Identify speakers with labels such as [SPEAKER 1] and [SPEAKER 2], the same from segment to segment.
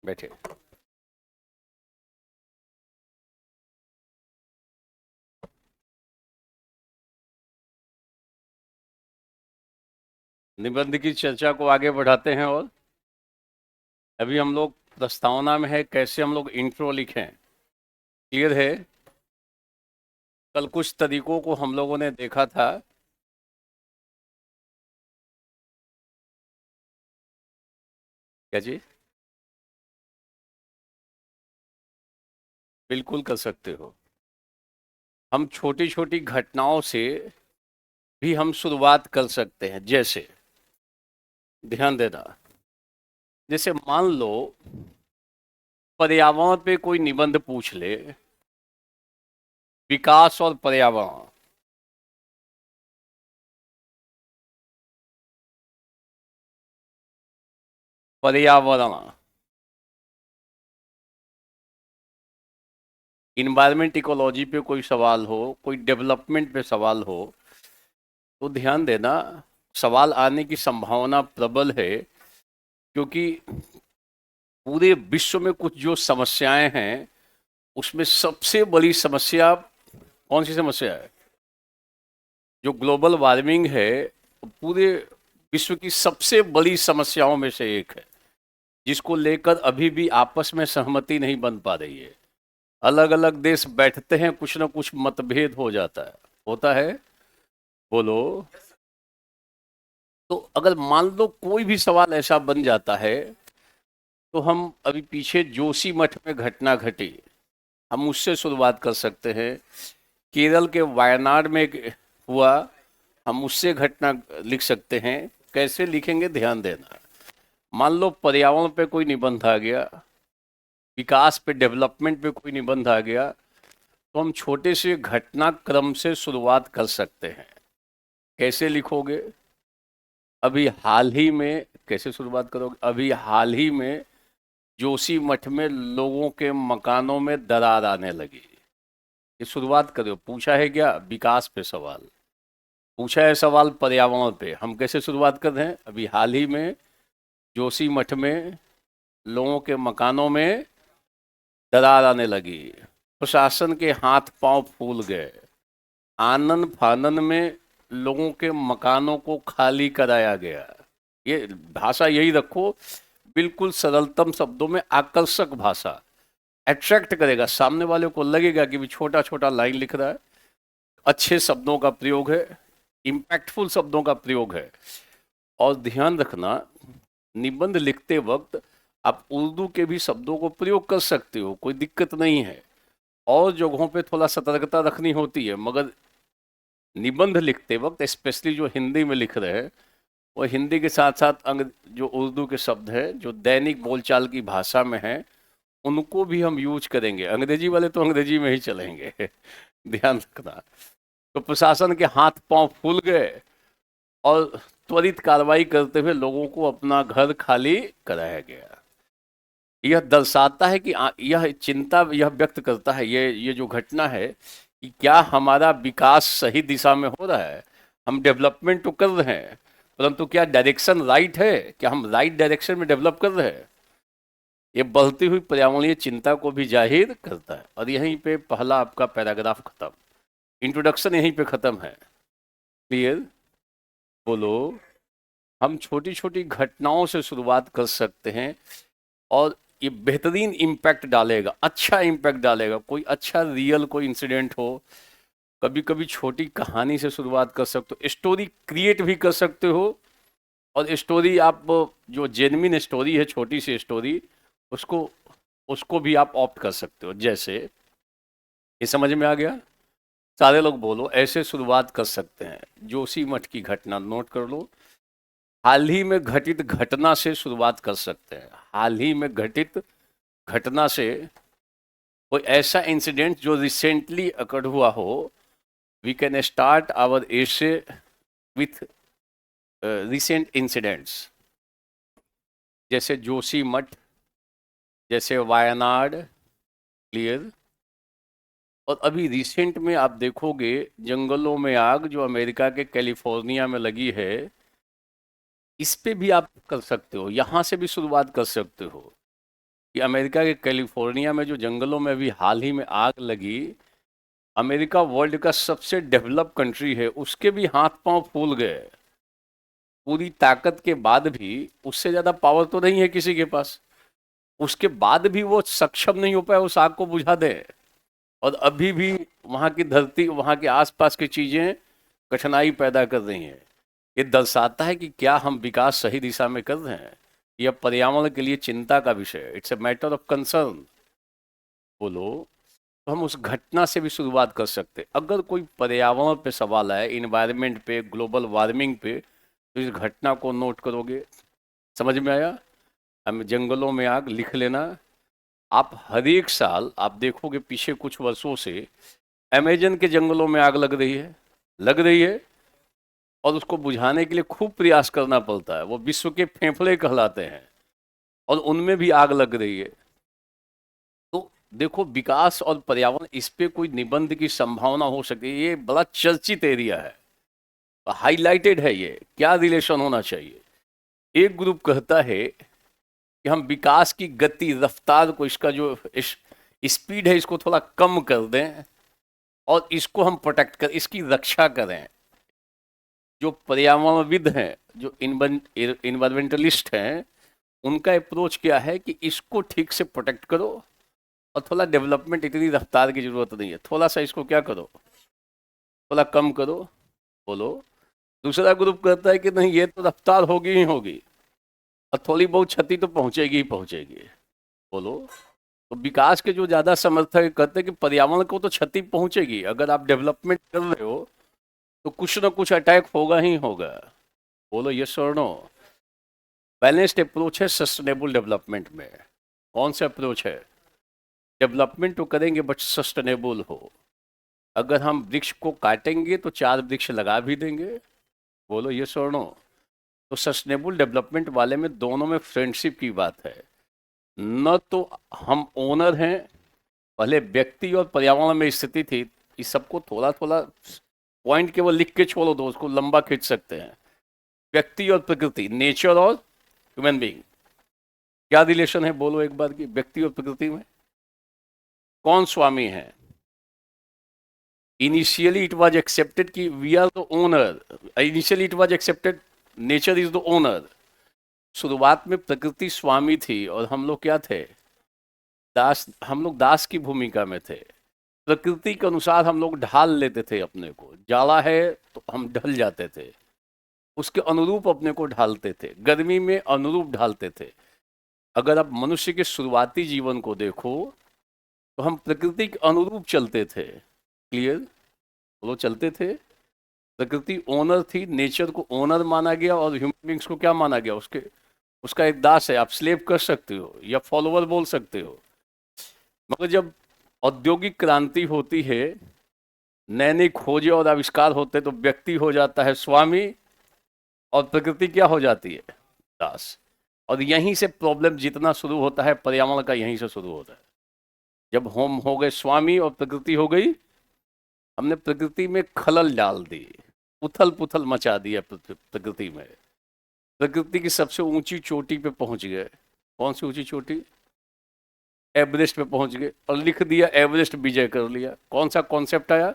[SPEAKER 1] बैठे। निबंध की चर्चा को आगे बढ़ाते हैं। और अभी हम लोग प्रस्तावना में है कैसे हम लोग इंट्रो लिखें। क्लियर है? कल कुछ तरीकों को हम लोगों ने देखा था। क्या जी? बिल्कुल कर सकते हो। हम छोटी छोटी घटनाओं से भी हम शुरुआत कर सकते हैं। जैसे ध्यान देना, जैसे मान लो पर्यावरण पे कोई निबंध पूछ ले, विकास और पर्यावरण। पर्यावरण, इन्वायरमेंट इकोलॉजी पे कोई सवाल हो, कोई डेवलपमेंट पे सवाल हो, तो ध्यान देना सवाल आने की संभावना प्रबल है। क्योंकि पूरे विश्व में कुछ जो समस्याएं हैं, उसमें सबसे बड़ी समस्या कौन सी समस्या है? जो ग्लोबल वार्मिंग है, पूरे विश्व की सबसे बड़ी समस्याओं में से एक है, जिसको लेकर अभी भी आपस में सहमति नहीं बन पा रही है। अलग अलग देश बैठते हैं, कुछ ना कुछ मतभेद हो जाता है। होता है? बोलो। तो अगर मान लो कोई भी सवाल ऐसा बन जाता है, तो हम अभी पीछे जोशी मठ में घटना घटी, हम उससे शुरुआत कर सकते हैं। केरल के वायनाड में हुआ, हम उससे घटना लिख सकते हैं। कैसे लिखेंगे? ध्यान देना। मान लो पर्यावरण पे कोई निबंध आ गया, विकास पे, डेवलपमेंट पे कोई निबंध आ गया, तो हम छोटे से घटनाक्रम से शुरुआत कर सकते हैं। कैसे लिखोगे? अभी हाल ही में कैसे शुरुआत करोगे? अभी हाल ही में जोशी मठ में लोगों के मकानों में दरार आने लगी। ये शुरुआत करो। पूछा है क्या? विकास पे सवाल पूछा है, सवाल पर्यावरण पे। हम कैसे शुरुआत कर रहे हैं? अभी हाल ही में जोशी मठ में लोगों के मकानों में दरार आने लगी, प्रशासन के हाथ पांव फूल गए, आनन फानन में लोगों के मकानों को खाली कराया गया। ये भाषा यही रखो, बिल्कुल सरलतम शब्दों में आकर्षक भाषा, अट्रैक्ट करेगा। सामने वाले को लगेगा कि भी छोटा छोटा लाइन लिख रहा है, अच्छे शब्दों का प्रयोग है, इम्पैक्टफुल शब्दों का प्रयोग है। और ध्यान रखना, निबंध लिखते वक्त आप उर्दू के भी शब्दों को प्रयोग कर सकते हो, कोई दिक्कत नहीं है। और जगहों पे थोड़ा सतर्कता रखनी होती है, मगर निबंध लिखते वक्त स्पेशली जो हिंदी में लिख रहे हैं, वो हिंदी के साथ साथ जो उर्दू के शब्द हैं जो दैनिक बोलचाल की भाषा में हैं, उनको भी हम यूज करेंगे। अंग्रेजी वाले तो अंग्रेजी में ही चलेंगे। ध्यान रखना। तो प्रशासन के हाथ पांव फूल गए और त्वरित कार्रवाई करते हुए लोगों को अपना घर खाली कराया गया। यह दर्शाता है कि यह चिंता, यह व्यक्त करता है, ये जो घटना है, कि क्या हमारा विकास सही दिशा में हो रहा है। हम डेवलपमेंट तो कर रहे हैं, परंतु क्या डायरेक्शन राइट है? क्या हम राइट डायरेक्शन में डेवलप कर रहे हैं? ये बढ़ती हुई पर्यावरणीय चिंता को भी जाहिर करता है। और यहीं पे पहला आपका पैराग्राफ खत्म, इंट्रोडक्शन यहीं पे खत्म है। क्लियर? बोलो। हम छोटी छोटी घटनाओं से शुरुआत कर सकते हैं, और ये बेहतरीन इम्पैक्ट डालेगा, अच्छा इम्पैक्ट डालेगा। कोई अच्छा रियल कोई इंसिडेंट हो, कभी कभी छोटी कहानी से शुरुआत कर सकते हो, स्टोरी क्रिएट भी कर सकते हो। और स्टोरी आप, जो जेन्युइन स्टोरी है, छोटी सी स्टोरी, उसको उसको भी आप ऑप्ट कर सकते हो। जैसे, ये समझ में आ गया? सारे लोग बोलो। ऐसे शुरुआत कर सकते हैं। जोशी मठ की घटना नोट कर लो। हाल ही में घटित घटना से शुरुआत कर सकते हैं। हाल ही में घटित घटना से, कोई ऐसा इंसिडेंट जो रिसेंटली अकर्ड हुआ हो। We can start our essay with recent incidents, जैसे जोशी मठ, जैसे वायनाड। क्लियर? और अभी रिसेंट में आप देखोगे जंगलों में आग जो अमेरिका के कैलिफोर्निया में लगी है, इस पे भी आप कर सकते हो, यहाँ से भी शुरुआत कर सकते हो। कि अमेरिका के कैलिफोर्निया में जो जंगलों में अभी हाल ही में आग लगी, अमेरिका वर्ल्ड का सबसे डेवलप कंट्री है, उसके भी हाथ पांव फूल गए। पूरी ताकत के बाद भी उससे ज्यादा पावर तो नहीं है किसी के पास, उसके बाद भी वो सक्षम नहीं हो पाया उस आग को बुझा दे। और अभी भी वहां की धरती, वहां के आसपास की चीजें कठिनाई पैदा कर रही हैं। ये दर्शाता है कि क्या हम विकास सही दिशा में कर रहे हैं। यह पर्यावरण के लिए चिंता का विषय है, it's a matter of concern. बोलो, तो हम उस घटना से भी शुरुआत कर सकते। अगर कोई पर्यावरण पे सवाल आए, इन्वायरमेंट पे, ग्लोबल वार्मिंग पे, तो इस घटना को नोट करोगे। समझ में आया? हम जंगलों में आग लिख लेना। आप हर एक साल आप देखोगे पीछे कुछ वर्षों से अमेजन के जंगलों में आग लग रही है, लग रही है। और उसको बुझाने के लिए खूब प्रयास करना पड़ता है, वो विश्व के फेफड़े कहलाते हैं, और उनमें भी आग लग रही है। तो देखो, विकास और पर्यावरण, इस पे कोई निबंध की संभावना हो सके। ये बड़ा चर्चित एरिया है, हाईलाइटेड है। ये क्या रिलेशन होना चाहिए? एक ग्रुप कहता है कि हम विकास की गति, रफ्तार को, इसका जो स्पीड है, इसको थोड़ा कम कर दें और इसको हम प्रोटेक्ट कर, इसकी रक्षा करें। जो पर्यावरणविद हैं, जो इन्वायरमेंटलिस्ट हैं, उनका अप्रोच क्या है कि इसको ठीक से प्रोटेक्ट करो और थोड़ा डेवलपमेंट, इतनी रफ्तार की जरूरत नहीं है, थोड़ा सा इसको क्या करो, थोड़ा कम करो। बोलो। दूसरा ग्रुप कहता है कि नहीं, ये तो रफ्तार होगी ही होगी और थोड़ी बहुत क्षति तो पहुंचेगी ही पहुंचेगी। बोलो। तो विकास के जो ज्यादा समर्थक कहते हैं कि पर्यावरण को तो क्षति पहुंचेगी, अगर आप डेवलपमेंट कर रहे हो तो कुछ ना कुछ अटैक होगा ही होगा। बोलो यस और नो? बैलेंस्ड अप्रोच है सस्टेनेबल डेवलपमेंट में। कौन सा अप्रोच है? डेवलपमेंट तो करेंगे बट सस्टेनेबल हो। अगर हम वृक्ष को काटेंगे तो 4 वृक्ष लगा भी देंगे। बोलो यस और नो? तो सस्टेनेबल डेवलपमेंट वाले में दोनों में फ्रेंडशिप की बात है। न तो हम ओनर हैं, पहले व्यक्ति और पर्यावरण में स्थिति थी, इस सबको थोड़ा थोड़ा पॉइंट केवल लिख के छोड़ो तो उसको लंबा खींच सकते हैं। व्यक्ति और प्रकृति, नेचर और ह्यूमन बीइंग, क्या रिलेशन है? बोलो एक बार की, व्यक्ति और प्रकृति में कौन स्वामी है? इनिशियली इट वाज एक्सेप्टेड कि we are the owner. Initially it was accepted nature is the owner. शुरुआत में प्रकृति स्वामी थी और हम लोग क्या थे? दास। हम लोग दास की भूमिका में थे। प्रकृति के अनुसार हम लोग ढाल लेते थे अपने को, जाड़ा है तो हम ढल जाते थे, उसके अनुरूप अपने को ढालते थे, गर्मी में अनुरूप ढालते थे। अगर आप मनुष्य के शुरुआती जीवन को देखो तो हम प्रकृति के अनुरूप चलते थे। क्लियर? वो चलते थे। प्रकृति ओनर थी, नेचर को ओनर माना गया और ह्यूमन बींग्स को क्या माना गया? उसके, उसका एक दास है। आप स्लेव कर सकते हो या फॉलोवर बोल सकते हो। मगर जब औद्योगिक क्रांति होती है, नए नए खोजें और आविष्कार होते हैं, तो व्यक्ति हो जाता है स्वामी और प्रकृति क्या हो जाती है? दास। और यहीं से प्रॉब्लम जितना शुरू होता है पर्यावरण का, यहीं से शुरू होता है। जब हम हो गए स्वामी और प्रकृति हो गई, हमने प्रकृति में खलल डाल दी, उथल पुथल मचा दिया प्रकृति में। प्रकृति की सबसे ऊंची चोटी पे पहुंच गए। कौन सी ऊंची चोटी? एवरेस्ट पे पहुंच गए और लिख दिया एवरेस्ट विजय कर लिया। कौन सा कॉन्सेप्ट आया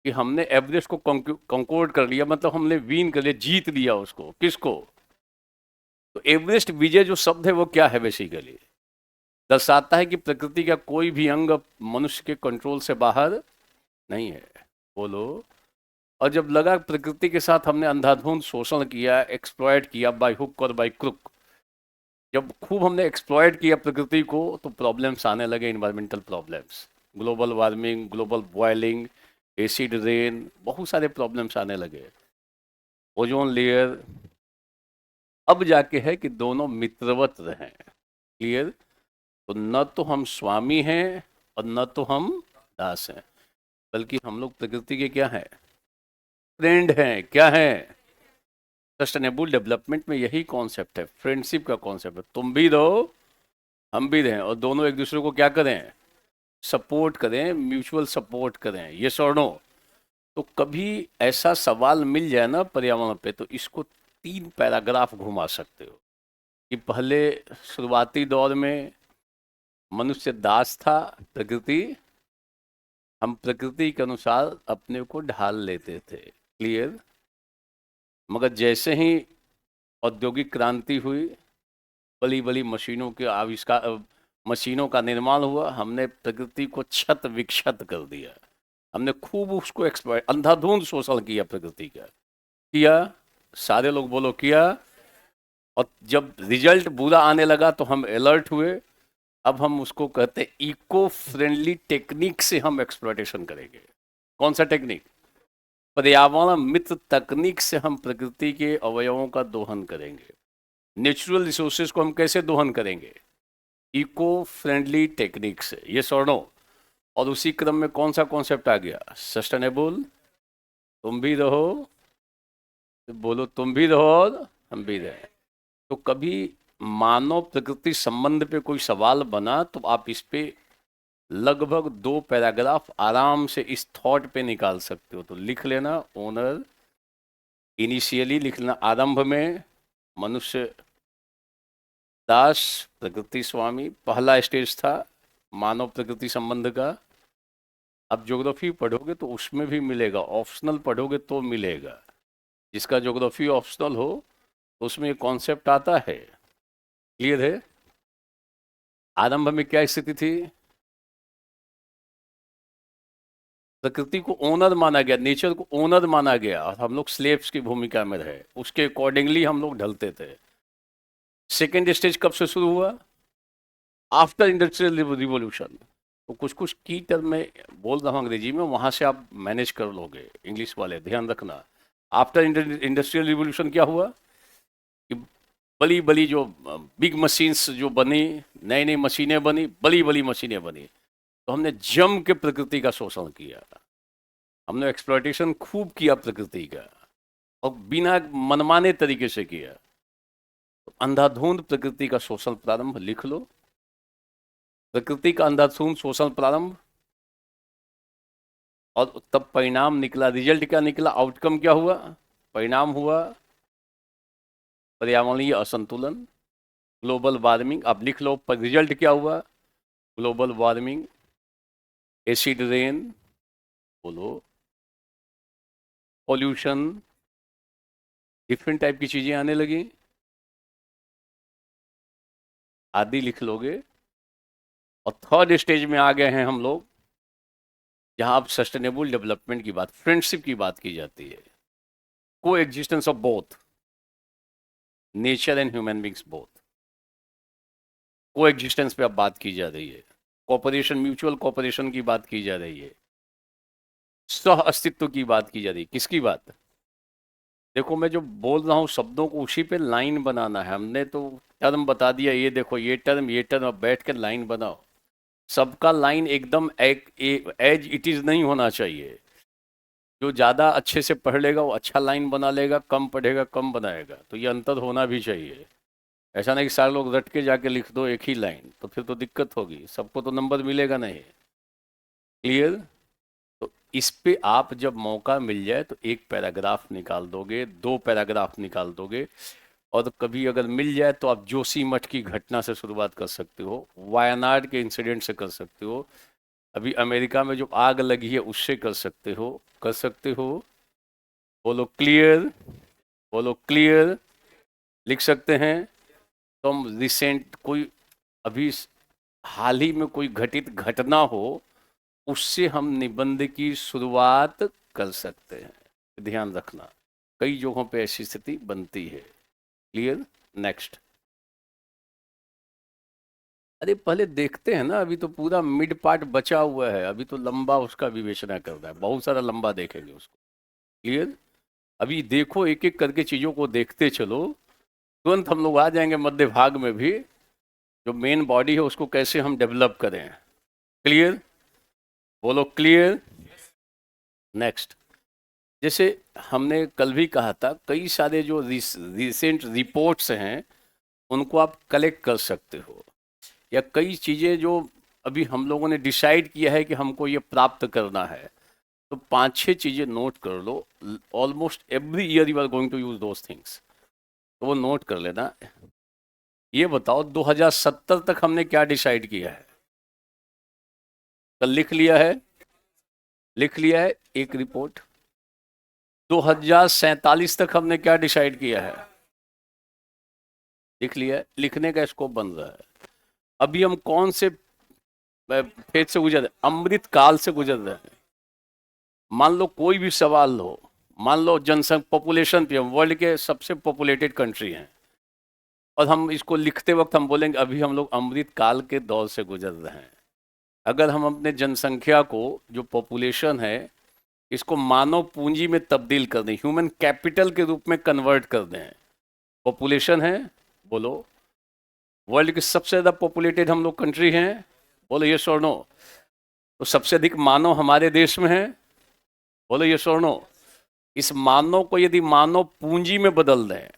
[SPEAKER 1] कि हमने एवरेस्ट को कंकोर्ड कर लिया, मतलब हमने विन कर लिया, जीत लिया उसको। किसको? तो एवरेस्ट विजय जो शब्द है वो क्या है? बेसिकली दर्शाता है कि प्रकृति का कोई भी अंग मनुष्य के कंट्रोल से बाहर नहीं है। बोलो। और जब लगा प्रकृति के साथ हमने अंधाधुंध शोषण किया, एक्सप्लॉयट किया बाय हुक और बाय क्रुक, जब खूब हमने एक्सप्लॉयट किया प्रकृति को, तो प्रॉब्लम्स आने लगे, environmental problems, global warming, global boiling, acid rain, बहुत सारे प्रॉब्लम्स आने लगे। Ozone layer. अब जाके है कि दोनों मित्रवत रहें। क्लियर? तो न तो हम स्वामी हैं और न तो हम दास हैं, बल्कि हम लोग प्रकृति के क्या हैं? फ्रेंड हैं। क्या हैं? सस्टेनेबल डेवलपमेंट में यही कॉन्सेप्ट है, फ्रेंडशिप का कॉन्सेप्ट है। तुम भी रहो, हम भी रहें, और दोनों एक दूसरे को क्या करें? सपोर्ट करें, म्यूचुअल सपोर्ट करें। ये और नो? तो कभी ऐसा सवाल मिल जाए ना पर्यावरण पे, तो इसको 3 पैराग्राफ घुमा सकते हो। कि पहले शुरुआती दौर में मनुष्य दास था, प्रकृति, हम प्रकृति के अनुसार अपने को ढाल लेते थे। क्लियर? मगर जैसे ही औद्योगिक क्रांति हुई, बड़ी बड़ी मशीनों के आविष्कार, मशीनों का निर्माण हुआ, हमने प्रकृति को क्षत विक्षत कर दिया। हमने खूब उसको एक्सप्लॉइट, अंधाधुंध शोषण किया प्रकृति का, किया। सारे लोग बोलो किया। और जब रिजल्ट बुरा आने लगा तो हम अलर्ट हुए। अब हम उसको कहते हैं इको फ्रेंडली टेक्निक से हम एक्सप्लॉइटेशन करेंगे। कौन सा टेक्निक? पर्यावरण मित्र तकनीक से हम प्रकृति के अवयवों का दोहन करेंगे। नेचुरल रिसोर्सेज को हम कैसे दोहन करेंगे? इको फ्रेंडली टेक्निक से। ये सो? और उसी क्रम में कौन सा कॉन्सेप्ट आ गया? सस्टेनेबल। तुम भी रहो, तो बोलो तुम भी रहो और हम भी रहे। तो कभी मानव प्रकृति संबंध पे कोई सवाल बना तो आप इस पे लगभग 2 पैराग्राफ आराम से इस थॉट पे निकाल सकते हो। तो लिख लेना, ओनर, इनिशियली लिख लेना, आरंभ में मनुष्य दास, प्रकृति स्वामी। पहला स्टेज था मानव प्रकृति संबंध का। अब ज्योग्राफी पढ़ोगे तो उसमें भी मिलेगा, ऑप्शनल पढ़ोगे तो मिलेगा। जिसका ज्योग्राफी ऑप्शनल हो तो उसमें ये कॉन्सेप्ट आता है। क्लियर है? आरंभ में क्या स्थिति थी? प्रकृति को ओनर माना गया, नेचर को ओनर माना गया, और हम लोग स्लेव्स की भूमिका में रहे, उसके अकॉर्डिंगली हम लोग ढलते थे। सेकेंड स्टेज कब से शुरू हुआ? After industrial revolution. तो कुछ कुछ की टर्म में बोल रहा हूँ अंग्रेजी में, वहां से आप मैनेज कर लोगे, इंग्लिश वाले ध्यान रखना। आफ्टर इंडस्ट्रियल रिवोल्यूशन क्या हुआ कि बड़ी बड़ी जो बिग मशीन्स जो बनी, नई नई मशीनें बनी, बड़ी बड़ी मशीनें बनी, तो हमने जम के प्रकृति का शोषण किया। हमने एक्सप्लॉयटेशन खूब किया प्रकृति का, और बिना मनमाने तरीके से किया। तो अंधाधुंध प्रकृति का शोषण प्रारंभ, लिख लो, प्रकृति का अंधाधुंध शोषण प्रारंभ। और तब परिणाम निकला, रिजल्ट क्या निकला, आउटकम क्या हुआ? परिणाम हुआ पर्यावरणीय असंतुलन, ग्लोबल वार्मिंग। अब लिख लो रिजल्ट क्या हुआ? ग्लोबल वार्मिंग, एसिड रेन, बोलो, पॉल्यूशन, डिफरेंट टाइप की चीजें आने लगी, आदि लिख लोगे। और थर्ड स्टेज में आ गए हैं हम लोग, जहां अब सस्टेनेबल डेवलपमेंट की बात, फ्रेंडशिप की बात की जाती है, को existence of both nature and human beings, both को एग्जिस्टेंस पे अब बात की जा रही है। कोऑपरेशन, म्यूचुअल कोऑपरेशन की बात की जा रही है, सह अस्तित्व की बात की जा रही है। किसकी बात? देखो मैं जो बोल रहा हूँ शब्दों को उसी पे लाइन बनाना है। हमने तो टर्म बता दिया, ये देखो ये टर्म, ये टर्म, अब बैठ कर लाइन बनाओ। सबका लाइन एकदम एज इट इज नहीं होना चाहिए। जो ज़्यादा अच्छे से पढ़ लेगा वो अच्छा लाइन बना लेगा, कम पढ़ेगा कम बनाएगा। तो ये अंतर होना भी चाहिए। ऐसा नहीं कि सारे लोग रट के जाके लिख दो एक ही लाइन, तो फिर तो दिक्कत होगी, सबको तो नंबर मिलेगा नहीं। क्लियर? तो इस पे आप जब मौका मिल जाए तो एक पैराग्राफ निकाल दोगे, 2 पैराग्राफ निकाल दोगे। और कभी अगर मिल जाए तो आप जोशी मठ की घटना से शुरुआत कर सकते हो, वायनाड के इंसिडेंट से कर सकते हो, अभी अमेरिका में जो आग लगी है उससे कर सकते हो, कर सकते हो। बोलो क्लियर, बोलो क्लियर। लिख सकते हैं। तो हम रिसेंट कोई अभी हाल ही में कोई घटित घटना हो, उससे हम निबंध की शुरुआत कर सकते हैं। ध्यान रखना, कई जगहों पे ऐसी स्थिति बनती है। क्लियर? नेक्स्ट। अरे पहले देखते हैं ना, अभी तो पूरा मिड पार्ट बचा हुआ है, अभी तो लंबा उसका विवेचना करना है, बहुत सारा लंबा देखेंगे उसको। क्लियर? अभी देखो, एक एक करके चीजों को देखते चलो, तुरंत हम लोग आ जाएंगे मध्य भाग में भी, जो मेन बॉडी है उसको कैसे हम डेवलप करें। क्लियर? बोलो क्लियर। नेक्स्ट। जैसे हमने कल भी कहा था, कई सारे जो रिसेंट रिपोर्ट्स हैं उनको आप कलेक्ट कर सकते हो, या कई चीज़ें जो अभी हम लोगों ने डिसाइड किया है कि हमको ये प्राप्त करना है, तो 5-6 चीज़ें नोट कर लो। Almost every year you are going to use those things, तो वो नोट कर लेना। ये बताओ 2070 तक हमने क्या डिसाइड किया है? कल लिख लिया है, लिख लिया है एक रिपोर्ट। 2047 तक हमने क्या डिसाइड किया है? लिख लिया है। लिखने का स्कोप बन रहा है। अभी हम कौन से फेज से गुजर रहे हैं? अमृत काल से गुजर रहे हैं। मान लो कोई भी सवाल हो, मान लो जनसंख्या पॉपुलेशन पे हम वर्ल्ड के सबसे पॉपुलेटेड कंट्री हैं, और हम इसको लिखते वक्त हम बोलेंगे अभी हम लोग अमृत काल के दौर से गुजर रहे हैं। अगर हम अपने जनसंख्या को, जो पॉपुलेशन है, इसको मानव पूंजी में तब्दील कर दें, ह्यूमन कैपिटल के रूप में कन्वर्ट कर दें। पॉपुलेशन है, बोलो। वर्ल्ड की सबसे ज़्यादा पॉपुलेटेड हम लोग कंट्री हैं, बोलो ये और नो। तो सबसे अधिक मानव हमारे देश में है, बोलो ये और नो। इस मानव को यदि मानव पूंजी में बदल दें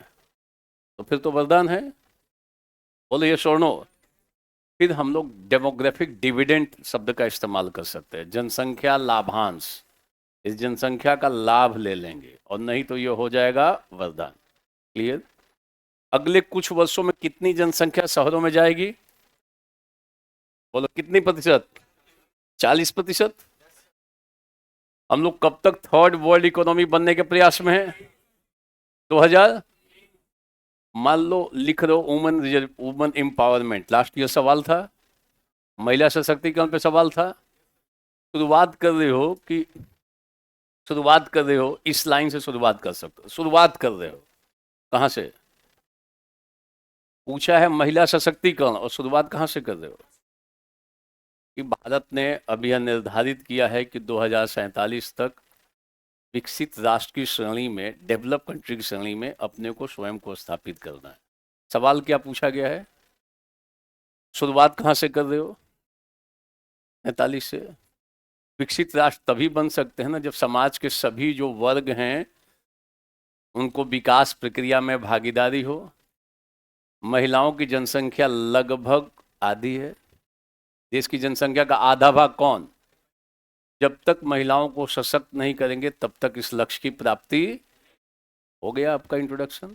[SPEAKER 1] तो फिर तो वरदान है, बोलो ये और नो। फिर हम लोग डेमोग्राफिक डिविडेंड शब्द का इस्तेमाल कर सकते हैं, जनसंख्या लाभांश। इस जनसंख्या का लाभ ले लेंगे, और नहीं तो ये हो जाएगा वरदान। क्लियर? अगले कुछ वर्षों में कितनी जनसंख्या शहरों में जाएगी? बोलो कितनी प्रतिशत? 40%। हम लोग कब तक थर्ड वर्ल्ड इकोनॉमी बनने के प्रयास में हैं? 2000। मान लो लिख रहे हो woman woman empowerment, last year सवाल था, महिला सशक्तिकरण पे सवाल था। शुरुआत कर रहे हो कि शुरुआत कर रहे हो, इस लाइन से शुरुआत कर सकते हो। शुरुआत कर रहे हो कहां से? पूछा है महिला सशक्तिकरण, और शुरुआत कहां से कर रहे हो? कि भारत ने अभी यह निर्धारित किया है कि 2047 तक विकसित राष्ट्र की श्रेणी में, डेवलप कंट्री की श्रेणी में अपने को स्वयं को स्थापित करना है। सवाल क्या पूछा गया है? शुरुआत कहां से कर रहे हो? 45 से। विकसित राष्ट्र तभी बन सकते हैं ना जब समाज के सभी जो वर्ग हैं उनको विकास प्रक्रिया में भागीदारी हो। महिलाओं की जनसंख्या लगभग आधी है। देश की जनसंख्या का आधा भाग कौन? जब तक महिलाओं को सशक्त नहीं करेंगे तब तक इस लक्ष्य की प्राप्ति। हो गया आपका इंट्रोडक्शन।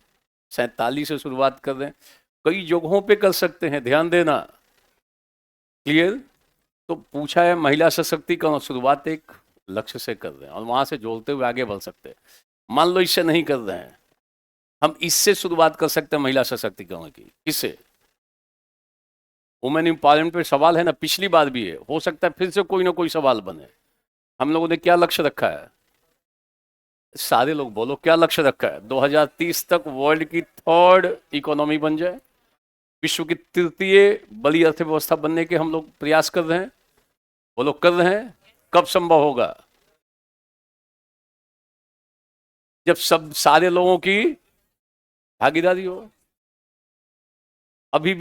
[SPEAKER 1] 47 से शुरुआत कर रहे हैं, कई जगहों पे कर सकते हैं, ध्यान देना। क्लियर? तो पूछा है महिला सशक्तिकरण, शुरुआत एक लक्ष्य से कर रहे हैं और वहां से जोड़ते हुए आगे बढ़ सकते हैं। मान लो इससे नहीं कर रहे हैं, हम इससे शुरुआत कर सकते हैं महिला सशक्तिकरण की। किससे? वुमेन एम्पावरमेंट पे सवाल है ना, पिछली बार भी है, हो सकता है फिर से कोई ना कोई सवाल बने। हम लोगों ने क्या लक्ष्य रखा है? सारे लोग बोलो क्या लक्ष्य रखा है? 2030 तक वर्ल्ड की थर्ड इकोनॉमी बन जाए, विश्व की तृतीय बड़ी अर्थव्यवस्था बनने के हम लोग प्रयास कर रहे हैं। बोलो कर रहे हैं। कब संभव होगा? जब सब सारे लोगों की भागीदारी हो। अभी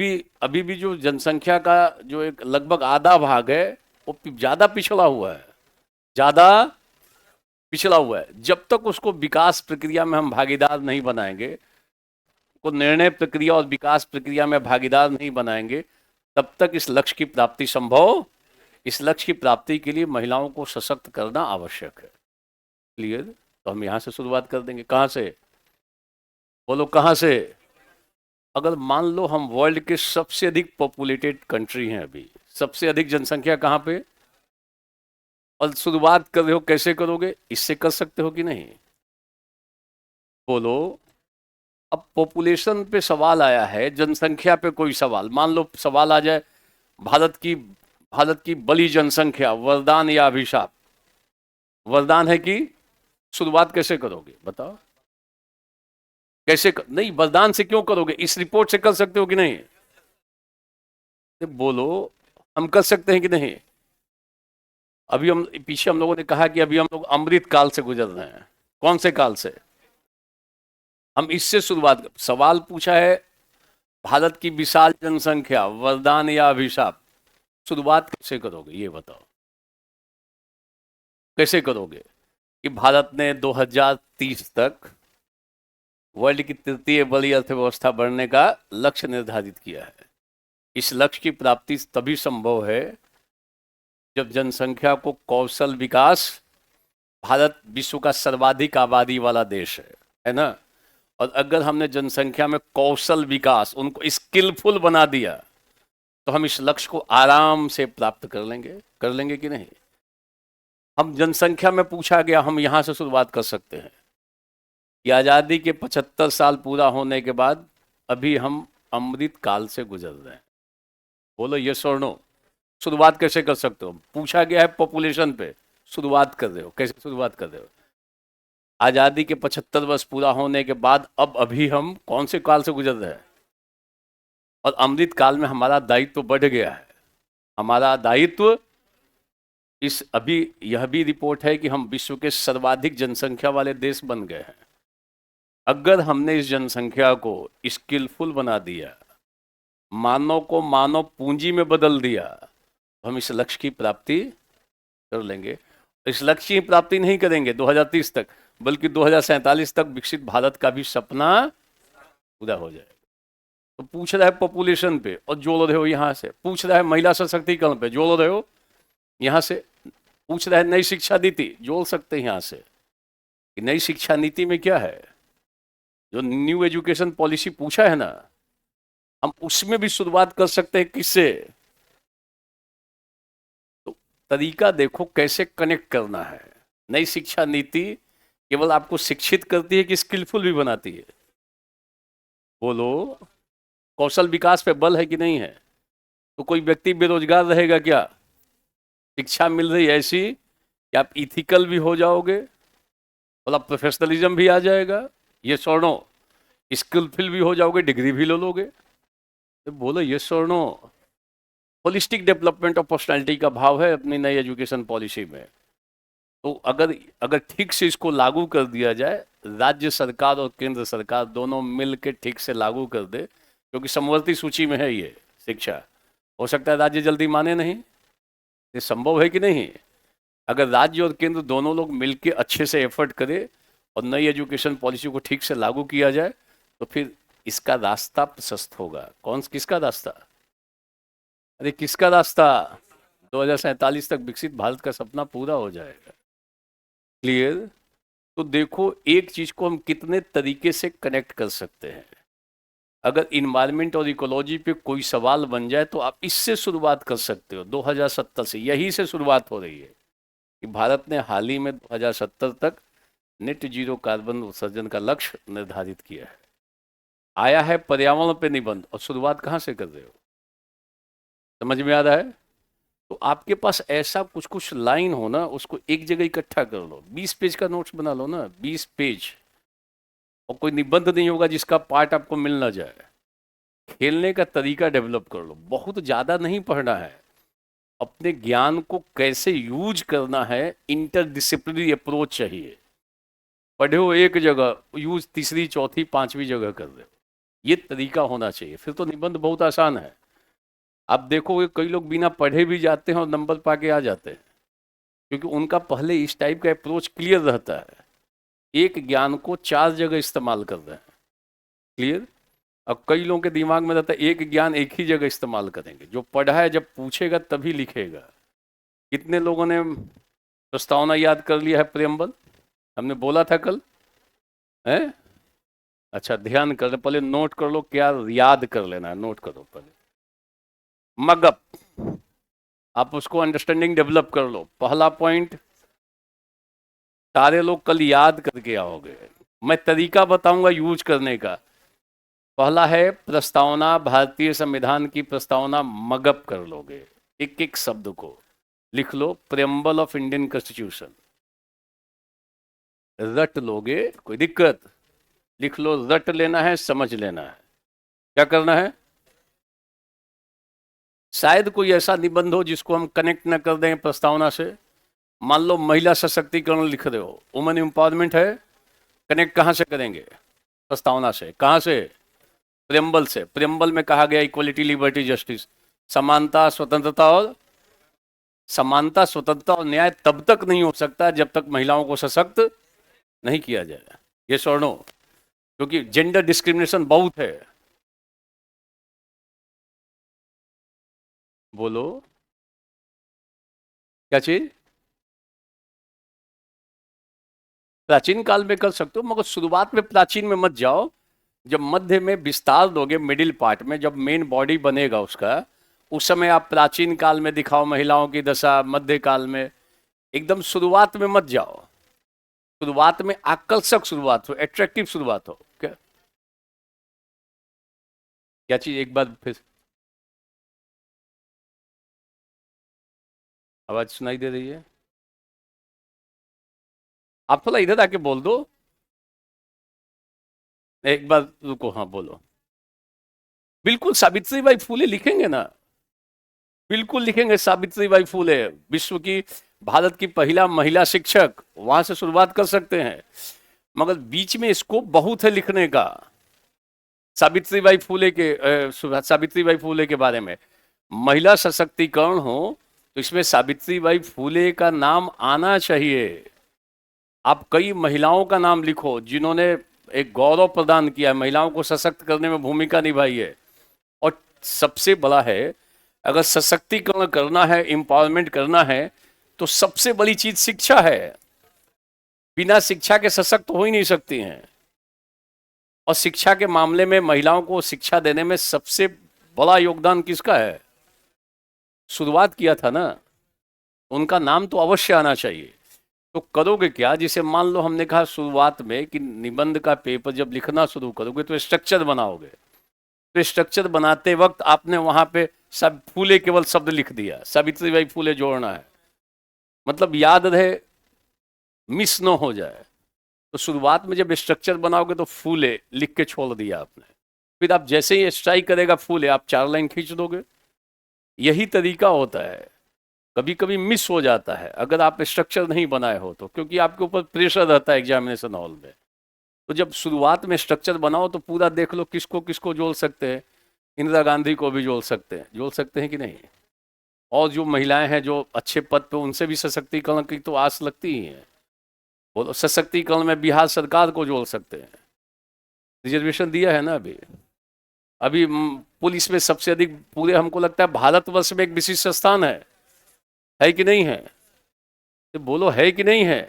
[SPEAKER 1] भी जो जनसंख्या का जो एक लगभग आधा भाग है वो ज्यादा पिछड़ा हुआ है, ज्यादा पिछड़ा हुआ है। जब तक उसको विकास प्रक्रिया में हम भागीदार नहीं बनाएंगे, को निर्णय प्रक्रिया और विकास प्रक्रिया में भागीदार नहीं बनाएंगे, तब तक इस लक्ष्य की प्राप्ति संभव। इस लक्ष्य की प्राप्ति के लिए महिलाओं को सशक्त करना आवश्यक है। क्लियर? तो हम यहां से शुरुआत कर देंगे। कहां से? बोलो कहां से? अगर मान लो हम वर्ल्ड के सबसे अधिक पॉपुलेटेड कंट्री हैं, अभी सबसे अधिक जनसंख्या कहां पे, और शुरुआत कर रहे हो, कैसे करोगे? इससे कर सकते हो कि नहीं? बोलो। अब पॉपुलेशन पे सवाल आया है, जनसंख्या पे कोई सवाल, मान लो सवाल आ जाए भारत की बड़ी जनसंख्या वरदान या अभिशाप? वरदान है कि? शुरुआत कैसे करोगे बताओ? नहीं, वरदान से क्यों करोगे? इस रिपोर्ट से कर सकते हो कि नहीं? बोलो हम कर सकते हैं कि नहीं? अभी हम पीछे हम लोगों ने कहा कि अभी हम लोग अमृत काल से गुजर रहे हैं। कौन से काल से? हम इससे शुरुआत, सवाल पूछा है भारत की विशाल जनसंख्या वरदान या अभिशाप, शुरुआत कैसे करोगे ये बताओ? कैसे करोगे कि भारत ने 2030 तक वर्ल्ड की तृतीय बड़ी अर्थव्यवस्था बनने का लक्ष्य निर्धारित किया है? इस लक्ष्य की प्राप्ति तभी संभव है जब जनसंख्या को कौशल विकास, भारत विश्व का सर्वाधिक आबादी वाला देश है ना, और अगर हमने जनसंख्या में कौशल विकास, उनको स्किलफुल बना दिया, तो हम इस लक्ष्य को आराम से प्राप्त कर लेंगे कि नहीं? हम जनसंख्या में पूछा गया, हम यहां से शुरुआत कर सकते हैं कि आजादी के 75 साल पूरा होने के बाद अभी हम अमृत काल से गुजर रहे हैं। बोलो यस और नो। शुरुआत कैसे कर सकते हो? पूछा गया है पॉपुलेशन पे, शुरुआत कर रहे हो, कैसे शुरुआत कर रहे हो? आजादी के 75 वर्ष पूरा होने के बाद अब अभी हम कौन से काल से गुजर रहे हैं? और अमृत काल में हमारा दायित्व बढ़ गया है। हमारा दायित्व इस अभी यह भी रिपोर्ट है कि हम विश्व के सर्वाधिक जनसंख्या वाले देश बन गए हैं। अगर हमने इस जनसंख्या को स्किलफुल बना दिया, मानव को मानव पूंजी में बदल दिया, तो हम इस लक्ष्य की प्राप्ति कर लेंगे। इस लक्ष्य की प्राप्ति नहीं करेंगे 2030 तक, बल्कि 2047 तक विकसित भारत का भी सपना पूरा हो जाएगा। तो पूछ रहा है पॉपुलेशन पे और जोड़ रहे हो यहां से, पूछ रहा है महिला सशक्तिकरण पे, जोड़ रहे हो यहां से, पूछ रहा है नई शिक्षा नीति, जोड़ सकते हैं यहां से कि नई शिक्षा नीति में क्या है। जो न्यू एजुकेशन पॉलिसी पूछा है ना, हम उसमें भी शुरुआत कर सकते हैं। किससे? तो तरीका देखो कैसे कनेक्ट करना है। नई शिक्षा नीति केवल आपको शिक्षित करती है कि स्किलफुल भी बनाती है? बोलो, कौशल विकास पे बल है कि नहीं है? तो कोई व्यक्ति बेरोजगार रहेगा क्या? शिक्षा मिल रही है ऐसी कि आप इथिकल भी हो जाओगे, मतलब प्रोफेशनलिज्म भी आ जाएगा, ये सोनो, स्किलफुल भी हो जाओगे, डिग्री भी ले लोगे। तो बोलो ये सोनो। होलिस्टिक डेवलपमेंट ऑफ पर्सनालिटी का भाव है अपनी नई एजुकेशन पॉलिसी में। तो अगर अगर ठीक से इसको लागू कर दिया जाए, राज्य सरकार और केंद्र सरकार दोनों मिल के ठीक से लागू कर दे, क्योंकि समवर्ती सूची में है ये शिक्षा, हो सकता है राज्य जल्दी माने नहीं। ये संभव है कि नहीं? अगर राज्य और केंद्र दोनों लोग मिलकर अच्छे से एफर्ट करें और नई एजुकेशन पॉलिसी को ठीक से लागू किया जाए, तो फिर इसका रास्ता प्रशस्त होगा। किसका रास्ता? अरे किसका रास्ता? 2047 तक विकसित भारत का सपना पूरा हो जाएगा। क्लियर? तो देखो एक चीज को हम कितने तरीके से कनेक्ट कर सकते हैं। अगर इन्वायरमेंट और इकोलॉजी पे कोई सवाल बन जाए तो आप इससे शुरुआत कर सकते हो। 2070 से यही से शुरुआत हो रही है कि भारत ने हाल ही में 2070 तक नेट जीरो कार्बन उत्सर्जन का लक्ष्य निर्धारित किया है। आया है पर्यावरण पे निबंध, और शुरुआत कहाँ से कर रहे हो? समझ में आ रहा है? तो आपके पास ऐसा कुछ कुछ लाइन हो ना, उसको एक जगह इकट्ठा कर लो, 20 पेज का नोट्स बना लो ना, 20 पेज। और कोई निबंध नहीं होगा जिसका पार्ट आपको मिल ना जाए। खेलने का तरीका डेवलप कर लो, बहुत ज़्यादा नहीं पढ़ना है। अपने ज्ञान को कैसे यूज करना है, इंटरडिसिप्लिनरी अप्रोच चाहिए। पढ़े हो एक जगह, यूज तीसरी चौथी पांचवी जगह कर रहे हो, ये तरीका होना चाहिए, फिर तो निबंध बहुत आसान है। आप देखोगे कई लोग बिना पढ़े भी जाते हैं और नंबर पाके आ जाते हैं, क्योंकि उनका पहले इस टाइप का अप्रोच क्लियर रहता है। एक ज्ञान को 4 जगह इस्तेमाल कर रहे हैं। क्लियर? अब कई लोगों के दिमाग में रहता है एक ज्ञान एक ही जगह इस्तेमाल करेंगे। जो पढ़ा है जब पूछेगा तभी लिखेगा। कितने लोगों ने प्रस्तावना याद कर लिया है, प्रेम्बल? हमने बोला था कल है। अच्छा ध्यान कर ले, पहले नोट कर लो, क्या याद कर लेना है, नोट करो पहले। मगअप, आप उसको अंडरस्टैंडिंग डेवलप कर लो। पहला पॉइंट सारे लोग कल याद करके आओगे, मैं तरीका बताऊंगा यूज करने का। पहला है प्रस्तावना, भारतीय संविधान की प्रस्तावना मगअप कर लोगे, एक एक शब्द को लिख लो। प्रेम्बल ऑफ इंडियन कॉन्स्टिट्यूशन रट लोगे, कोई दिक्कत? लिख लो, रट लेना है, समझ लेना है। क्या करना है? शायद कोई ऐसा निबंध हो जिसको हम कनेक्ट न कर दें प्रस्तावना से। मान लो महिला सशक्तिकरण लिख रहे हो, वुमेन एम्पावरमेंट है, कनेक्ट कहां से करेंगे? प्रस्तावना से। कहां से? प्रेम्बल से। प्रेम्बल में कहा गया इक्वलिटी, लिबर्टी, जस्टिस, समानता, स्वतंत्रता और समानता, स्वतंत्रता और न्याय तब तक नहीं हो सकता जब तक महिलाओं को सशक्त नहीं किया जाए। ये नो, क्योंकि जेंडर डिस्क्रिमिनेशन बहुत है। बोलो क्या चीज? प्राचीन काल में कर सकते हो, मगर शुरुआत में प्राचीन में मत जाओ। जब मध्य में विस्तार दोगे, मिडिल पार्ट में जब मेन बॉडी बनेगा उसका, उस समय आप प्राचीन काल में दिखाओ महिलाओं की दशा, मध्य काल में। एकदम शुरुआत में मत जाओ। शुरुआत में आकर्षक शुरुआत हो, एट्रैक्टिव शुरुआत हो। क्या क्या चीज, एक बार फिर आवाज सुनाई दे रही है? आप थोड़ा इधर आके बोल दो। एक बार रुको, हाँ बोलो। बिल्कुल सावित्रीबाई फूले लिखेंगे ना, बिल्कुल लिखेंगे। सावित्रीबाई फूले विश्व की, भारत की पहला महिला शिक्षक, वहां से शुरुआत कर सकते हैं। मगर बीच में स्कोप बहुत है लिखने का। सावित्रीबाई फूले के सावित्रीबाई फूले के बारे में महिला सशक्तिकरण हो तो इसमें सावित्रीबाई फूले का नाम आना चाहिए। आप कई महिलाओं का नाम लिखो जिन्होंने एक गौरव प्रदान किया है, महिलाओं को सशक्त करने में भूमिका निभाई है। और सबसे बड़ा है, अगर सशक्तिकरण करना है, एम्पावरमेंट करना है, तो सबसे बड़ी चीज शिक्षा है। बिना शिक्षा के सशक्त हो ही नहीं सकती हैं। और शिक्षा के मामले में महिलाओं को शिक्षा देने में सबसे बड़ा योगदान किसका है? शुरुआत किया था ना, उनका नाम तो अवश्य आना चाहिए। तो करोगे क्या? जिसे मान लो हमने कहा शुरुआत में कि निबंध का पेपर जब लिखना शुरू करोगे तो स्ट्रक्चर बनाओगे। तो स्ट्रक्चर बनाते वक्त आपने वहां पे सब फूले केवल शब्द लिख दिया, सावित्रीबाई फूले जोड़ना है, मतलब याद रहे, मिस न हो जाए। तो शुरुआत में जब स्ट्रक्चर बनाओगे तो फूले लिख के छोड़ दिया आपने, फिर आप जैसे ही स्ट्राइक करेगा फूले, आप 4 लाइन खींच दोगे। यही तरीका होता है। कभी कभी मिस हो जाता है अगर आप स्ट्रक्चर नहीं बनाए हो तो, क्योंकि आपके ऊपर प्रेशर रहता है एग्जामिनेशन हॉल में। तो जब शुरुआत में स्ट्रक्चर बनाओ तो पूरा देख लो किसको किसको जोड़ सकते हैं। इंदिरा गांधी को भी जोड़ सकते हैं कि नहीं? और जो महिलाएं हैं जो अच्छे पद पे, उनसे भी सशक्तिकरण की तो आस लगती ही है। बोलो, सशक्तिकरण में बिहार सरकार को जोड़ सकते हैं। रिजर्वेशन दिया है ना अभी। अभी पुलिस में सबसे अधिक पूरे, हमको लगता है भारतवर्ष में एक विशिष्ट स्थान है कि नहीं है? तो बोलो है कि नहीं है?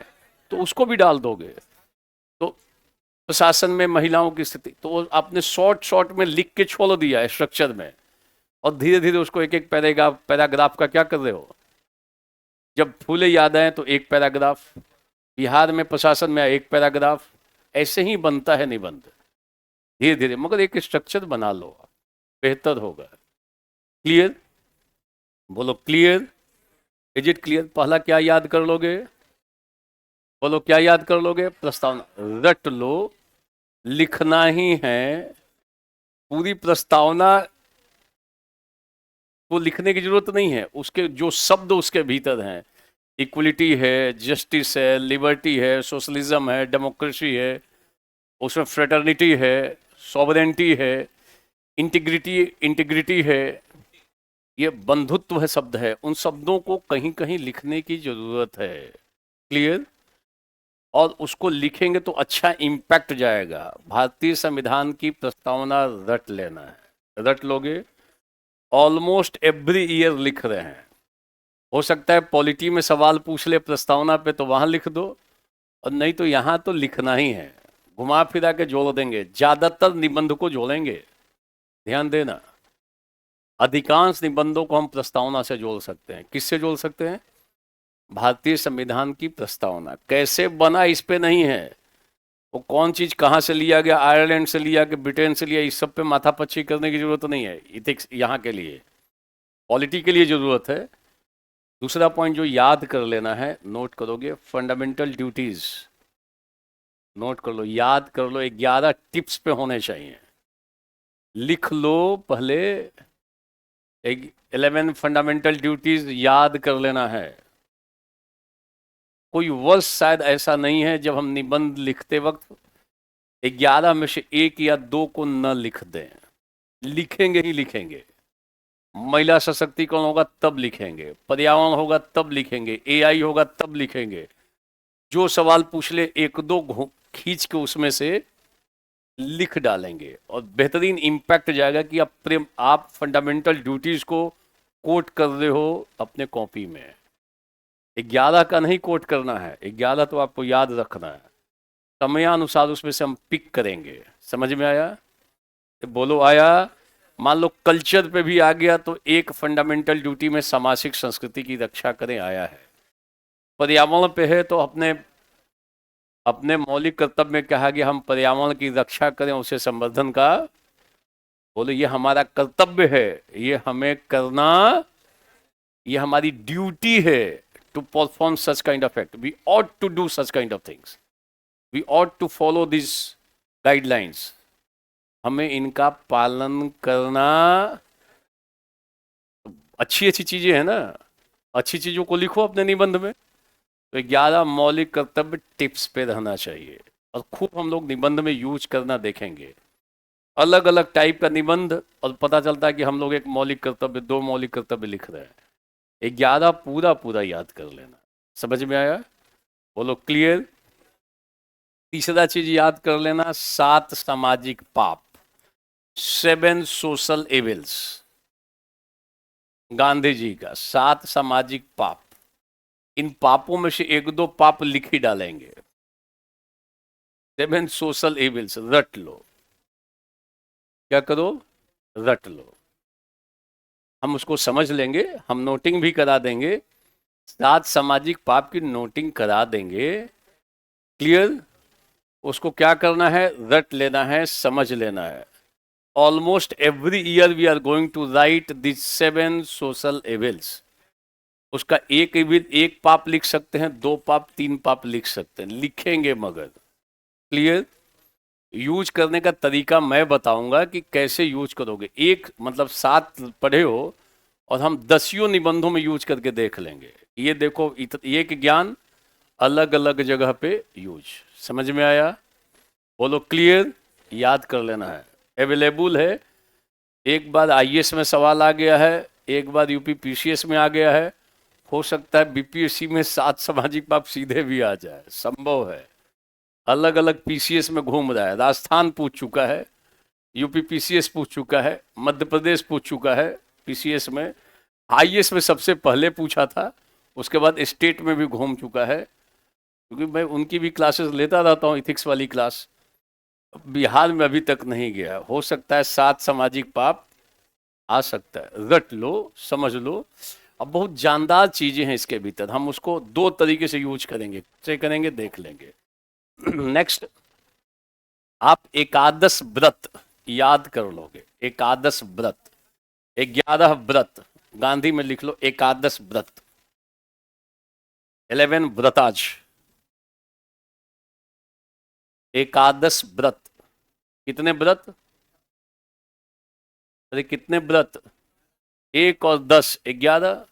[SPEAKER 1] तो उसको भी डाल दोगे। तो प्रशासन में महिलाओं की स्थिति तो आपने शॉर्ट शॉर्ट में लिख के छोड़ दिया है स्ट्रक्चर में, और धीरे धीरे उसको एक एक पैराग्राफ का क्या कर रहे हो। जब फूले याद आए तो एक पैराग्राफ, बिहार में प्रशासन में एक पैराग्राफ, ऐसे ही बनता है निबंध धीरे धीरे। मगर एक स्ट्रक्चर बना लो, बेहतर होगा। क्लियर? बोलो क्लियर। Is it clear? पहला क्या याद कर लोगे? बोलो क्या याद कर लोगे? प्रस्तावना रट लो, लिखना ही है। पूरी प्रस्तावना को लिखने की जरूरत नहीं है, उसके जो शब्द उसके भीतर हैं, इक्वलिटी है, जस्टिस है, लिबर्टी है, सोशलिज्म है, डेमोक्रेसी है, उसमें फ्रेटर्निटी है, सॉवरेंटी है, इंटीग्रिटी इंटीग्रिटी है, ये बंधुत्व है शब्द है। उन शब्दों को कहीं कहीं लिखने की जरूरत है। क्लियर? और उसको लिखेंगे तो अच्छा इम्पैक्ट जाएगा। भारतीय संविधान की प्रस्तावना रट लेना है, रट लोगे। ऑलमोस्ट एवरी ईयर लिख रहे हैं। हो सकता है पॉलिटी में सवाल पूछ ले प्रस्तावना पे तो वहां लिख दो, और नहीं तो यहां तो लिखना ही है। घुमा फिरा के जोड़ देंगे, ज्यादातर निबंध को जोड़ेंगे। ध्यान देना, अधिकांश निबंधों को हम प्रस्तावना से जोड़ सकते हैं। किससे जोड़ सकते हैं? भारतीय संविधान की प्रस्तावना। कैसे बना इस पे नहीं है, वो कौन चीज कहां से लिया गया, आयरलैंड से लिया कि ब्रिटेन से लिया, इस सब पे माथापच्ची करने की जरूरत नहीं है। इथिक्स यहाँ के लिए, पॉलिटी के लिए जरूरत है। दूसरा पॉइंट जो याद कर लेना है, नोट करोगे, फंडामेंटल ड्यूटीज नोट कर लो, याद कर लो। 11 टिप्स पे होने चाहिए, लिख लो पहले। 11 फंडामेंटल ड्यूटीज याद कर लेना है। कोई वर्ष शायद ऐसा नहीं है जब हम निबंध लिखते वक्त 11 में से 1 या 2 को न लिख दें। लिखेंगे ही लिखेंगे। महिला सशक्तिकरण होगा तब लिखेंगे, पर्यावरण होगा तब लिखेंगे, एआई होगा तब लिखेंगे। जो सवाल पूछ ले 1-2 खींच के उसमें से लिख डालेंगे, और बेहतरीन इम्पैक्ट जाएगा कि आप फंडामेंटल ड्यूटीज को कोट कर रहे हो अपने कॉपी में। 11 का नहीं कोट करना है, 11 तो आपको याद रखना है। समयानुसार उसमें से हम पिक करेंगे। समझ में आया? तो बोलो आया। मान लो कल्चर पे भी आ गया तो एक फंडामेंटल ड्यूटी में सामाजिक संस्कृति की रक्षा करें आया है। पर्यावरण पे है तो अपने अपने मौलिक कर्तव्य में कहा गया हम पर्यावरण की रक्षा करें, उसे संवर्धन का। बोलो ये हमारा कर्तव्य है, ये हमें करना, ये हमारी ड्यूटी है to perform such kind of act. We ought to do such kind of things, we ought to follow this guidelines. हमें इनका पालन करना। अच्छी अच्छी चीजें हैं ना, अच्छी चीजों को लिखो अपने निबंध में। तो 11 मौलिक कर्तव्य टिप्स पे रहना चाहिए और खूब हम लोग निबंध में यूज करना देखेंगे। अलग अलग टाइप का निबंध और पता चलता है कि हम लोग एक मौलिक कर्तव्य, 2 मौलिक कर्तव्य लिख रहे हैं। 11 पूरा पूरा याद कर लेना। समझ में आया? बोलो क्लियर। तीसरा चीज याद कर लेना, 7 सामाजिक पाप, 7 सोशल एविल्स। गांधी जी का 7 सामाजिक पाप। इन पापों में से 1-2 पाप लिख ही डालेंगे। 7 सोशल एविल्स रट लो। क्या करो? रट लो। हम उसको समझ लेंगे, हम नोटिंग भी करा देंगे। 7 सामाजिक पाप की नोटिंग करा देंगे। क्लियर? उसको क्या करना है? रट लेना है, समझ लेना है। Almost every year we are going to write this 7 social evils. उसका एक एविल, एक पाप लिख सकते हैं, 2 पाप, 3 पाप लिख सकते हैं, लिखेंगे मगर। क्लियर? यूज करने का तरीका मैं बताऊंगा कि कैसे यूज करोगे। एक मतलब 7 पढ़े हो और हम 10 निबंधों में यूज करके देख लेंगे। ये देखो एक ज्ञान अलग अलग जगह पे यूज। समझ में आया? बोलो क्लियर। याद कर लेना है, अवेलेबल है। एक बार आईएएस में सवाल आ गया है, एक बार यूपी पीसीएस में आ गया है, हो सकता है बीपीएससी में 7 सामाजिक पाप सीधे भी आ जाए, संभव है। अलग अलग पीसीएस में घूम रहा है। राजस्थान पूछ चुका है, यूपी पीसीएस पूछ चुका है, मध्य प्रदेश पूछ चुका है पीसीएस में, आईएएस में सबसे पहले पूछा था, उसके बाद स्टेट में भी घूम चुका है। क्योंकि मैं उनकी भी क्लासेस लेता रहता हूँ, इथिक्स वाली क्लास। बिहार में अभी तक नहीं गया। हो सकता है 7 सामाजिक पाप आ सकता है। रट लो, समझ लो। अब बहुत जानदार चीजें हैं इसके भीतर, हम उसको 2 तरीके से यूज करेंगे, कैसे करेंगे देख लेंगे। नेक्स्ट, आप एकादश व्रत याद कर लोगे। एकादश व्रत, 11 व्रत, गांधी में लिख लो एकादश व्रत, 11 व्रताज। एकादश व्रत, कितने व्रत? अरे कितने व्रत? 1 और 10, 11।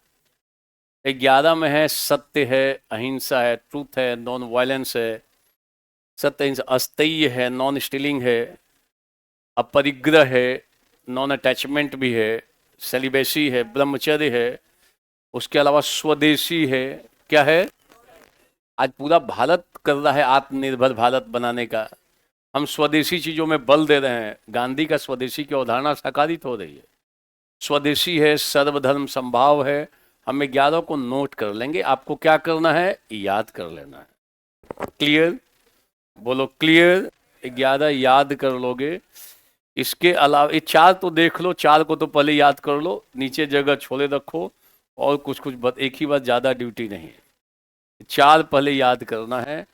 [SPEAKER 1] 11 में है सत्य है, अहिंसा है, ट्रूथ है, नॉन वायलेंस है, सत्य अहिंसा, अस्तेय है, नॉन स्टीलिंग है, अपरिग्रह है, नॉन अटैचमेंट भी है, सेलिबेसी है, ब्रह्मचर्य है, उसके अलावा स्वदेशी है। क्या है? आज पूरा भारत कर रहा है आत्मनिर्भर भारत बनाने का, हम स्वदेशी चीजों में बल दे रहे हैं। गांधी का स्वदेशी की अवधारणा साकारित हो रही है। स्वदेशी है, सर्वधर्म संभाव है। हम 11 को नोट कर लेंगे, आपको क्या करना है? याद कर लेना है। क्लियर? बोलो क्लियर। 11 याद कर लोगे। इसके अलावा ये 4 तो देख लो, 4 को तो पहले याद कर लो, नीचे जगह छोड़े रखो। और कुछ कुछ एक ही बात, ज़्यादा ड्यूटी नहीं है। 4 पहले याद करना है।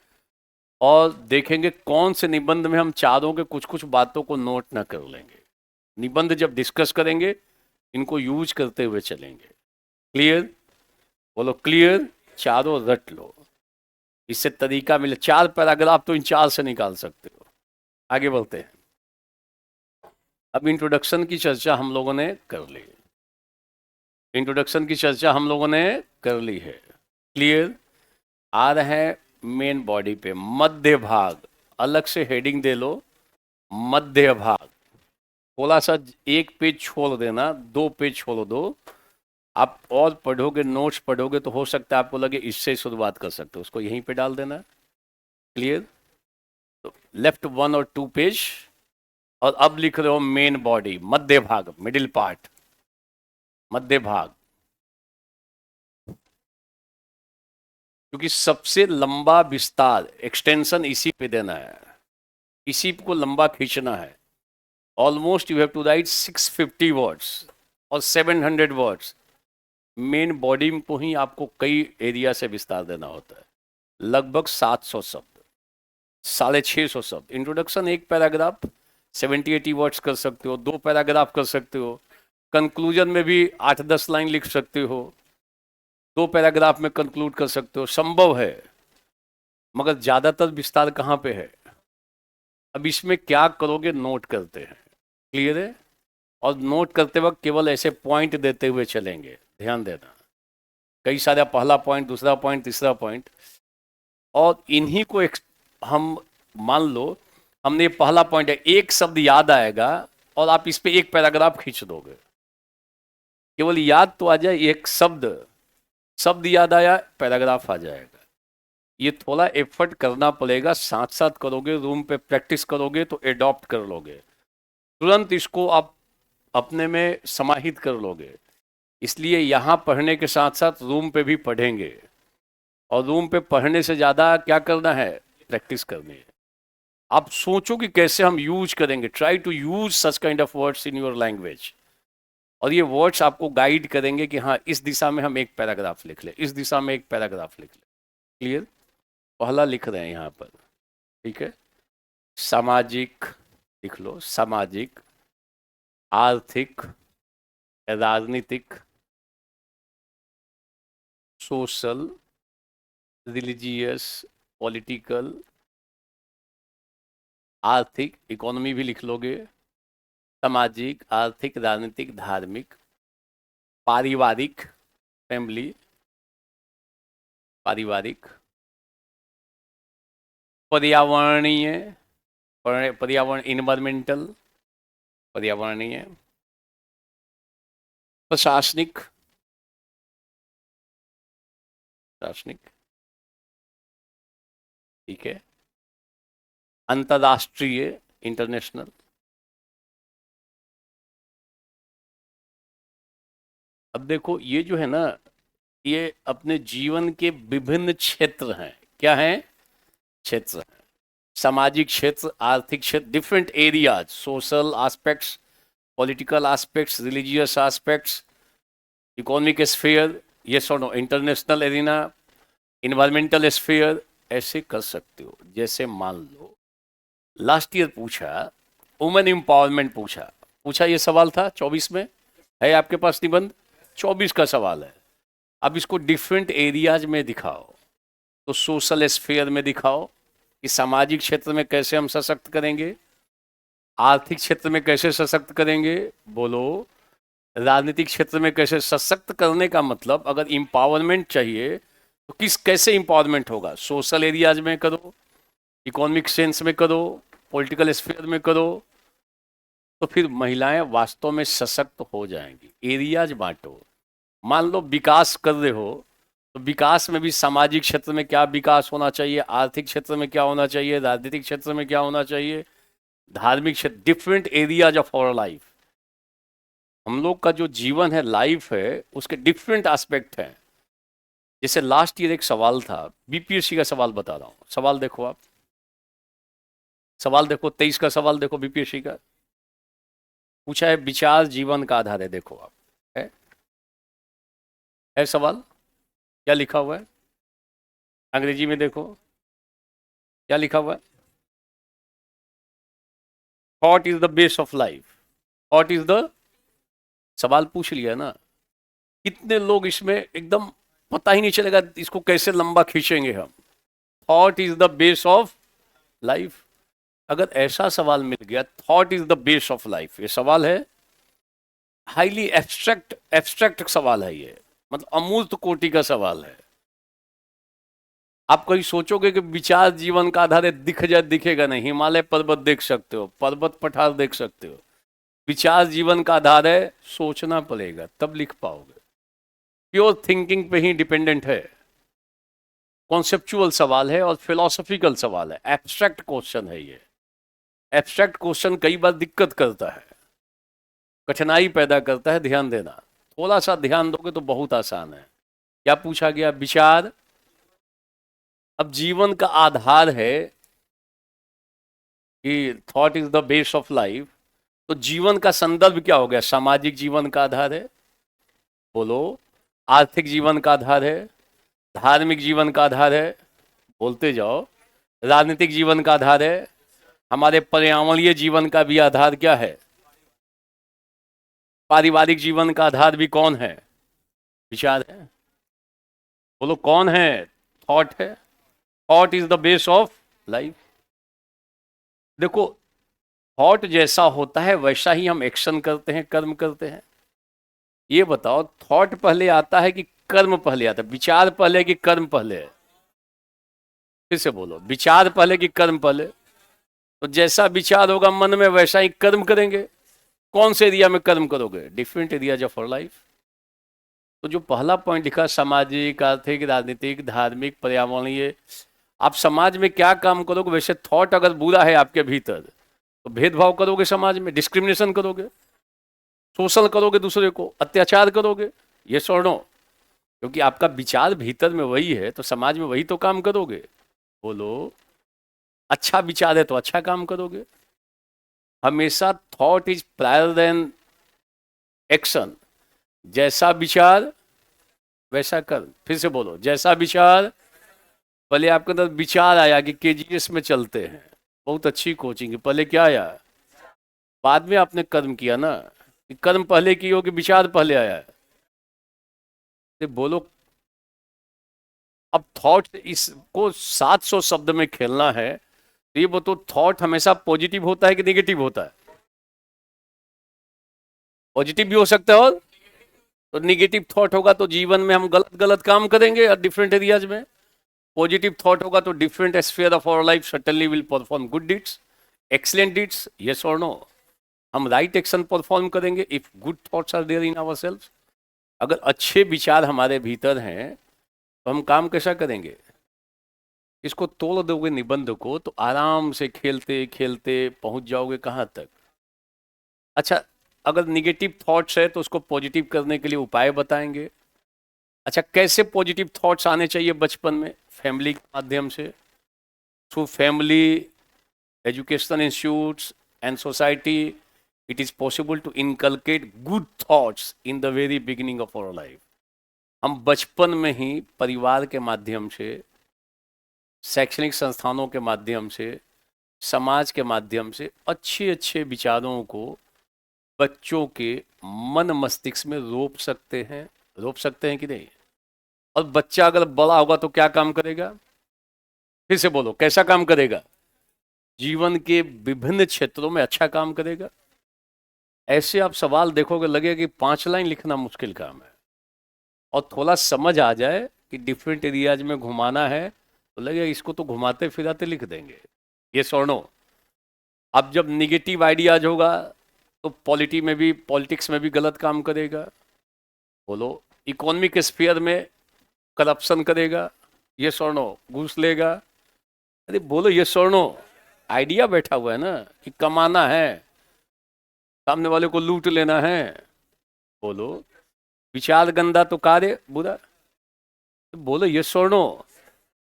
[SPEAKER 1] और देखेंगे कौन से निबंध में हम चारों के कुछ कुछ बातों को नोट ना कर लेंगे। निबंध जब डिस्कस करेंगे इनको यूज करते हुए चलेंगे। क्लियर? बोलो क्लियर। चारों रट लो, इससे तरीका मिले। 4 पैराग्राफ तो इन 4 से निकाल सकते हो। आगे बढ़ते हैं। अब इंट्रोडक्शन की चर्चा हम लोगों ने कर ली। इंट्रोडक्शन की चर्चा हम लोगों ने कर ली है। क्लियर? आ रहे हैं मेन बॉडी पे। मध्य भाग, अलग से हेडिंग दे लो, मध्य भाग। थोड़ा सा 1 पेज छोड़ देना, 2 पेज छोड़ दो। आप और पढ़ोगे, नोट्स पढ़ोगे तो हो सकता है आपको लगे इससे शुरुआत कर सकते हो, उसको यहीं पे डाल देना। क्लियर? तो लेफ्ट 1 और 2 पेज। और अब लिख रहे हो मेन बॉडी, मध्य भाग, मिडिल पार्ट, मध्य भाग। क्योंकि सबसे लंबा विस्तार एक्सटेंशन इसी पे देना है, इसी को लंबा खींचना है। Almost you have to write 650 words और 700 वर्ड्स। मेन बॉडी को ही आपको कई एरिया से विस्तार देना होता है, लगभग 700 शब्द, 650 शब्द। इंट्रोडक्शन एक पैराग्राफ 70-80 वर्ड्स कर सकते हो, 2 पैराग्राफ कर सकते हो, कंक्लूजन में भी 8-10 लाइन लिख सकते हो, 2 पैराग्राफ में कंक्लूड कर सकते हो, संभव है। मगर ज्यादातर विस्तार कहाँ पे है? अब इसमें क्या करोगे, नोट करते हैं, क्लियर है? और नोट करते वक्त केवल ऐसे पॉइंट देते हुए चलेंगे, ध्यान देना। कई सारा पहला पॉइंट, दूसरा पॉइंट, तीसरा पॉइंट, और इन्हीं को हम मान लो हमने पहला पॉइंट है, एक शब्द याद आएगा और आप इस पे एक पैराग्राफ खींच दोगे। केवल याद तो आ जाए, एक शब्द, शब्द याद आया, पैराग्राफ आ जाएगा। ये थोड़ा एफर्ट करना पड़ेगा, साथ साथ करोगे, रूम पे प्रैक्टिस करोगे तो एडॉप्ट कर लोगे, तुरंत इसको आप अपने में समाहित कर लोगे। इसलिए यहाँ पढ़ने के साथ साथ रूम पे भी पढ़ेंगे, और रूम पे पढ़ने से ज़्यादा क्या करना है, प्रैक्टिस करनी है। आप सोचो कि कैसे हम यूज करेंगे, try to use such kind of words in your language, और ये वर्ड्स आपको गाइड करेंगे कि हाँ इस दिशा में हम एक पैराग्राफ लिख लें, इस दिशा में एक पैराग्राफ लिख लें। क्लियर? पहला लिख रहे हैं यहाँ पर, ठीक है? सामाजिक लिख लो, सामाजिक, आर्थिक, राजनीतिक, सोशल, रिलीजियस, पॉलिटिकल, आर्थिक, इकोनॉमी भी लिख लोगे, सामाजिक, आर्थिक, राजनीतिक, धार्मिक, पारिवारिक, फैमिली, पारिवारिक, पर्यावरणीय, पर्यावरण, इन्वायरमेंटल, पर्यावरणीय, प्रशासनिक, प्रशासनिक, ठीक है, अंतर्राष्ट्रीय, इंटरनेशनल। अब देखो ये जो है ना, ये अपने जीवन के विभिन्न क्षेत्र हैं। क्या हैं? क्षेत्र हैं। सामाजिक क्षेत्र, आर्थिक क्षेत्र, different areas, social aspects, political aspects, religious aspects, economic sphere, ये सुनो, इंटरनेशनल एरिना, इन्वायरमेंटल स्फीयर, ऐसे कर सकते हो। जैसे मान लो लास्ट ईयर पूछा, वुमेन एम्पावरमेंट पूछा, पूछा ये सवाल था 24 में, है आपके पास निबंध? 24 का सवाल है। अब इसको डिफरेंट एरियाज में दिखाओ, तो सोशल स्फीयर में दिखाओ कि सामाजिक क्षेत्र में कैसे हम सशक्त करेंगे, आर्थिक क्षेत्र में कैसे सशक्त करेंगे, बोलो, राजनीतिक क्षेत्र में कैसे सशक्त करने का मतलब, अगर इंपावरमेंट चाहिए तो किस कैसे इंपावरमेंट होगा, सोशल एरियाज में करो, इकोनॉमिक सेंस में करो, पॉलिटिकल स्फीयर में करो, तो फिर महिलाएं वास्तव में सशक्त हो जाएंगी। एरियाज बांटो। मान लो विकास कर रहे हो, तो विकास में भी सामाजिक क्षेत्र में क्या विकास होना चाहिए, आर्थिक क्षेत्र में क्या होना चाहिए, राजनीतिक क्षेत्र में क्या होना चाहिए, धार्मिक क्षेत्र, different areas of our life. हम लोग का जो जीवन है, लाइफ है, उसके डिफरेंट एस्पेक्ट हैं। जैसे लास्ट ईयर एक सवाल था, बीपीएससी का सवाल बता रहा हूँ, सवाल देखो आप, सवाल देखो, 23 का सवाल देखो, बीपीएससी का पूछा है, विचार जीवन का आधार है। देखो आप, है सवाल, क्या लिखा हुआ है, अंग्रेजी में देखो क्या लिखा हुआ है, thought is the base of life, thought is the, सवाल पूछ लिया ना। कितने लोग इसमें एकदम पता ही नहीं चलेगा इसको कैसे लंबा खींचेंगे हम, thought is the base of life. अगर ऐसा सवाल मिल गया, thought is the base of life, ये सवाल है हाईली एब्स्ट्रैक्ट, एब्स्ट्रैक्ट सवाल है ये, मतलब अमूर्त कोटि का सवाल है। आप कहीं सोचोगे कि विचार जीवन का आधार है, दिख जाए, दिखेगा नहीं। हिमालय पर्वत देख सकते हो, पर्वत पठार देख सकते हो, विचार जीवन का आधार है, सोचना पड़ेगा तब लिख पाओगे। प्योर थिंकिंग पे ही डिपेंडेंट है, कॉन्सेप्चुअल सवाल है और फिलोसॉफिकल सवाल है, एब्स्ट्रैक्ट क्वेश्चन है ये। एब्स्ट्रैक्ट क्वेश्चन कई बार दिक्कत करता है, कठिनाई पैदा करता है, ध्यान देना। थोड़ा सा ध्यान दोगे तो बहुत आसान है। क्या पूछा गया, विचार अब जीवन का आधार है कि thought is the base of life, तो जीवन का संदर्भ क्या हो गया? सामाजिक जीवन का आधार है, बोलो। आर्थिक जीवन का आधार है, धार्मिक जीवन का आधार है, बोलते जाओ। राजनीतिक जीवन का आधार है, हमारे पर्यावरणीय जीवन का भी आधार क्या है? पारिवारिक जीवन का आधार भी कौन है? विचार है। बोलो कौन है? थॉट है। Thought is the base of life. देखो, थॉट जैसा होता है वैसा ही हम एक्शन करते हैं, कर्म करते हैं। ये बताओ, थॉट पहले आता है कि कर्म पहले आता है? विचार पहले कि कर्म पहले है? फिर से बोलो, विचार पहले कि कर्म पहले? तो जैसा विचार होगा मन में वैसा ही कर्म करेंगे। कौन से एरिया में कर्म करोगे? Different areas of life. तो जो पहला पॉइंट लिखा, सामाजिक, आर्थिक, राजनीतिक, धार्मिक, पर्यावरणीय, आप समाज में क्या काम करोगे वैसे थॉट अगर बुरा है आपके भीतर तो भेदभाव करोगे, समाज में डिस्क्रिमिनेशन करोगे, शोषण करोगे, दूसरे को अत्याचार करोगे। ये नो? क्योंकि आपका विचार भीतर में वही है तो समाज में वही तो काम करोगे। बोलो, अच्छा विचार है तो अच्छा काम करोगे। हमेशा thought is prior than action. जैसा विचार वैसा कर। फिर से बोलो, जैसा विचार। पहले आपके अंदर विचार आया कि केजीएस में चलते हैं, बहुत अच्छी कोचिंग है, पहले क्या आया? बाद में आपने कर्म किया ना। कि कर्म पहले की हो कि विचार पहले आया है? तो बोलो, अब थॉट इसको 700 शब्द में खेलना है तो ये बताओ, थॉट हमेशा पॉजिटिव होता है कि नेगेटिव होता है? पॉजिटिव भी हो सकता है, और तो निगेटिव थॉट होगा तो जीवन में हम गलत गलत काम करेंगे और डिफरेंट एरियाज में। पॉजिटिव थॉट होगा तो different sphere of our life certainly will perform good deeds, excellent deeds. Yes और नो? हम राइट एक्शन परफॉर्म करेंगे if good thoughts are there in our self. अगर अच्छे विचार हमारे भीतर हैं तो हम काम कैसा करेंगे? इसको तोड़ दोगे निबंध को तो आराम से खेलते खेलते पहुंच जाओगे कहां तक? अच्छा, अगर निगेटिव थॉट्स है तो उसको पॉजिटिव करने के लिए उपाय बताएंगे। अच्छा, कैसे पॉजिटिव थॉट्स आने चाहिए बचपन में? फैमिली के माध्यम से, through family, educational institutes and society, it is possible to inculcate good thoughts in the very beginning of our life। हम बचपन में ही परिवार के माध्यम से, शैक्षणिक संस्थानों के माध्यम से, समाज के माध्यम से अच्छे अच्छे विचारों को बच्चों के मन मस्तिष्क में रोप सकते हैं। रोप सकते हैं कि नहीं? और बच्चा अगर बड़ा होगा तो क्या काम करेगा? फिर से बोलो, कैसा काम करेगा? जीवन के विभिन्न क्षेत्रों में अच्छा काम करेगा। ऐसे आप सवाल देखोगे लगेगा कि 5 लाइन लिखना मुश्किल काम है, और थोड़ा समझ आ जाए कि डिफरेंट एरियाज में घुमाना है तो लगेगा इसको तो घुमाते फिराते लिख देंगे। ये सोनो। अब जब निगेटिव आइडियाज होगा तो पॉलिटिक्स में भी गलत काम करेगा। बोलो, इकोनॉमिक स्फीयर में करप्शन करेगा। ये सोनो, घूस लेगा। अरे बोलो, ये सोनो। आइडिया बैठा हुआ है ना कि कमाना है, सामने वाले को लूट लेना है। बोलो, विचार गंदा तो कार्य बुरा। तो बोलो, ये no?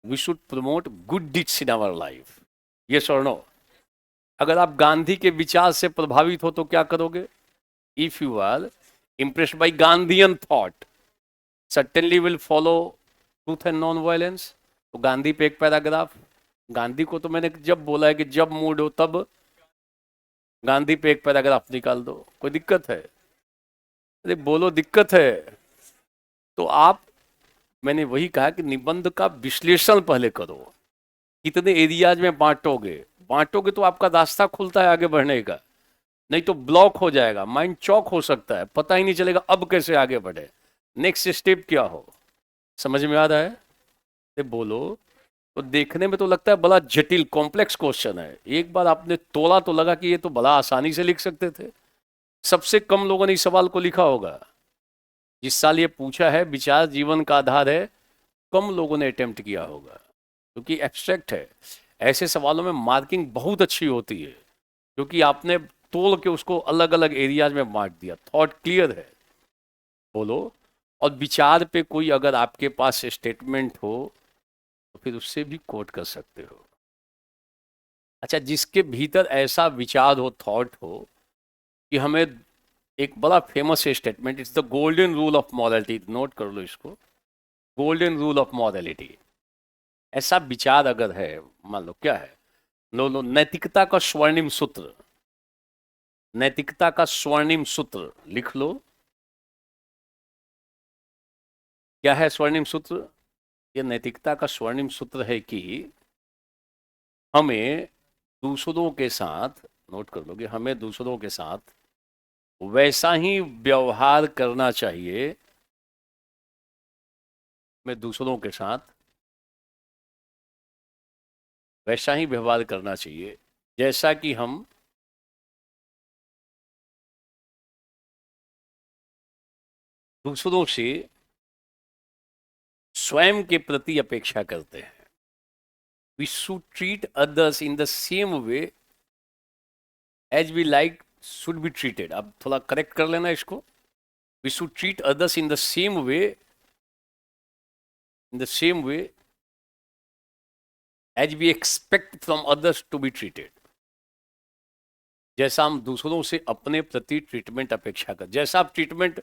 [SPEAKER 1] We should promote good deeds in our life. ये नो? अगर आप गांधी के विचार से प्रभावित हो तो क्या करोगे? If you are impressed by Gandhian thought certainly will follow truth and non violence. तो गांधी पे एक पैराग्राफ। गांधी को तो मैंने जब बोला है कि जब मूड हो तब गांधी पे एक पैराग्राफ निकाल दो, कोई दिक्कत है? अरे बोलो, दिक्कत है? तो आप, मैंने वही कहा कि निबंध का विश्लेषण पहले करो। कितने एरियाज में बांटोगे? बांटोगे तो आपका रास्ता खुलता है आगे बढ़ने का, नहीं तो ब्लॉक हो जाएगा, माइंड चौक हो सकता है, पता ही नहीं चलेगा अब कैसे आगे बढ़े, नेक्स्ट स्टेप क्या हो। समझ में आ रहा है? तो बोलो। तो देखने में तो लगता है बड़ा जटिल कॉम्प्लेक्स क्वेश्चन है, एक बार आपने तोड़ा तो लगा कि ये तो बड़ा आसानी से लिख सकते थे। सबसे कम लोगों ने इस सवाल को लिखा होगा। जिस साल ये पूछा है विचार जीवन का आधार है, कम लोगों ने अटेम्प्ट किया होगा, क्योंकि एब्स्ट्रैक्ट है। ऐसे सवालों में मार्किंग बहुत अच्छी होती है क्योंकि आपने तोड़ के उसको अलग अलग एरियाज में बांट दिया, थॉट क्लियर है। बोलो। और विचार पे कोई अगर आपके पास स्टेटमेंट हो तो फिर उससे भी कोट कर सकते हो। अच्छा, जिसके भीतर ऐसा विचार हो, थॉट हो कि हमें, एक बड़ा famous statement, it's the golden rule of morality, note कर लो इसको, गोल्डन रूल ऑफ मॉरलिटी। ऐसा विचार अगर है, मान लो क्या है, लो लो, नैतिकता का स्वर्णिम सूत्र, नैतिकता का स्वर्णिम सूत्र लिख लो। क्या है स्वर्णिम सूत्र? ये नैतिकता का स्वर्णिम सूत्र है कि हमें दूसरों के साथ, नोट कर लोगे, हमें दूसरों के साथ वैसा ही व्यवहार करना चाहिए, हमें दूसरों के साथ वैसा ही व्यवहार करना चाहिए जैसा कि हम दूसरों से स्वयं के प्रति अपेक्षा करते हैं। We should treat others in the same way as we like should be treated. अब थोड़ा करेक्ट कर लेना इसको। We should treat others in the same way, in the same way as we expect from others to be treated. जैसा हम दूसरों से अपने प्रति ट्रीटमेंट अपेक्षा कर, जैसा आप ट्रीटमेंट,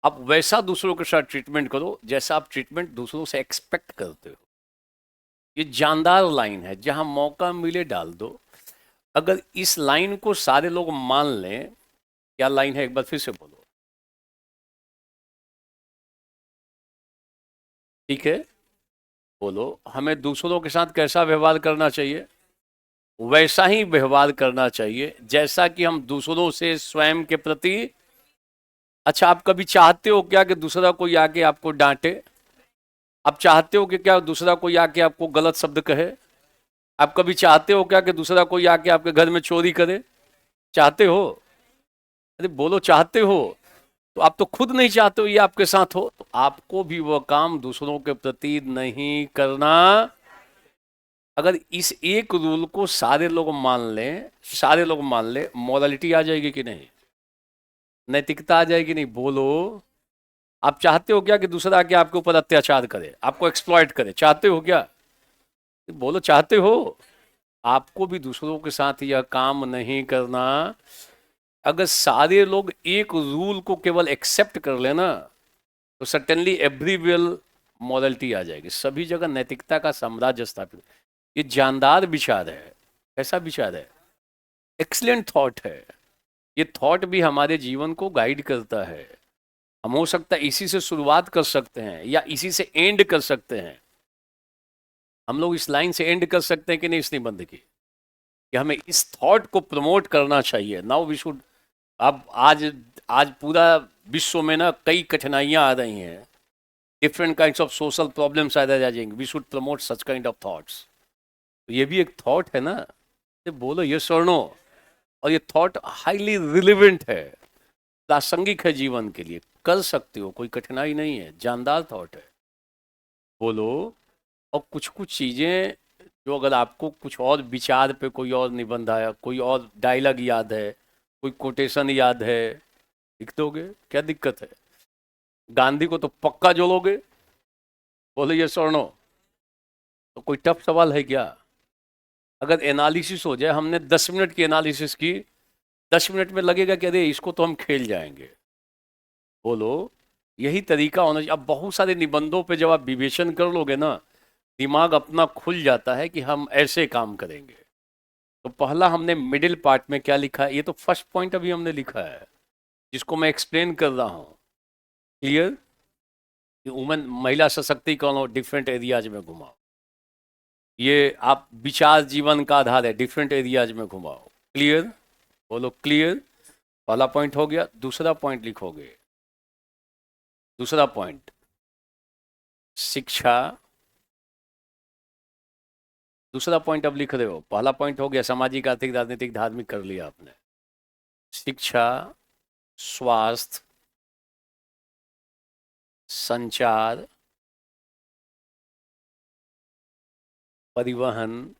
[SPEAKER 1] आप वैसा दूसरों के साथ ट्रीटमेंट करो जैसा आप ट्रीटमेंट दूसरों से एक्सपेक्ट करते हो। ये जानदार लाइन है, जहां मौका मिले डाल दो। अगर इस लाइन को सारे लोग मान लें, क्या लाइन है, एक बार फिर से बोलो। ठीक है, बोलो, हमें दूसरों के साथ कैसा व्यवहार करना चाहिए? वैसा ही व्यवहार करना चाहिए जैसा कि हम दूसरों से स्वयं के प्रति। अच्छा, आप कभी चाहते हो क्या कि दूसरा कोई आके आपको डांटे? आप चाहते हो कि क्या दूसरा कोई आके आपको गलत शब्द कहे? आप कभी चाहते हो क्या कि दूसरा कोई आके आपके घर में चोरी करे? चाहते हो? अरे बोलो, चाहते हो? तो आप तो खुद नहीं चाहते हो ये आपके साथ हो, तो आपको भी वह काम दूसरों के प्रति नहीं करना। अगर इस एक रूल को सारे लोग मान लें, सारे लोग मान ले, मोरालिटी आ जाएगी कि नहीं? नैतिकता आ जाएगी नहीं? बोलो। आप चाहते हो क्या कि दूसरा आके आपके ऊपर अत्याचार करे, आपको एक्सप्लॉइट करे? चाहते हो क्या? बोलो, चाहते हो? आपको भी दूसरों के साथ यह काम नहीं करना। अगर सारे लोग एक रूल को केवल एक्सेप्ट कर लेना, तो सर्टेनली एवरीवेयर मॉरलिटी आ जाएगी, सभी जगह नैतिकता का साम्राज्य स्थापित। ये जानदार विचार है। कैसा विचार है? एक्सीलेंट थॉट है। ये थॉट भी हमारे जीवन को गाइड करता है। हम हो सकता है इसी से शुरुआत कर सकते हैं या इसी से एंड कर सकते हैं। हम लोग इस लाइन से एंड कर सकते हैं कि नहीं इस निबंध की, कि हमें इस थॉट को प्रमोट करना चाहिए। Now we should. अब आज, आज पूरा विश्व में ना कई कठिनाइयां आ रही हैं, different kinds of social problems आ जाएंगे। We should promote such kind of thoughts. तो ये भी एक थॉट है ना, ये बोलो यस और नो। और ये थॉट हाईली रिलेवेंट है, प्रासंगिक है जीवन के लिए, कर सकते हो, कोई कठिनाई नहीं है, जानदार थॉट है। बोलो। और कुछ कुछ चीजें जो, अगर आपको कुछ और विचार पे कोई और निबंध आया, कोई और डायलॉग याद है, कोई कोटेशन याद है, लिख दोगे, क्या दिक्कत है? गांधी को तो पक्का जोड़ोगे। बोलो ये नो। तो कोई टफ सवाल है क्या? अगर एनालिसिस हो जाए, हमने 10 मिनट की एनालिसिस की, 10 मिनट में लगेगा कि अरे इसको तो हम खेल जाएंगे। बोलो। यही तरीका होना चाहिए। अब बहुत सारे निबंधों पे जब आप विवेचन कर लोगे ना, दिमाग अपना खुल जाता है कि हम ऐसे काम करेंगे। तो पहला हमने मिडिल पार्ट में क्या लिखा है, ये तो फर्स्ट पॉइंट अभी हमने लिखा है, जिसको मैं एक्सप्लेन कर रहा हूं। क्लियर? वुमेन, महिला सशक्तिकरण और डिफरेंट एरियाज में घुमाओ। ये आप विचार जीवन का आधार है, डिफरेंट एरियाज में घुमाओ। क्लियर? बोलो क्लियर। पहला पॉइंट हो गया। दूसरा पॉइंट लिखोगे। दूसरा पॉइंट, शिक्षा। दूसरा पॉइंट अब लिख रहे हो, पहला पॉइंट हो गया सामाजिक, आर्थिक, राजनीतिक, धार्मिक, कर लिया आपने। शिक्षा, स्वास्थ्य, संचार, परिवहन,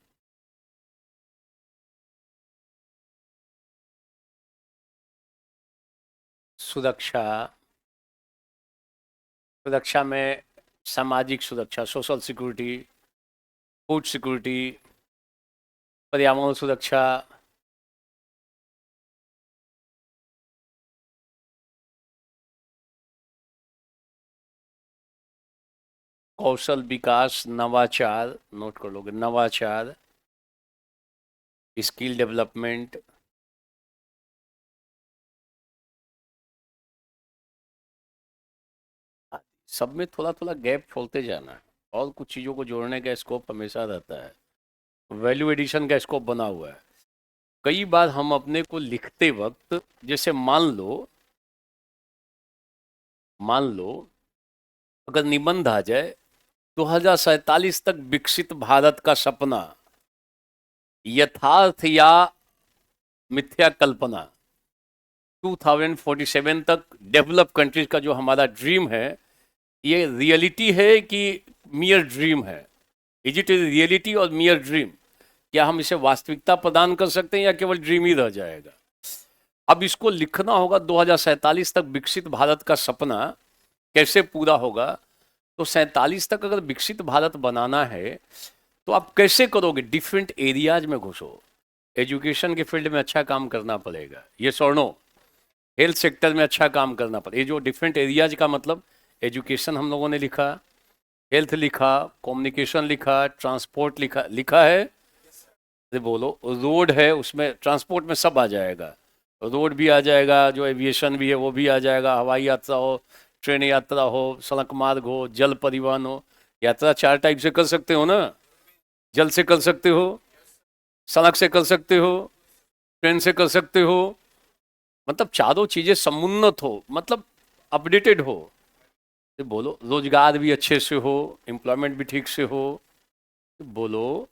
[SPEAKER 1] सुरक्षा। सुरक्षा में सामाजिक सुरक्षा, सोशल सिक्योरिटी, फूड सिक्योरिटी, पर्यावरण सुरक्षा, कौशल विकास, नवाचार, नोट कर लोगे, नवाचार, स्किल डेवलपमेंट, सब में थोड़ा थोड़ा गैप छोड़ते जाना है और कुछ चीज़ों को जोड़ने का स्कोप हमेशा रहता है। वैल्यू एडिशन का स्कोप बना हुआ है। कई बार हम अपने को लिखते वक्त, जैसे मान लो अगर निबंध आ जाए 2047 तक विकसित भारत का सपना, यथार्थ या मिथ्या कल्पना, 2047 तक डेवलप कंट्रीज का जो हमारा ड्रीम है, ये रियलिटी है कि मियर ड्रीम है? इज इट रियलिटी और मियर ड्रीम? क्या हम इसे वास्तविकता प्रदान कर सकते हैं या केवल ड्रीम ही रह जाएगा? अब इसको लिखना होगा 2047 तक विकसित भारत का सपना कैसे पूरा होगा। तो 47 तक अगर विकसित भारत बनाना है तो आप कैसे करोगे? डिफरेंट एरियाज में घुसो, एजुकेशन के फील्ड में अच्छा काम करना पड़ेगा, ये सोनो। हेल्थ सेक्टर में अच्छा काम करना पड़ेगा। ये जो डिफरेंट एरियाज का मतलब, एजुकेशन हम लोगों ने लिखा, हेल्थ लिखा, कम्युनिकेशन लिखा, ट्रांसपोर्ट लिखा, लिखा है? अरे बोलो, रोड है, उसमें ट्रांसपोर्ट में सब आ जाएगा, रोड भी आ जाएगा, जो एविएशन भी है वो भी आ जाएगा, हवाई यात्रा हो, ट्रेन यात्रा हो, सड़क मार्ग हो, जल परिवहन हो। यात्रा चार टाइप से कर सकते हो ना, जल से कर सकते हो, सड़क से कर सकते हो, ट्रेन से कर सकते हो। मतलब चारों चीजें समुन्नत हो, मतलब अपडेटेड हो। तो बोलो, रोजगार भी अच्छे से हो, एम्प्लॉयमेंट भी ठीक से हो। तो बोलो,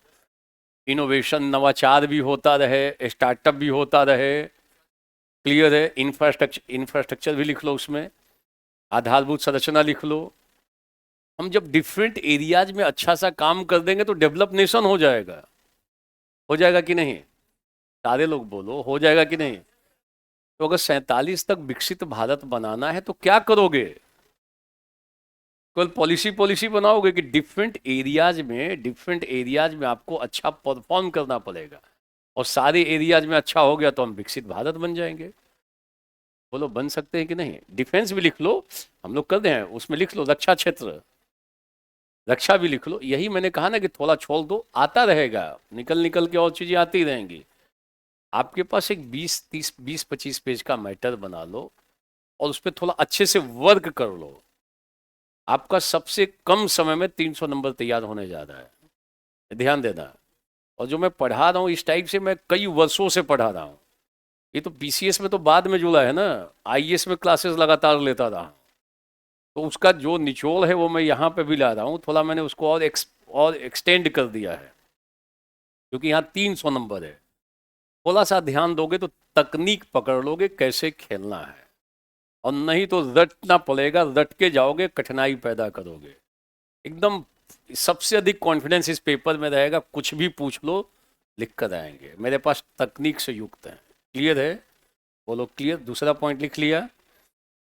[SPEAKER 1] इनोवेशन, नवाचार भी होता रहे, स्टार्टअप भी होता रहे। क्लियर है? इंफ्रास्ट्रक्चर भी लिख लो, उसमें आधारभूत संरचना लिख लो। हम जब डिफरेंट एरियाज में अच्छा सा काम कर देंगे तो डेवलप नेशन हो जाएगा। हो जाएगा कि नहीं? सारे लोग बोलो, हो जाएगा कि नहीं? तो अगर 47 तक विकसित भारत बनाना है तो क्या करोगे? केवल पॉलिसी पॉलिसी बनाओगे कि डिफरेंट एरियाज में आपको अच्छा परफॉर्म करना पड़ेगा, और सारे एरियाज में अच्छा हो गया तो हम विकसित भारत बन जाएंगे? बोलो, बन सकते हैं कि नहीं? डिफेंस भी लिख लो, हम लोग कर रहे हैं, उसमें लिख लो रक्षा क्षेत्र, रक्षा भी लिख लो। यही मैंने कहा ना कि थोड़ा छोड़ दो, आता रहेगा, निकल निकल के और चीजें आती रहेंगी। आपके पास एक 20-30-20-25 पेज का मैटर बना लो और उस पर थोड़ा अच्छे से वर्क कर लो। आपका सबसे कम समय में 300 नंबर तैयार होने जा रहा है, ध्यान देना। और जो मैं पढ़ा रहा हूँ इस टाइप से, मैं कई वर्षों से पढ़ा रहा हूँ। ये तो पीसीएस में तो बाद में जुड़ा है ना, आईएएस में क्लासेस लगातार लेता रहा, तो उसका जो निचोड़ है वो मैं यहाँ पे भी ला रहा हूँ। थोड़ा मैंने उसको और एक्सटेंड कर दिया है, क्योंकि यहाँ 300 नंबर है। थोड़ा सा ध्यान दोगे तो तकनीक पकड़ लोगे कैसे खेलना है, और नहीं तो रटना पड़ेगा, रट के जाओगे, कठिनाई पैदा करोगे। एकदम सबसे अधिक कॉन्फिडेंस इस पेपर में रहेगा, कुछ भी पूछ लो लिख कर आएंगे, मेरे पास तकनीक से युक्त है। क्लियर है? बोलो क्लियर। दूसरा पॉइंट लिख लिया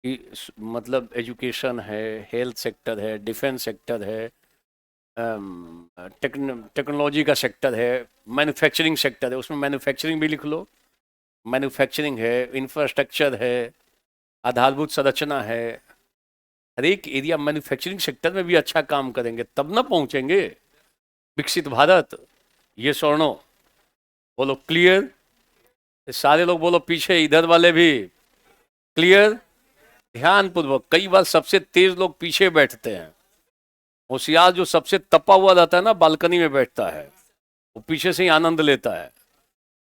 [SPEAKER 1] कि मतलब एजुकेशन है, हेल्थ सेक्टर है, डिफेंस सेक्टर है, टेक्नोलॉजी का सेक्टर है, मैन्युफैक्चरिंग सेक्टर है, उसमें मैन्युफैक्चरिंग भी लिख लो। मैन्युफैक्चरिंग है, इंफ्रास्ट्रक्चर है, आधारभूत संरचना है। हर एक एरिया मैन्युफैक्चरिंग सेक्टर में भी अच्छा काम करेंगे तब ना पहुंचेंगे विकसित भारत। ये स्वर्णो, बोलो क्लियर। सारे लोग बोलो पीछे, इधर वाले भी क्लियर। ध्यान पूर्वक, कई बार सबसे तेज लोग पीछे बैठते हैं, होशियार जो सबसे तपा हुआ रहता है ना, बालकनी में बैठता है, वो पीछे से ही आनंद लेता है।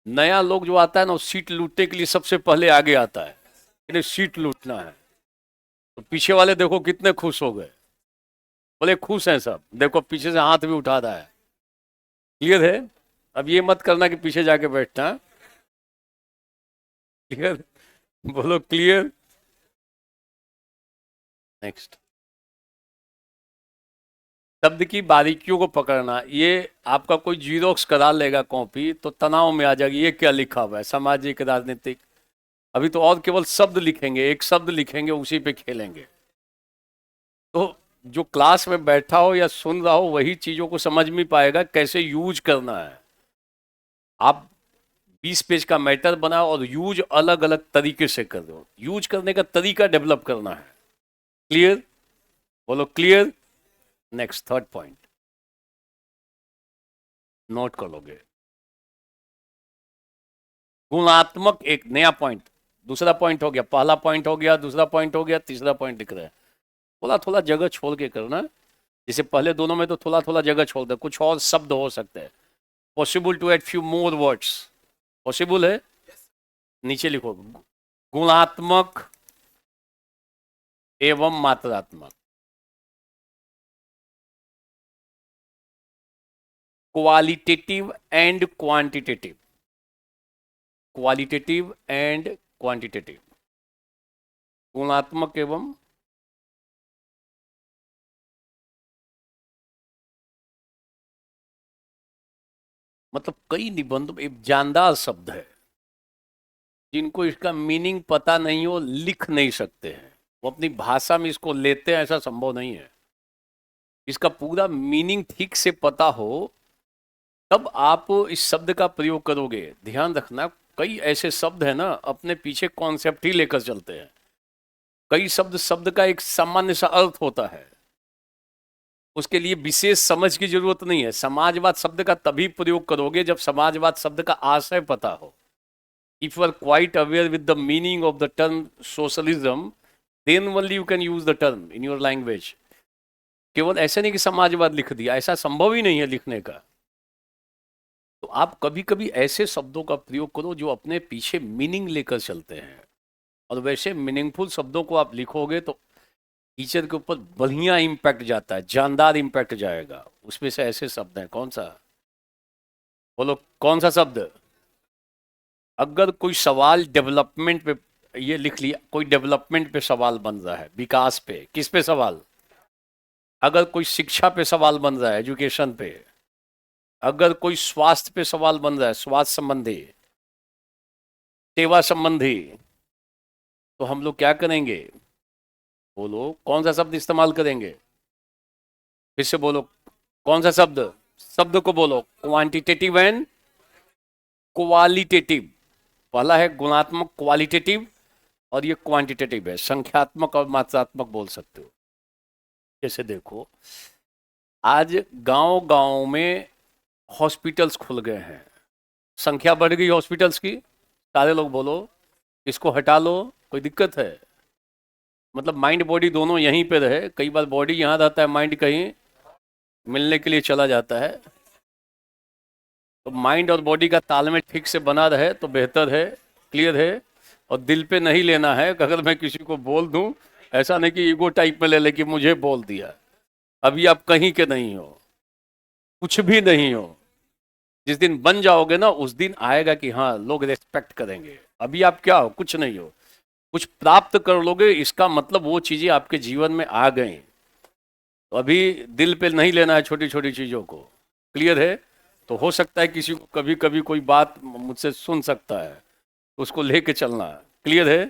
[SPEAKER 1] नया लोग जो आता है ना, वो सीट लूटने के लिए सबसे पहले आगे आता है, इन्हें सीट लूटना है। तो पीछे वाले देखो कितने खुश हो गए, बोले खुश हैं सब, देखो पीछे से हाथ भी उठा रहा है। क्लियर है? अब ये मत करना कि पीछे जाके बैठना। क्लियर? बोलो क्लियर। नेक्स्ट, शब्द की बारीकियों को पकड़ना। ये आपका कोई जीरोक्स करा लेगा कॉपी तो तनाव में आ जाएगी, ये क्या लिखा हुआ है, सामाजिक राजनीतिक। अभी तो और केवल शब्द लिखेंगे, एक शब्द लिखेंगे, उसी पे खेलेंगे। तो जो क्लास में बैठा हो या सुन रहा हो वही चीजों को समझ में पाएगा कैसे यूज करना है। आप 20 पेज का मैटर बनाओ और यूज अलग अलग तरीके से कर दो, यूज करने का तरीका डेवलप करना है। क्लियर? बोलो clear. Next third point note कर लोगे। गुणात्मक, एक नया पॉइंट, दूसरा पॉइंट हो गया, पहला पॉइंट हो गया, दूसरा पॉइंट हो गया, तीसरा पॉइंट लिख रहे हैं। थोड़ा थोड़ा जगह छोड़ के करना। जैसे पहले दोनों में तो थोड़ा थोड़ा जगह छोड़ दे, कुछ और शब्द हो सकते हैं। Possible to add few more words, possible है। नीचे लिखो गुणात्मक एवं मात्रात्मक, qualitative and quantitative, qualitative and quantitative, गुणात्मक एवं मतलब कई निबंध एक जानदार शब्द है, जिनको इसका मीनिंग पता नहीं हो लिख नहीं सकते हैं, वो अपनी भाषा में इसको लेते हैं, ऐसा संभव नहीं है। इसका पूरा मीनिंग ठीक से पता हो तब आप इस शब्द का प्रयोग करोगे। ध्यान रखना, कई ऐसे शब्द है ना अपने पीछे कॉन्सेप्ट ही लेकर चलते हैं। कई शब्द शब्द का एक सामान्य सा अर्थ होता है, उसके लिए विशेष समझ की जरूरत नहीं है। समाजवाद शब्द का तभी प्रयोग करोगे जब समाजवाद शब्द का आशय पता हो। If you are quite aware with the meaning of the term socialism, then only you can use the term in your language. केवल ऐसा नहीं कि समाजवाद लिख दिया, ऐसा संभव ही नहीं है लिखने का। तो आप कभी कभी ऐसे शब्दों का प्रयोग करो जो अपने पीछे मीनिंग लेकर चलते हैं, और वैसे मीनिंगफुल शब्दों को आप लिखोगे तो टीचर के ऊपर बढ़िया इम्पैक्ट जाता है, जानदार इम्पैक्ट जाएगा। उसमें से ऐसे शब्द हैं, कौन सा बोलो, कौन सा शब्द? अगर कोई सवाल डेवलपमेंट पे, ये लिख लिया, कोई डेवलपमेंट पे सवाल बन रहा है, विकास पे, किस पे सवाल? अगर कोई शिक्षा पे सवाल बन रहा है, एजुकेशन पे। अगर कोई स्वास्थ्य पे सवाल बन रहा है, स्वास्थ्य संबंधी, सेवा संबंधी, तो हम लोग क्या करेंगे? बोलो कौन सा शब्द इस्तेमाल करेंगे? फिर से बोलो कौन सा शब्द? शब्द को बोलो, क्वांटिटेटिव एंड क्वालिटेटिव। पहला है गुणात्मक क्वालिटेटिव, और ये क्वांटिटेटिव है, संख्यात्मक और मात्रात्मक बोल सकते हो। जैसे देखो, आज गांव गांव में हॉस्पिटल्स खुल गए हैं, संख्या बढ़ गई हॉस्पिटल्स की। सारे लोग बोलो इसको हटा लो, कोई दिक्कत है? मतलब माइंड बॉडी दोनों यहीं पे रहे। कई बार बॉडी यहाँ रहता है, माइंड कहीं मिलने के लिए चला जाता है। तो माइंड और बॉडी का तालमेल ठीक से बना रहे तो बेहतर है। क्लियर है? और दिल पे नहीं लेना है। अगर मैं किसी को बोल दूं, ऐसा नहीं कि ईगो टाइप में ले ले कि मुझे बोल दिया। अभी आप कहीं के नहीं हो, कुछ भी नहीं हो। जिस दिन बन जाओगे ना, उस दिन आएगा कि हाँ लोग रेस्पेक्ट करेंगे। अभी आप क्या हो? कुछ नहीं हो। कुछ प्राप्त कर लोगे, इसका मतलब वो चीजें आपके जीवन में आ गई। तो अभी दिल पे नहीं लेना है छोटी छोटी चीजों को। क्लियर है? तो हो सकता है किसी को कभी कभी कोई बात मुझसे सुन सकता है, तो उसको लेके चलना है। क्लियर है?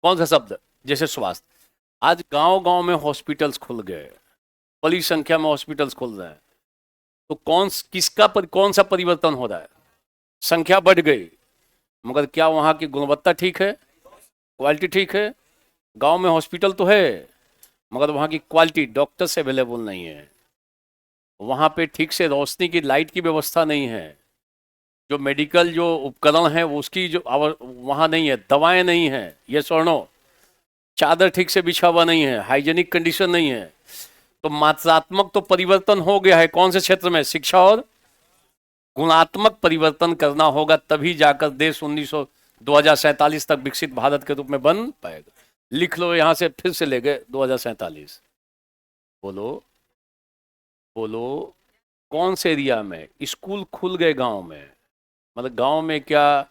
[SPEAKER 1] कौन सा शब्द? जैसे स्वास्थ्य, आज गांव गांव में हॉस्पिटल्स खुल गए, बड़ी संख्या में हॉस्पिटल्स खुल रहे हैं। तो कौन सा परिवर्तन हो रहा है? संख्या बढ़ गई, मगर क्या वहां की गुणवत्ता ठीक है? क्वालिटी ठीक है? गांव में हॉस्पिटल तो है, मगर वहां की क्वालिटी, डॉक्टर्स अवेलेबल नहीं है, वहां पे ठीक से रोशनी की, लाइट की व्यवस्था नहीं है, जो मेडिकल जो उपकरण है वो उसकी जो वहां नहीं है, दवाएं नहीं है, ये स्वर्णो, चादर ठीक से बिछा हुआ नहीं है, हाइजेनिक कंडीशन नहीं है। तो मात्रात्मक तो परिवर्तन हो गया है, कौन से क्षेत्र में? शिक्षा। और गुणात्मक परिवर्तन करना होगा, तभी जाकर देश 2047 तक विकसित भारत के रूप में बन पाएगा। लिख लो, यहां से फिर से ले गए 2047। बोलो बोलो कौन से एरिया में स्कूल खुल गए गांव में? मतलब गांव में क्या,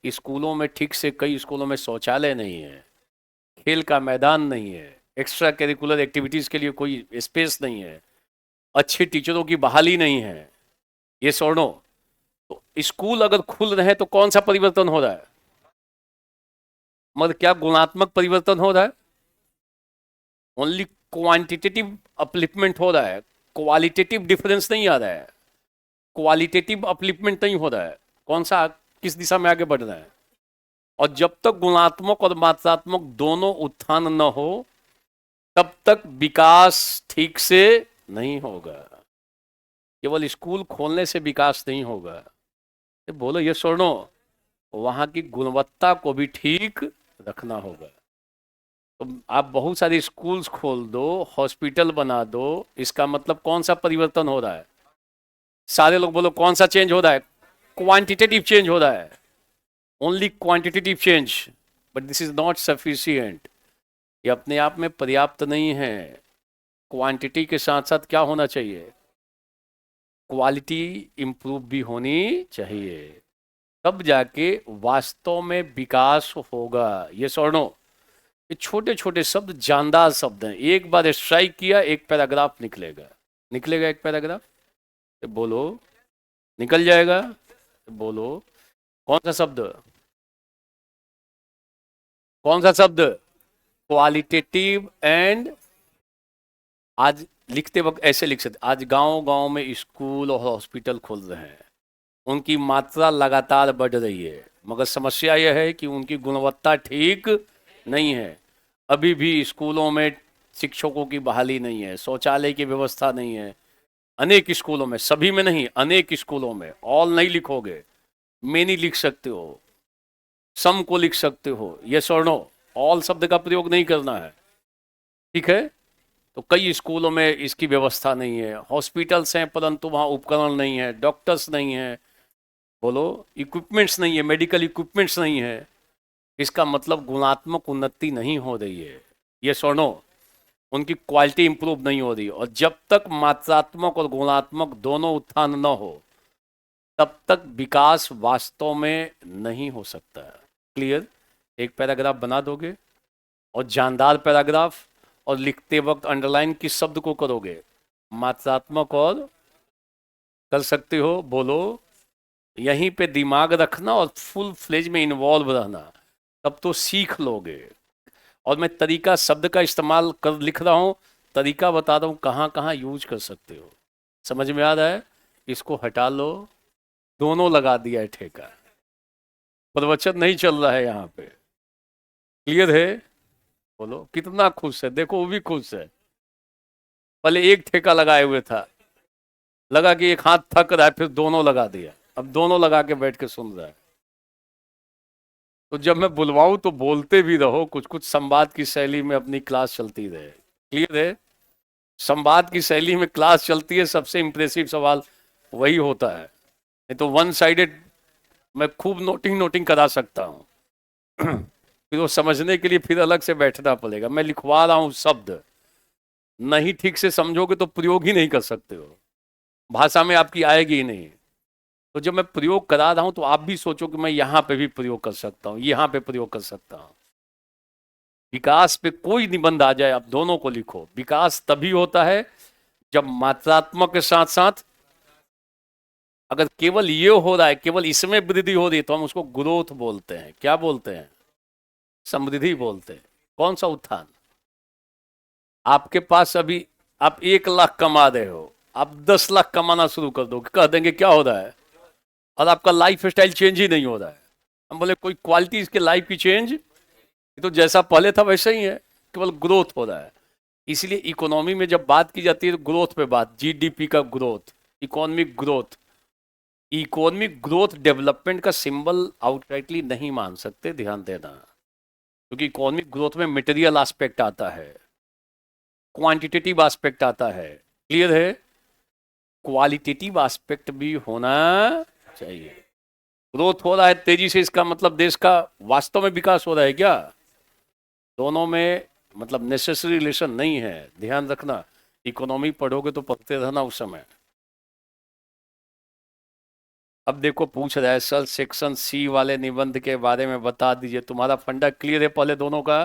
[SPEAKER 1] स्कूलों में ठीक से, कई स्कूलों में शौचालय नहीं है, खेल का मैदान नहीं है, एक्स्ट्रा करिकुलर एक्टिविटीज के लिए कोई स्पेस नहीं है, अच्छे टीचरों की बहाली नहीं है। ये सुनो, तो स्कूल अगर खुल रहे हैं तो कौन सा परिवर्तन हो रहा है? मगर क्या गुणात्मक परिवर्तन हो रहा है? ओनली क्वांटिटेटिव अपलिफ्टमेंट हो रहा है, क्वालिटेटिव डिफरेंस नहीं आ रहा है, क्वालिटेटिव अपलिफ्टमेंट नहीं हो रहा है। कौन सा, किस दिशा में आगे बढ़ रहा है? और जब तक गुणात्मक और मात्रात्मक दोनों उत्थान न हो तब तक विकास ठीक से नहीं होगा। केवल स्कूल खोलने से विकास नहीं होगा। ये बोलो ये सुनो, वहां की गुणवत्ता को भी ठीक रखना होगा। तो आप बहुत सारे स्कूल्स खोल दो, हॉस्पिटल बना दो, इसका मतलब कौन सा परिवर्तन हो रहा है? सारे लोग बोलो कौन सा चेंज हो रहा है? क्वांटिटेटिव चेंज हो रहा है, only quantitative change, but this is not sufficient. ये अपने आप में पर्याप्त नहीं है। क्वांटिटी के साथ साथ क्या होना चाहिए? क्वालिटी इंप्रूव भी होनी चाहिए, तब जाके वास्तव में विकास होगा। ये सुनो, ये छोटे छोटे शब्द जानदार शब्द हैं, एक बार स्ट्राइक किया एक पैराग्राफ निकलेगा। निकलेगा एक पैराग्राफ? तो बोलो निकल जाएगा? तो बोलो कौन सा शब्द? कौन सा शब्द? Qualitative and. आज लिखते वक्त ऐसे लिख सकते, आज गांव गांव में स्कूल और हॉस्पिटल खुल रहे हैं, उनकी मात्रा लगातार बढ़ रही है, मगर समस्या यह है कि उनकी गुणवत्ता ठीक नहीं है। अभी भी स्कूलों में शिक्षकों की बहाली नहीं है, शौचालय की व्यवस्था नहीं है। अनेक स्कूलों में, सभी में नहीं, अनेक स्कूलों में। ऑल नहीं लिखोगे, मेनी लिख सकते हो, सम को लिख सकते हो, यस और नो। ऑल शब्द का प्रयोग नहीं करना है, ठीक है? तो कई स्कूलों में इसकी व्यवस्था नहीं है। हॉस्पिटल्स हैं परंतु वहाँ उपकरण नहीं है, डॉक्टर्स नहीं है, बोलो इक्विपमेंट्स नहीं है, मेडिकल इक्विपमेंट्स नहीं है। इसका मतलब गुणात्मक उन्नति नहीं हो रही है, ये सुनो, उनकी क्वालिटी इंप्रूव नहीं हो रही। और जब तक मात्रात्मक और गुणात्मक दोनों उत्थान न हो तब तक विकास वास्तव में नहीं हो सकता। क्लियर? एक पैराग्राफ बना दोगे, और जानदार पैराग्राफ, और लिखते वक्त अंडरलाइन किस शब्द को करोगे? मात्रात्मक और, कर सकते हो, बोलो। यहीं पे दिमाग रखना और फुल फ्लेज में इन्वॉल्व रहना, तब तो सीख लोगे। और मैं तरीका शब्द का इस्तेमाल कर लिख रहा हूं, तरीका बता रहा हूं कहाँ कहाँ यूज कर सकते हो। समझ में आ रहा है? इसको हटा लो, दोनों लगा दिया है ठेका, प्रवचन नहीं चल रहा है यहाँ पे। क्लियर है? बोलो कितना खुश है, देखो वो भी खुश है। पहले एक ठेका लगाए हुए था, लगा कि एक हाथ थक रहा है, फिर दोनों लगा दिया, अब दोनों लगा के बैठ के सुन रहा है। तो जब मैं बुलवाऊं तो बोलते भी रहो, कुछ कुछ संवाद की शैली में अपनी क्लास चलती रहे। क्लियर है? संवाद की शैली में क्लास चलती है, सबसे इंप्रेसिव सवाल वही होता है। नहीं तो वन साइडेड मैं खूब नोटिंग नोटिंग करा सकता हूँ फिर वो समझने के लिए फिर अलग से बैठना पड़ेगा। मैं लिखवा रहा हूँ शब्द, नहीं ठीक से समझोगे तो प्रयोग ही नहीं कर सकते हो, भाषा में आपकी आएगी ही नहीं। तो जब मैं प्रयोग करा रहा हूं तो आप भी सोचो कि मैं यहां पे भी प्रयोग कर सकता हूं, यहां पे प्रयोग कर सकता हूं। विकास पे कोई निबंध आ जाए, आप दोनों को लिखो। विकास तभी होता है जब मात्रात्मक के साथ साथ, अगर केवल ये हो रहा है, केवल इसमें वृद्धि हो रही है, तो हम उसको ग्रोथ बोलते हैं। क्या बोलते हैं? समृद्धि बोलते हैं। कौन सा उत्थान? आपके पास अभी आप 1 लाख कमा रहे हो, आप 10 लाख कमाना शुरू कर दो, कह देंगे क्या हो रहा है, और आपका लाइफ स्टाइल चेंज ही नहीं हो रहा है। हम बोले कोई क्वालिटी इसके लाइफ की चेंज, तो जैसा पहले था वैसा ही है, केवल ग्रोथ हो रहा है। इसलिए इकोनॉमी में जब बात की जाती है तो ग्रोथ पे बात, जीडीपी का growth, economic growth. Economic growth development का सिंबल आउटराइटली नहीं मान सकते, ध्यान देना, क्योंकि इकोनॉमिक ग्रोथ में मटेरियल एस्पेक्ट आता है, क्वांटिटेटिव एस्पेक्ट आता है। क्लियर है? क्वालिटेटिव एस्पेक्ट भी होना चाहिए। ग्रोथ हो रहा है तेजी से, इसका मतलब देश का वास्तव में विकास हो रहा है क्या? दोनों में मतलब नेसेसरी रिलेशन नहीं है, ध्यान रखना। इकोनॉमी पढ़ोगे तो पढ़ते रहना उस समय। अब देखो पूछ रहा है सर सेक्शन सी वाले निबंध के बारे में बता दीजिए। तुम्हारा फंडा क्लियर है पहले दोनों का?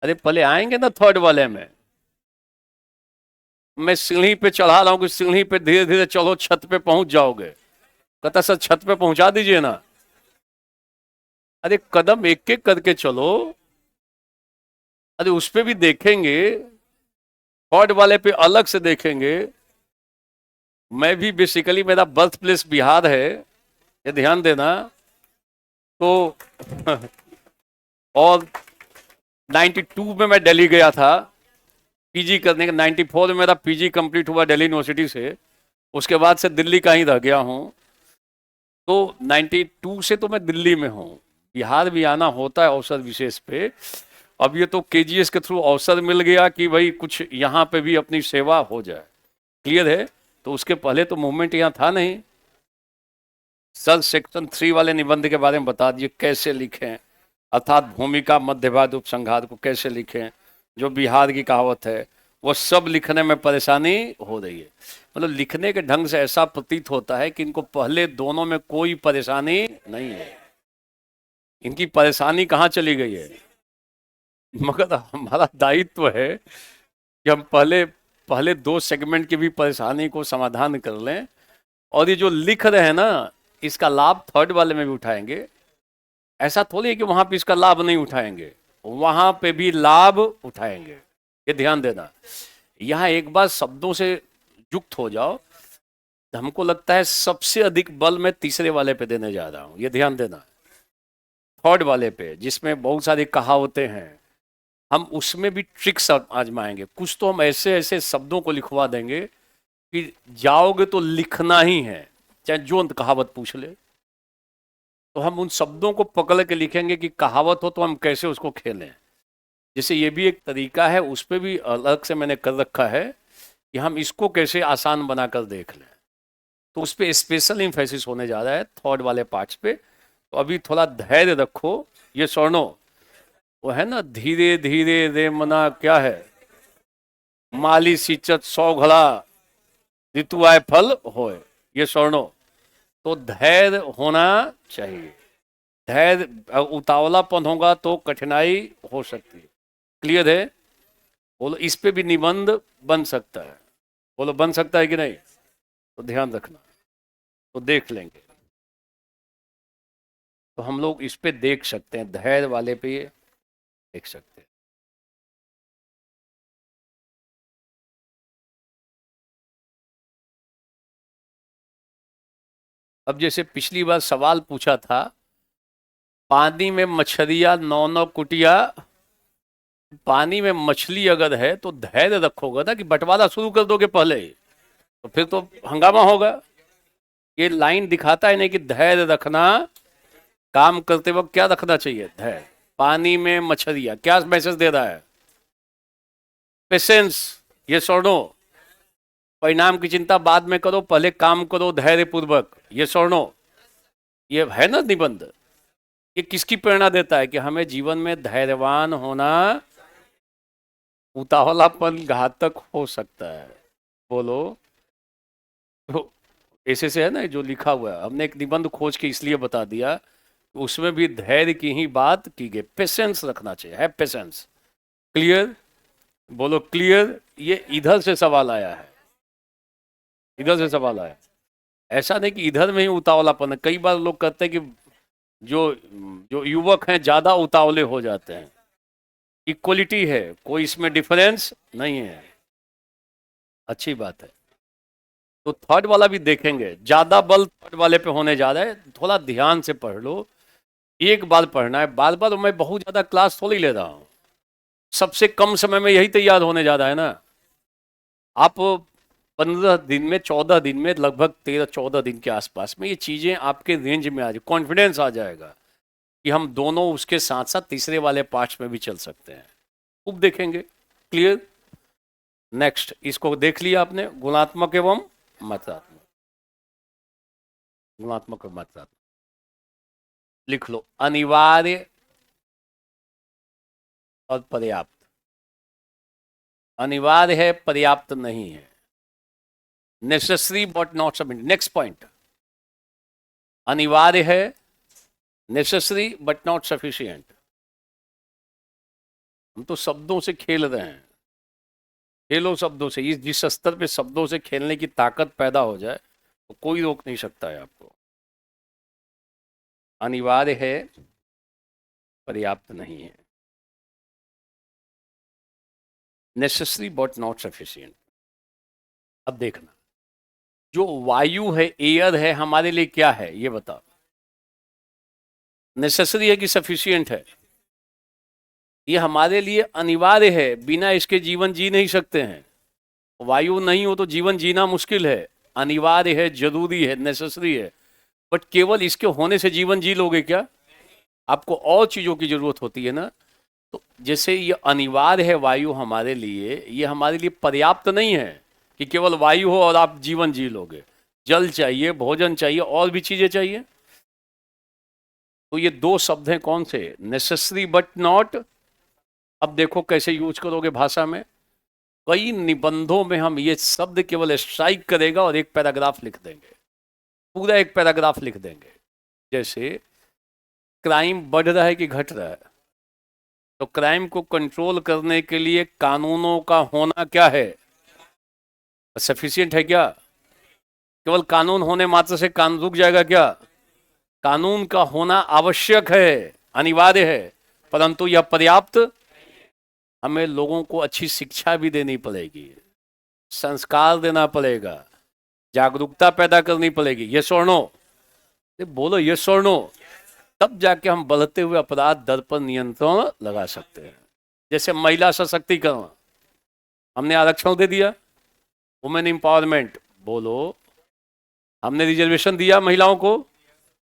[SPEAKER 1] अरे पहले आएंगे ना थर्ड वाले में। मैं सीढ़ी पे चढ़ा रहा हूं कि सीढ़ी पे धीरे धीरे चलो, छत पे पहुंच जाओगे। कहता सर छत पे पहुंचा दीजिए ना। अरे कदम एक एक करके चलो, अरे उस पे भी देखेंगे, थर्ड वाले पे अलग से देखेंगे। मैं भी बेसिकली, मेरा बर्थ प्लेस बिहार है, ये ध्यान देना। तो और 92 में मैं दिल्ली गया था पीजी करने के। 94 में मेरा पीजी कंप्लीट हुआ दिल्ली यूनिवर्सिटी से। उसके बाद से दिल्ली का ही रह गया हूँ। तो 92 से तो मैं दिल्ली में हूँ। बिहार भी आना होता है अवसर विशेष पे। अब ये तो केजीएस के थ्रू अवसर मिल गया कि भाई कुछ यहाँ पे भी अपनी सेवा हो जाए। क्लियर है? तो उसके पहले तो मूवमेंट यहाँ था नहीं। सर सेक्शन 3 वाले निबंध के बारे में बता दीजिए कैसे लिखें, अर्थात भूमिका मध्यभाग उपसंहार को कैसे लिखें। जो बिहार की कहावत है वो सब लिखने में परेशानी हो रही है। मतलब लिखने के ढंग से ऐसा प्रतीत होता है कि इनको पहले दोनों में कोई परेशानी नहीं है। इनकी परेशानी कहाँ चली गई है? मगर हमारा दायित्व है कि हम पहले पहले 2 सेगमेंट की भी परेशानी को समाधान कर लें। और ये जो लिख रहे हैं ना, इसका लाभ थर्ड वाले में भी उठाएंगे। ऐसा थोड़ी है कि वहां पे इसका लाभ नहीं उठाएंगे, वहां पे भी लाभ उठाएंगे। ये ध्यान देना। यहां एक बार शब्दों से युक्त हो जाओ, हमको लगता है सबसे अधिक बल मैं तीसरे वाले पे देने जा रहा हूं। ये ध्यान देना, थर्ड वाले पे जिसमें बहुत सारी कहावतें हैं, हम उसमें भी ट्रिक्स आजमाएंगे। कुछ तो हम ऐसे ऐसे शब्दों को लिखवा देंगे कि जाओगे तो लिखना ही है, चाहे जो कहावत पूछ ले। तो हम उन शब्दों को पकड़ के लिखेंगे कि कहावत हो तो हम कैसे उसको खेलें। जैसे ये भी एक तरीका है, उस पर भी अलग से मैंने कर रखा है कि हम इसको कैसे आसान बनाकर देख लें। तो उस पर स्पेशल इम्फेसिस होने जा रहा है थर्ड वाले पार्ट्स पे। तो अभी थोड़ा धैर्य रखो। ये स्वर्णो वो है ना, धीरे धीरे रे मना क्या है, माली सिंचत 100 घड़ा ऋतु आए फल होए। ये स्वर्णो तो धैर्य होना चाहिए। धैर्य, उतावलापन होगा तो कठिनाई हो सकती है। क्लियर है? बोलो इस पे भी निबंध बन सकता है। बोलो बन सकता है कि नहीं? तो ध्यान रखना। तो देख लेंगे। तो हम लोग इस पे देख सकते हैं, धैर्य वाले पे ये देख सकते हैं। अब जैसे पिछली बार सवाल पूछा था, पानी में मछलियां 9 9 कुटिया। पानी में मछली अगर है तो धैर्य रखोगे ना, कि बंटवारा शुरू कर दोगे पहले ही, तो फिर तो हंगामा होगा। ये लाइन दिखाता है नहीं कि धैर्य रखना, काम करते वक्त क्या रखना चाहिए, धैर्य। पानी में मछलियां क्या मैसेज दे रहा है? पेशेंस। ये स्वर्णो परिणाम की चिंता बाद में करो, पहले काम करो धैर्य पूर्वक। ये स्वर्णो ये है ना निबंध। ये किसकी प्रेरणा देता है? कि हमें जीवन में धैर्यवान होना, उतावलापन घातक हो सकता है। बोलो। तो ऐसे से है ना जो लिखा हुआ है, हमने एक निबंध खोज के इसलिए बता दिया, उसमें भी धैर्य की ही बात की गई। पेशेंस रखना चाहिए, है पेशेंस। क्लियर? बोलो क्लियर। ये इधर से सवाल आया है, इधर से सवाल आया। ऐसा नहीं कि इधर में ही उतावलापन है। कई बार लोग कहते हैं कि जो जो युवक हैं ज्यादा उतावले हो जाते हैं। इक्वलिटी है, कोई इसमें डिफरेंस नहीं है। अच्छी बात है। तो थर्ड वाला भी देखेंगे, ज्यादा बल थर्ड वाले पे होने जा रहा है। थोड़ा ध्यान से पढ़ लो, एक बार पढ़ना है, बार बार। मैं बहुत ज्यादा क्लास थोड़ी ले रहा हूं, सबसे कम समय में यही तैयार होने जा रहा है ना। आप 15 दिन में, 14 दिन में, लगभग 13 14 दिन के आसपास में ये चीजें आपके रेंज में आ जाए, कॉन्फिडेंस आ जाएगा कि हम दोनों उसके साथ साथ तीसरे वाले पार्ट्स में भी चल सकते हैं। खूब देखेंगे। क्लियर? नेक्स्ट, इसको देख लिया आपने, गुणात्मक एवं मात्रात्मक। गुणात्मक एवं मात्रात्मक लिख लो। अनिवार्य और पर्याप्त। अनिवार्य है, पर्याप्त नहीं है। Necessary but not sufficient. Next point, अनिवार्य है, नेसेसरी बट नॉट सफिशिएंट। हम तो शब्दों से खेल रहे हैं। खेलो शब्दों से। इस जिस स्तर पे शब्दों से खेलने की ताकत पैदा हो जाए तो कोई रोक नहीं सकता है आपको। अनिवार्य है, पर्याप्त नहीं है। Necessary but not sufficient. अब देखना, जो वायु है, एयर है, हमारे लिए क्या है ये बताओ, नेसेसरी है कि सफिशिएंट है? ये हमारे लिए अनिवार्य है, बिना इसके जीवन जी नहीं सकते हैं। वायु नहीं हो तो जीवन जीना मुश्किल है। अनिवार्य है, जरूरी है, नेसेसरी है। बट केवल इसके होने से जीवन जी लोगे क्या? आपको और चीजों की जरूरत होती है ना। तो जैसे ये अनिवार्य है वायु हमारे लिए, ये हमारे लिए पर्याप्त नहीं है कि केवल वायु हो और आप जीवन जी लोगे। जल चाहिए, भोजन चाहिए, और भी चीजें चाहिए। तो ये दो शब्द हैं, कौन से? Necessary but not. अब देखो कैसे यूज करोगे भाषा में। कई निबंधों में हम ये शब्द केवल स्ट्राइक करेगा और एक पैराग्राफ लिख देंगे, पूरा एक पैराग्राफ लिख देंगे। जैसे क्राइम बढ़ रहा है कि घट रहा है, तो क्राइम को कंट्रोल करने के लिए कानूनों का होना क्या है? सफिशिएंट है क्या? केवल कानून होने मात्र से कानून रुक जाएगा क्या? कानून का होना आवश्यक है, अनिवार्य है, परंतु यह पर्याप्त। हमें लोगों को अच्छी शिक्षा भी देनी पड़ेगी, संस्कार देना पड़ेगा, जागरूकता पैदा करनी पड़ेगी। ये सोनो बोलो, ये सोनो, तब जाके हम बढ़ते हुए अपराध दर पर नियंत्रण लगा सकते हैं। जैसे महिला सशक्तिकरण, हमने आरक्षण दे दिया, वुमेन एम्पावरमेंट बोलो, हमने रिजर्वेशन दिया महिलाओं को,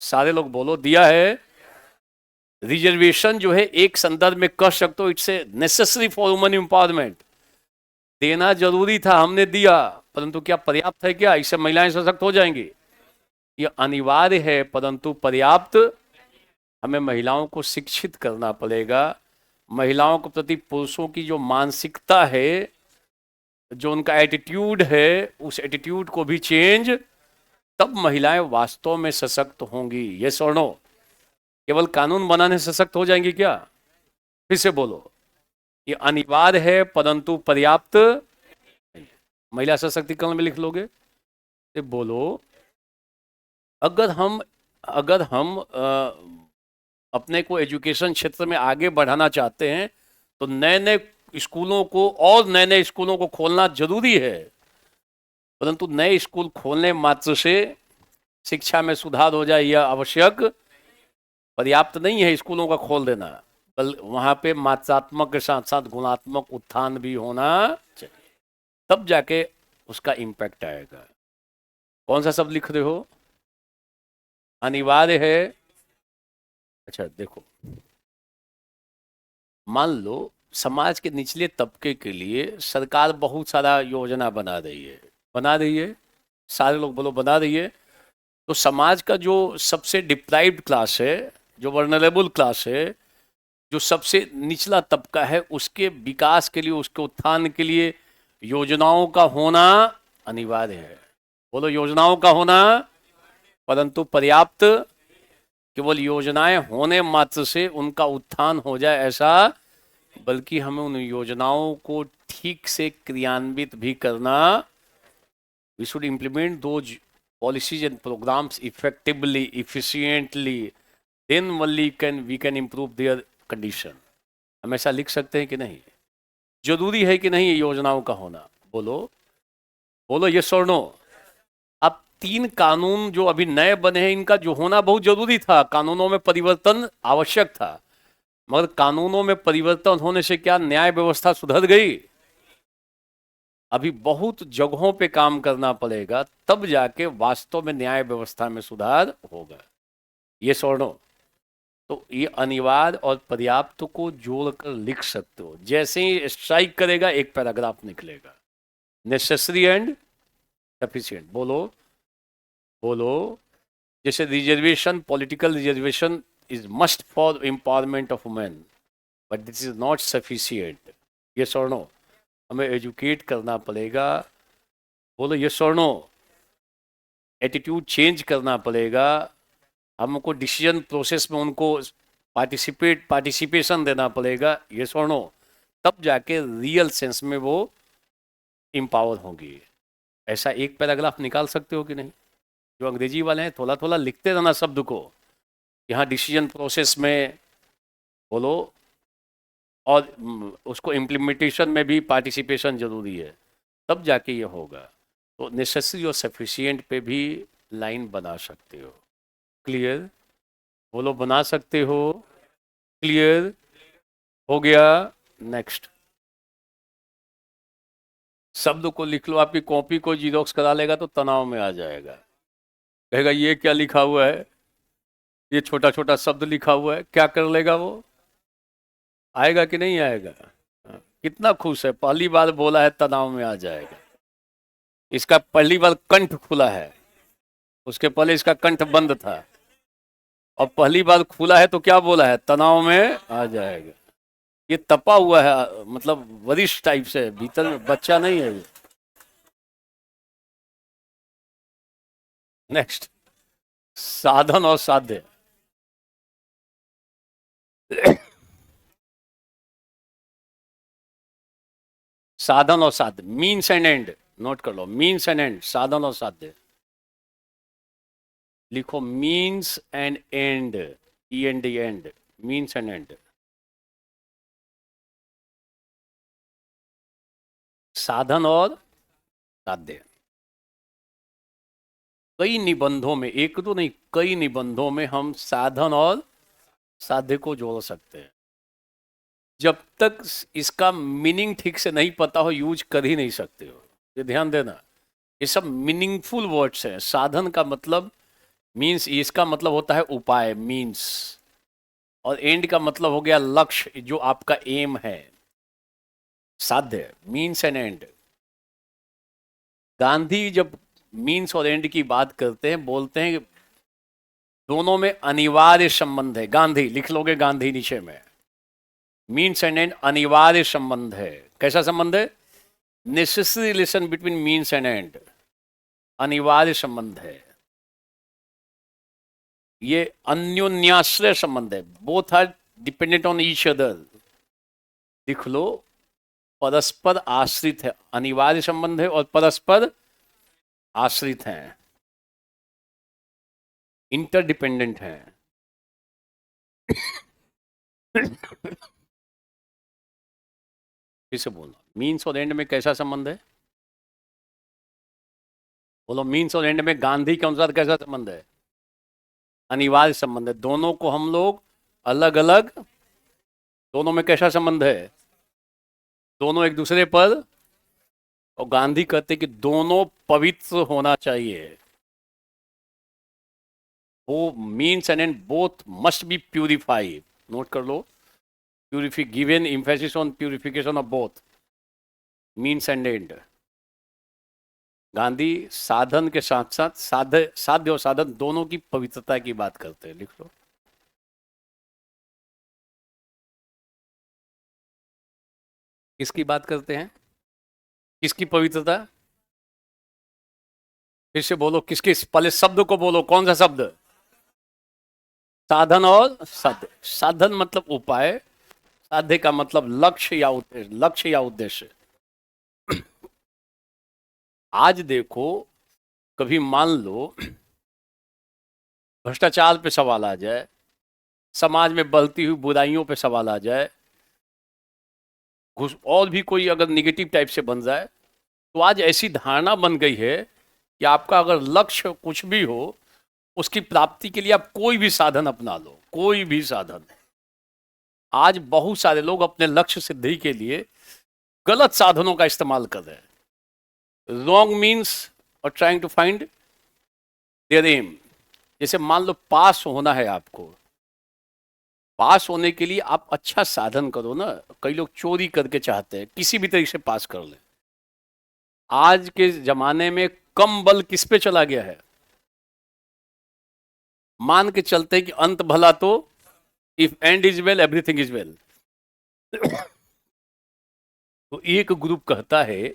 [SPEAKER 1] सारे लोग बोलो दिया है। रिजर्वेशन जो है एक संदर्भ में कह सकते हो, it's a necessary for women empowerment. देना जरूरी था, हमने दिया, परंतु क्या पर्याप्त है? क्या इससे महिलाएं सशक्त हो जाएंगी? यह अनिवार्य है परंतु पर्याप्त। हमें महिलाओं को शिक्षित करना पड़ेगा। महिलाओं के प्रति पुरुषों की जो मानसिकता है, जो उनका एटीट्यूड है, उस एटीट्यूड को भी चेंज, तब महिलाएं वास्तव में सशक्त होंगी। ये स्वर्णो, केवल कानून बनाने से सशक्त हो जाएंगी क्या? फिर से बोलो, ये अनिवार्य है परंतु पर्याप्त। महिला सशक्तिकरण में लिख लोगे। तो बोलो, अगर हम अपने को एजुकेशन क्षेत्र में आगे बढ़ाना चाहते हैं तो नए नए स्कूलों को और नए नए स्कूलों को खोलना जरूरी है, परंतु नए स्कूल खोलने मात्र से शिक्षा में सुधार हो जाए यह आवश्यक पर्याप्त नहीं है। स्कूलों का खोल देना, बल वहां पे मात्रात्मक के साथ साथ गुणात्मक उत्थान भी होना चाहिए, तब जाके उसका इम्पैक्ट आएगा। कौन सा शब्द लिख रहे हो? अनिवार्य है। अच्छा देखो, मान लो समाज के निचले तबके के लिए सरकार बहुत सारा योजना बना रही है, सारे लोग बोलो बना रही है। तो समाज का जो सबसे डिप्राइव्ड क्लास है, जो वर्नरेबल क्लास है, जो सबसे निचला तबका है, उसके विकास के लिए, उसके उत्थान के लिए योजनाओं का होना अनिवार्य है। बोलो, योजनाओं का होना, परंतु पर्याप्त। केवल योजनाएं होने मात्र से उनका उत्थान हो जाए ऐसा, बल्कि हमें उन योजनाओं को ठीक से क्रियान्वित भी करना। We should implement those policies and programs effectively, efficiently, then only we can improve their condition। हम ऐसा लिख सकते हैं कि नहीं? जरूरी है कि नहीं ये योजनाओं का होना? बोलो बोलो, ये और नो। अब 3 कानून जो अभी नए बने हैं, इनका जो होना बहुत जरूरी था, कानूनों में परिवर्तन आवश्यक था, मगर कानूनों में परिवर्तन होने से क्या न्याय व्यवस्था सुधर गई? अभी बहुत जगहों पे काम करना पड़ेगा, तब जाके वास्तव में न्याय व्यवस्था में सुधार होगा। ये स्वर्णो, तो ये अनिवार्य और पर्याप्त को जोड़कर लिख सकते हो। जैसे ही स्ट्राइक करेगा एक पैराग्राफ निकलेगा, नेसेसरी एंड सफिशिएंट। बोलो बोलो, जैसे reservation, political reservation is must for empowerment of women, but this is not sufficient. ये स्वर्णो, हमें एजुकेट करना पड़ेगा। बोलो ये स्वर्णो, एटीट्यूड चेंज करना पड़ेगा। हमको डिसीजन प्रोसेस में उनको पार्टिसिपेशन देना पड़ेगा। ये स्वर्णो, तब जाके रियल सेंस में वो एम्पावर होंगी। ऐसा एक पैराग्राफ निकाल सकते हो कि नहीं? जो अंग्रेजी वाले हैं थोड़ा थोड़ा लिखते रहना शब्द को। यहाँ डिसीजन प्रोसेस में बोलो और उसको इम्प्लीमेंटेशन में भी पार्टिसिपेशन जरूरी है, तब जाके ये होगा। तो नेसेसरी और सफिशिएंट पे भी लाइन बना सकते हो। क्लियर? बोलो, बना सकते हो? क्लियर हो गया? नेक्स्ट, शब्द को लिख लो। आपकी कॉपी को जीरोक्स करा लेगा तो तनाव में आ जाएगा, कहेगा ये क्या लिखा हुआ है, ये छोटा छोटा शब्द लिखा हुआ है, क्या कर लेगा वो? आएगा कि नहीं आएगा? हाँ, कितना खुश है, पहली बार बोला है तनाव में आ जाएगा। इसका पहली बार कंठ खुला है, उसके पहले इसका कंठ बंद था, और पहली बार खुला है तो क्या बोला है? तनाव में आ जाएगा। ये तपा हुआ है, मतलब वरिष्ठ टाइप से, भीतर में बच्चा नहीं है ये। नेक्स्ट, साधन और साध्य। साधन और साध्य, मीन्स एंड एंड, नोट कर लो, मीन्स एंड एंड, साधन और साध्य। लिखो means and and, E and and, means and and. साधन और साध्य। कई निबंधों में, एक तो नहीं, कई निबंधों में हम साधन और साध्य को जोड़ सकते हैं। जब तक इसका मीनिंग ठीक से नहीं पता हो, यूज कर ही नहीं सकते हो। ये ध्यान देना, ये सब मीनिंगफुल वर्ड्स हैं। साधन का मतलब मीन्स, इसका मतलब होता है उपाय, मीन्स, और एंड का मतलब हो गया लक्ष्य, जो आपका एम है। साध्य, मीन्स एंड एंड। गांधी जब मीन्स और एंड की बात करते हैं, बोलते हैं दोनों में अनिवार्य संबंध है। गांधी लिख लोगे, गांधी नीचे में, मीन्स एंड एंड अनिवार्य संबंध है। कैसा संबंध है? Necessary relation between means and end, अनिवार्य संबंध है। ये अन्योन्याश्रय संबंध है, both are dependent on each other. लिख लो, परस्पर आश्रित है, अनिवार्य संबंध है और परस्पर आश्रित हैं, इंटरडिपेंडेंट हैं। फिर से बोलना, मीन्स और एंड में कैसा संबंध है? बोलो, मीन्स और एंड में गांधी के अनुसार कैसा संबंध है? अनिवार्य संबंध है। दोनों को हम लोग अलग अलग, दोनों में कैसा संबंध है? दोनों एक दूसरे पर, और गांधी कहते कि दोनों पवित्र होना चाहिए। वो means and end both must be purified, note कर लो, purify, given emphasis on purification of both means and end. Gandhi साधन के साथ साथ साध्य और साधन दोनों की पवित्रता की बात करते हैं। लिख लो, किसकी बात करते हैं? किसकी पवित्रता? फिर से बोलो, किसके? पहले शब्द को बोलो, कौन सा शब्द? साधन और साध्य। साधन मतलब उपाय, साध्य का मतलब लक्ष्य या उद्देश्य, लक्ष्य या उद्देश्य। आज देखो, कभी मान लो भ्रष्टाचार पे सवाल आ जाए, समाज में बढ़ती हुई बुराइयों पे सवाल आ जाए, घुस और भी कोई अगर निगेटिव टाइप से बन जाए, तो आज ऐसी धारणा बन गई है कि आपका अगर लक्ष्य कुछ भी हो, उसकी प्राप्ति के लिए आप कोई भी साधन अपना लो, कोई भी साधन। आज बहुत सारे लोग अपने लक्ष्य सिद्धि के लिए गलत साधनों का इस्तेमाल कर रहे हैं। रॉन्ग मीन्स और trying to find their aim. जैसे मान लो पास होना है आपको, पास होने के लिए आप अच्छा साधन करो ना। कई लोग चोरी करके चाहते हैं किसी भी तरीके से पास कर ले। आज के जमाने में कम बल किस पे चला गया है? मान के चलते हैं कि अंत भला तो, if and is well everything is well. तो एक ग्रुप कहता है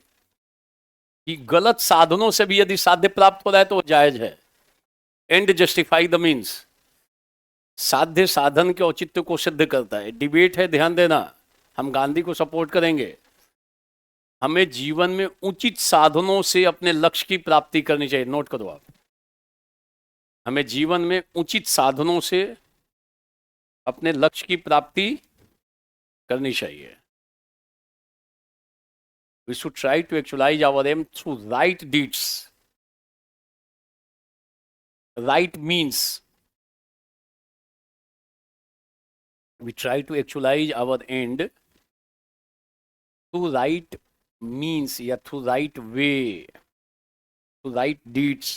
[SPEAKER 1] कि गलत साधनों से भी यदि साध्य प्राप्त हो रहा है तो वो जायज है। And justify the means. साध्य साधन के औचित्य को सिद्ध करता है। डिबेट है, ध्यान देना, हम गांधी को सपोर्ट करेंगे। हमें जीवन में उचित साधनों से अपने लक्ष्य की प्राप्ति करनी चाहिए। नोट करो आप, हमें जीवन में उचित साधनों से अपने लक्ष्य की प्राप्ति करनी चाहिए। We should try to actualize our aim through right deeds. Right means we try to actualize our end through right means या through right way, through right deeds.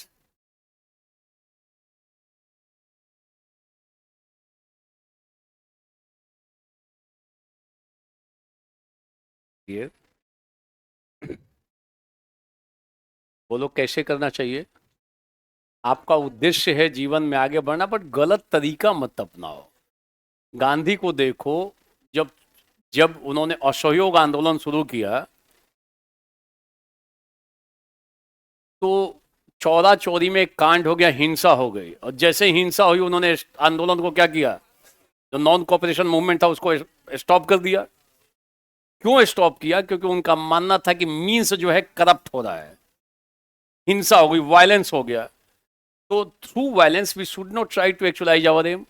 [SPEAKER 1] ये बोलो कैसे करना चाहिए। आपका उद्देश्य है जीवन में आगे बढ़ना, बट गलत तरीका मत अपनाओ। गांधी को देखो, जब जब उन्होंने असहयोग आंदोलन शुरू किया तो चौरा चौरी में एक कांड हो गया, हिंसा हो गई, और जैसे ही हिंसा हुई उन्होंने आंदोलन को क्या किया, जो नॉन कोऑपरेशन मूवमेंट था उसको स्टॉप कर दिया। क्यों स्टॉप किया? क्योंकि उनका मानना था कि मीन्स जो है करप्ट हो रहा है, हिंसा हो गई, वायलेंस हो गया। तो through violence we should not try to actualise our aim.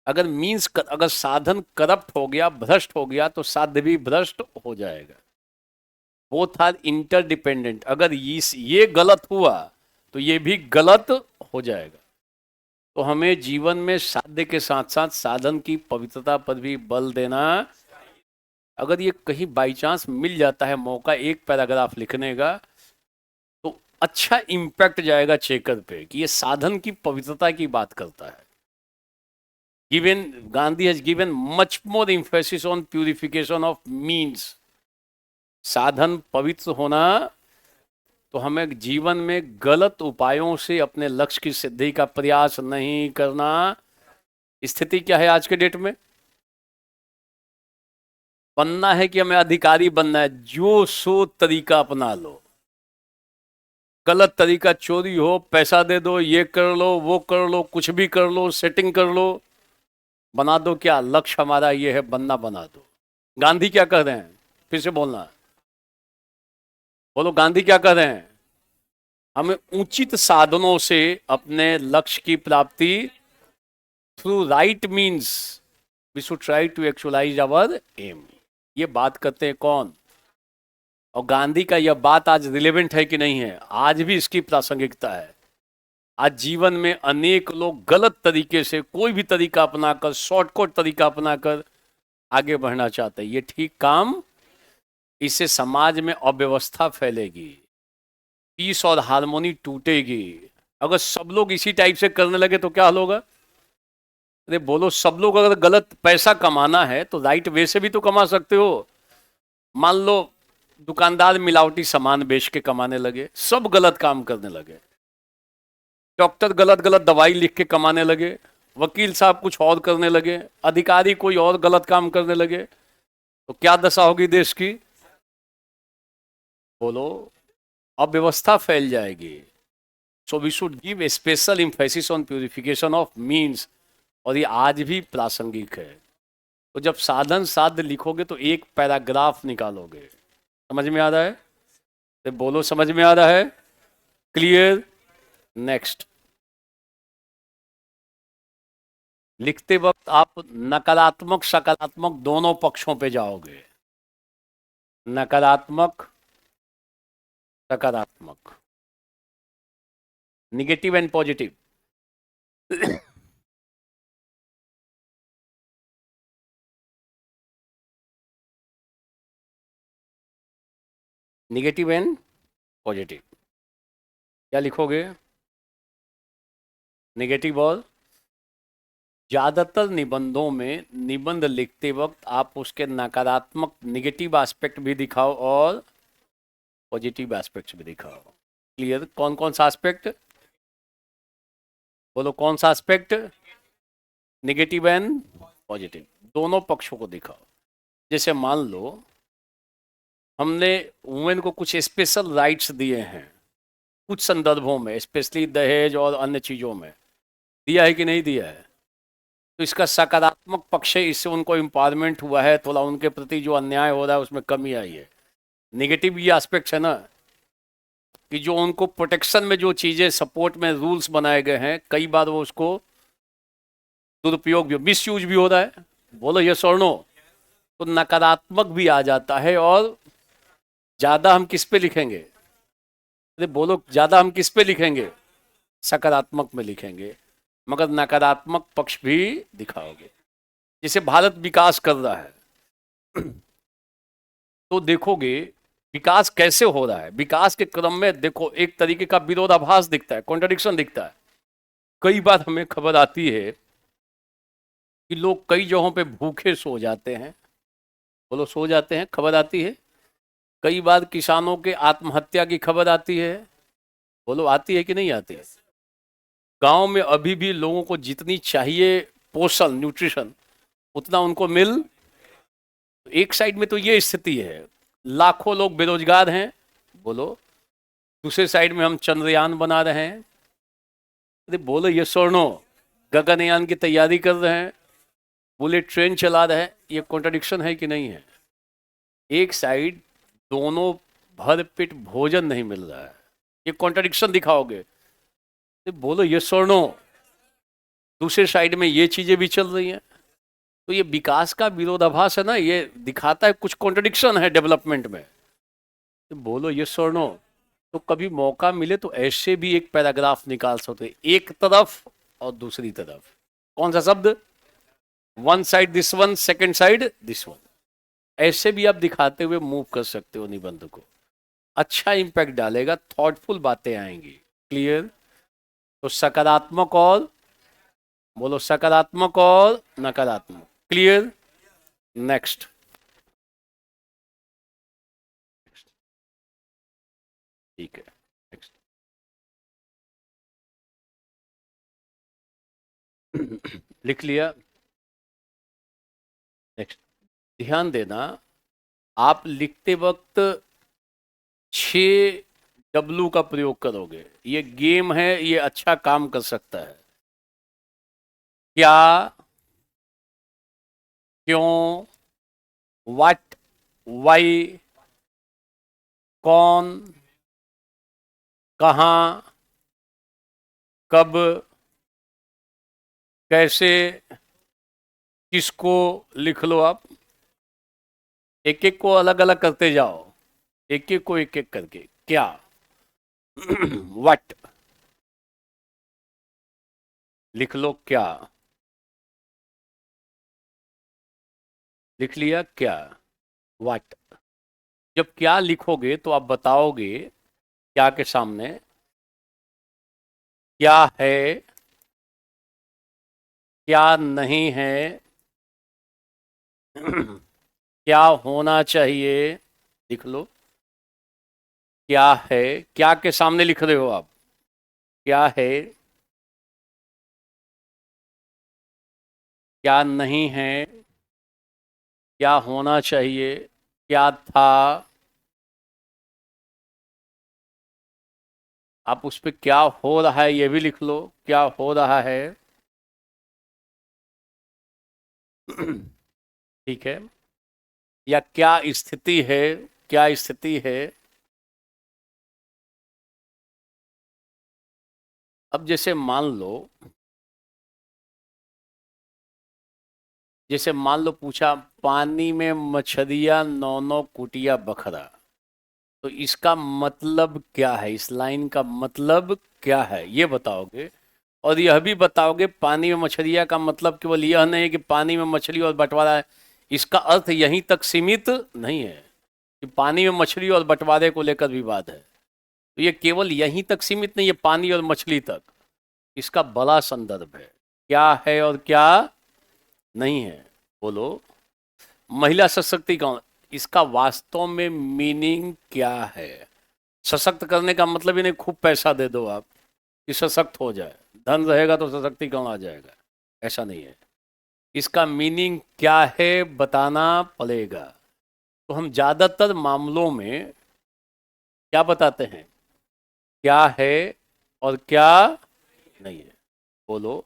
[SPEAKER 1] अगर मीन्स अगर साधन करप्ट हो गया, भ्रष्ट हो गया, तो साध्य भी भ्रष्ट हो जाएगा। Both are interdependent. अगर ये गलत हुआ तो ये भी गलत हो जाएगा। तो हमें जीवन में साध्य के साथ साथ साधन की पवित्रता पर भी बल देना। अगर ये कहीं बाई चांस मिल जाता है मौका एक पैराग्राफ लिखने का, तो अच्छा इम्पैक्ट जाएगा चेकर पे कि ये साधन की पवित्रता की बात करता है। Given Gandhi has given much more emphasis on purification of means. साधन पवित्र होना, तो हमें जीवन में गलत उपायों से अपने लक्ष्य की सिद्धि का प्रयास नहीं करना। स्थिति क्या है आज के डेट में? बनना है कि हमें अधिकारी बनना है, जो सो तरीका अपना लो। गलत तरीका, चोरी हो, पैसा दे दो, ये कर लो, वो कर लो, कुछ भी कर लो, सेटिंग कर लो, बना दो। क्या लक्ष्य हमारा ये है, बनना बना दो। गांधी क्या कह रहे हैं? फिर से बोलना, बोलो गांधी क्या कह रहे हैं? हमें उचित साधनों से अपने लक्ष्य की प्राप्ति, through right means we should try to actualise our aim. ये बात करते हैं कौन? और गांधी का यह बात आज रिलेवेंट है कि नहीं है? आज भी इसकी प्रासंगिकता है। आज जीवन में अनेक लोग गलत तरीके से कोई भी तरीका अपनाकर, शॉर्टकट तरीका अपनाकर आगे बढ़ना चाहते हैं। ये ठीक काम, इससे समाज में अव्यवस्था फैलेगी, पीस और हार्मोनी टूटेगी। अगर सब लोग इसी टाइप से करने लगे तो क्या हाल होगा? अरे बोलो, सब लोग अगर गलत पैसा कमाना है तो राइट वे से भी तो कमा सकते हो। मान लो दुकानदार मिलावटी सामान बेच के कमाने लगे, सब गलत काम करने लगे। डॉक्टर गलत गलत दवाई लिख के कमाने लगे, वकील साहब कुछ और करने लगे, अधिकारी कोई और गलत काम करने लगे, तो क्या दशा होगी देश की? बोलो, अव्यवस्था फैल जाएगी। So we should give a special emphasis on purification of means. और ये आज भी प्रासंगिक है। तो जब साधन साध्य लिखोगे तो एक पैराग्राफ निकालोगे। समझ में आ रहा है? तो बोलो, समझ में आ रहा है? क्लियर? नेक्स्ट। लिखते वक्त आप नकारात्मक सकारात्मक दोनों पक्षों पे जाओगे। नकारात्मक सकारात्मक, negative and positive. Negative and positive क्या लिखोगे? निगेटिव और, ज्यादातर निबंधों में निबंध लिखते वक्त आप उसके नकारात्मक निगेटिव एस्पेक्ट भी दिखाओ और पॉजिटिव एस्पेक्ट्स भी दिखाओ। क्लियर? कौन कौन सा एस्पेक्ट? बोलो कौन सा एस्पेक्ट? निगेटिव एंड पॉजिटिव, दोनों पक्षों को दिखाओ। जैसे मान लो हमने वुमेन को कुछ स्पेशल राइट्स दिए हैं कुछ संदर्भों में, स्पेशली दहेज और अन्य चीज़ों में, दिया है कि नहीं दिया है? तो इसका सकारात्मक पक्ष है, इससे उनको एम्पावरमेंट हुआ है, थोड़ा उनके प्रति जो अन्याय हो रहा है उसमें कमी आई है। नेगेटिव ये एस्पेक्ट्स है ना, कि जो उनको प्रोटेक्शन में जो चीज़ें सपोर्ट में रूल्स बनाए गए हैं, कई बार वो उसको दुरुपयोग भी, मिस यूज भी हो रहा है। बोलो यस और नो? तो नकारात्मक भी आ जाता है। और ज्यादा हम किस पे लिखेंगे? अरे बोलो, ज्यादा हम किस पे लिखेंगे? सकारात्मक में लिखेंगे, मगर नकारात्मक पक्ष भी दिखाओगे। जैसे भारत विकास कर रहा है, तो देखोगे विकास कैसे हो रहा है। विकास के क्रम में देखो एक तरीके का विरोधाभास दिखता है, कॉन्ट्रडिक्शन दिखता है। कई बार हमें खबर आती है कि लोग कई जगहों पे भूखे सो जाते हैं। बोलो, सो जाते हैं, खबर आती है। कई बार किसानों के आत्महत्या की खबर आती है। बोलो, आती है कि नहीं आती है? गांव में अभी भी लोगों को जितनी चाहिए पोषण, न्यूट्रिशन, उतना उनको मिल। एक साइड में तो ये स्थिति है, लाखों लोग बेरोजगार हैं। बोलो, दूसरे साइड में हम चंद्रयान बना रहे हैं। अरे बोलो, ये स्वर्णो गगनयान की तैयारी कर रहे हैं, बुलेट ट्रेन चला रहे हैं। ये कॉन्ट्रडिक्शन है कि नहीं है? एक साइड दोनों भर पेट भोजन नहीं मिल रहा है, ये कॉन्ट्रडिक्शन दिखाओगे। तो बोलो, ये स्वर्णो दूसरे साइड में ये चीजें भी चल रही हैं। तो ये विकास का विरोधाभास है ना, ये दिखाता है कुछ कॉन्ट्रडिक्शन है डेवलपमेंट में। तो बोलो, ये स्वर्णो। तो कभी मौका मिले तो ऐसे भी एक पैराग्राफ निकाल सकते, एक तरफ और दूसरी तरफ। कौन सा शब्द? One side this one, second side this one. ऐसे भी आप दिखाते हुए मूव कर सकते हो निबंध को। अच्छा इंपैक्ट डालेगा, थॉटफुल बातें आएंगी। क्लियर? तो सकारात्मक और, बोलो, सकारात्मक और नकारात्मक। क्लियर? नेक्स्ट। ठीक है, नेक्स्ट। लिख लिया? नेक्स्ट। ध्यान देना, आप लिखते वक्त 6 W का प्रयोग करोगे। ये गेम है, ये अच्छा काम कर सकता है। क्या, क्यों, व्हाट, वाई, कौन, कहां, कब, कैसे, किसको। लिख लो आप, एक एक को अलग अलग करते जाओ, एक एक को एक एक करके। क्या, व्हाट, लिख लो क्या। लिख लिया क्या, व्हाट। जब क्या लिखोगे तो आप बताओगे क्या के सामने क्या है, क्या नहीं है, क्या होना चाहिए। लिख लो क्या है, क्या के सामने लिख रहे हो आप। क्या है, क्या नहीं है, क्या होना चाहिए, क्या था। आप उस पर क्या हो रहा है ये भी लिख लो, क्या हो रहा है। ठीक है? या क्या स्थिति है, क्या स्थिति है। अब जैसे मान लो पूछा, पानी में मछलियां नौ नौ कुटिया बखरा। तो इसका मतलब क्या है, इस लाइन का मतलब क्या है, ये बताओगे। और यह भी बताओगे पानी में मछलियां का मतलब केवल यह नहीं है कि पानी में मछली और बंटवारा है। इसका अर्थ यहीं तक सीमित नहीं है कि पानी में मछली और बंटवारे को लेकर विवाद है। तो ये केवल यहीं तक सीमित नहीं है, पानी और मछली तक। इसका बड़ा संदर्भ है, क्या है और क्या नहीं है। बोलो, महिला सशक्तिकरण, इसका वास्तव में मीनिंग क्या है? सशक्त करने का मतलब ही नहीं खूब पैसा दे दो आप कि सशक्त हो जाए, धन रहेगा तो सशक्तिकरण आ जाएगा, ऐसा नहीं है। इसका मीनिंग क्या है बताना पड़ेगा। तो हम ज्यादातर मामलों में क्या बताते हैं, क्या है और क्या नहीं है। बोलो,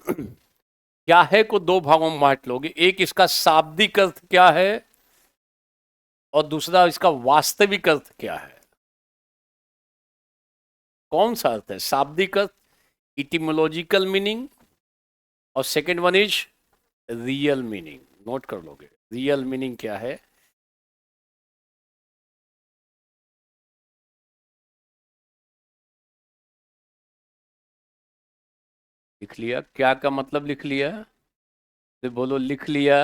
[SPEAKER 1] क्या है को 2 भागों में बांट लोगे, एक इसका शाब्दिक अर्थ क्या है और दूसरा इसका वास्तविक अर्थ क्या है। कौन सा अर्थ है? शाब्दिक अर्थ, इटिमोलॉजिकल मीनिंग, और second one is real meaning. Note कर लोगे। रियल मीनिंग क्या है? लिख लिया? क्या का मतलब लिख लिया? तो बोलो लिख लिया।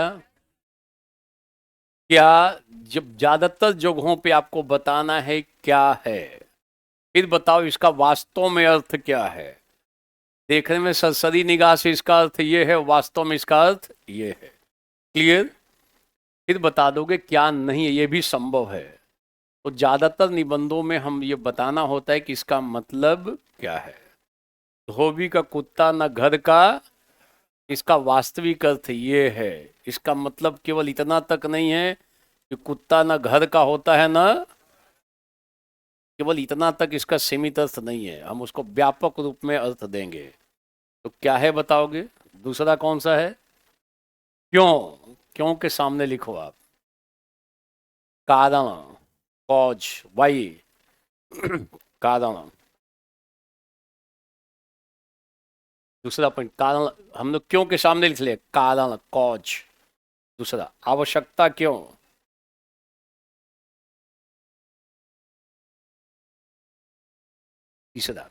[SPEAKER 1] क्या? जब ज्यादातर जगहों पे आपको बताना है क्या है, फिर बताओ इसका वास्तव में अर्थ क्या है। देखने में सरसरी निगाह से इसका अर्थ ये है, वास्तव में इसका अर्थ ये है। क्लियर? फिर बता दोगे क्या नहीं है, ये भी संभव है। तो ज्यादातर निबंधों में हम ये बताना होता है कि इसका मतलब क्या है। धोबी का कुत्ता न घर का, इसका वास्तविक अर्थ ये है। इसका मतलब केवल इतना तक नहीं है कि कुत्ता न घर का होता है, न केवल इतना तक इसका सीमित अर्थ नहीं है, हम उसको व्यापक रूप में अर्थ देंगे। तो क्या है बताओगे? दूसरा कौन सा है? क्यों? क्यों के सामने लिखो आप कारण, कॉज, वाई। कारण। दूसरा पॉइंट कारण, हम लोग क्यों के सामने लिख ले, कारण, कॉज। दूसरा आवश्यकता क्यों। तीसरा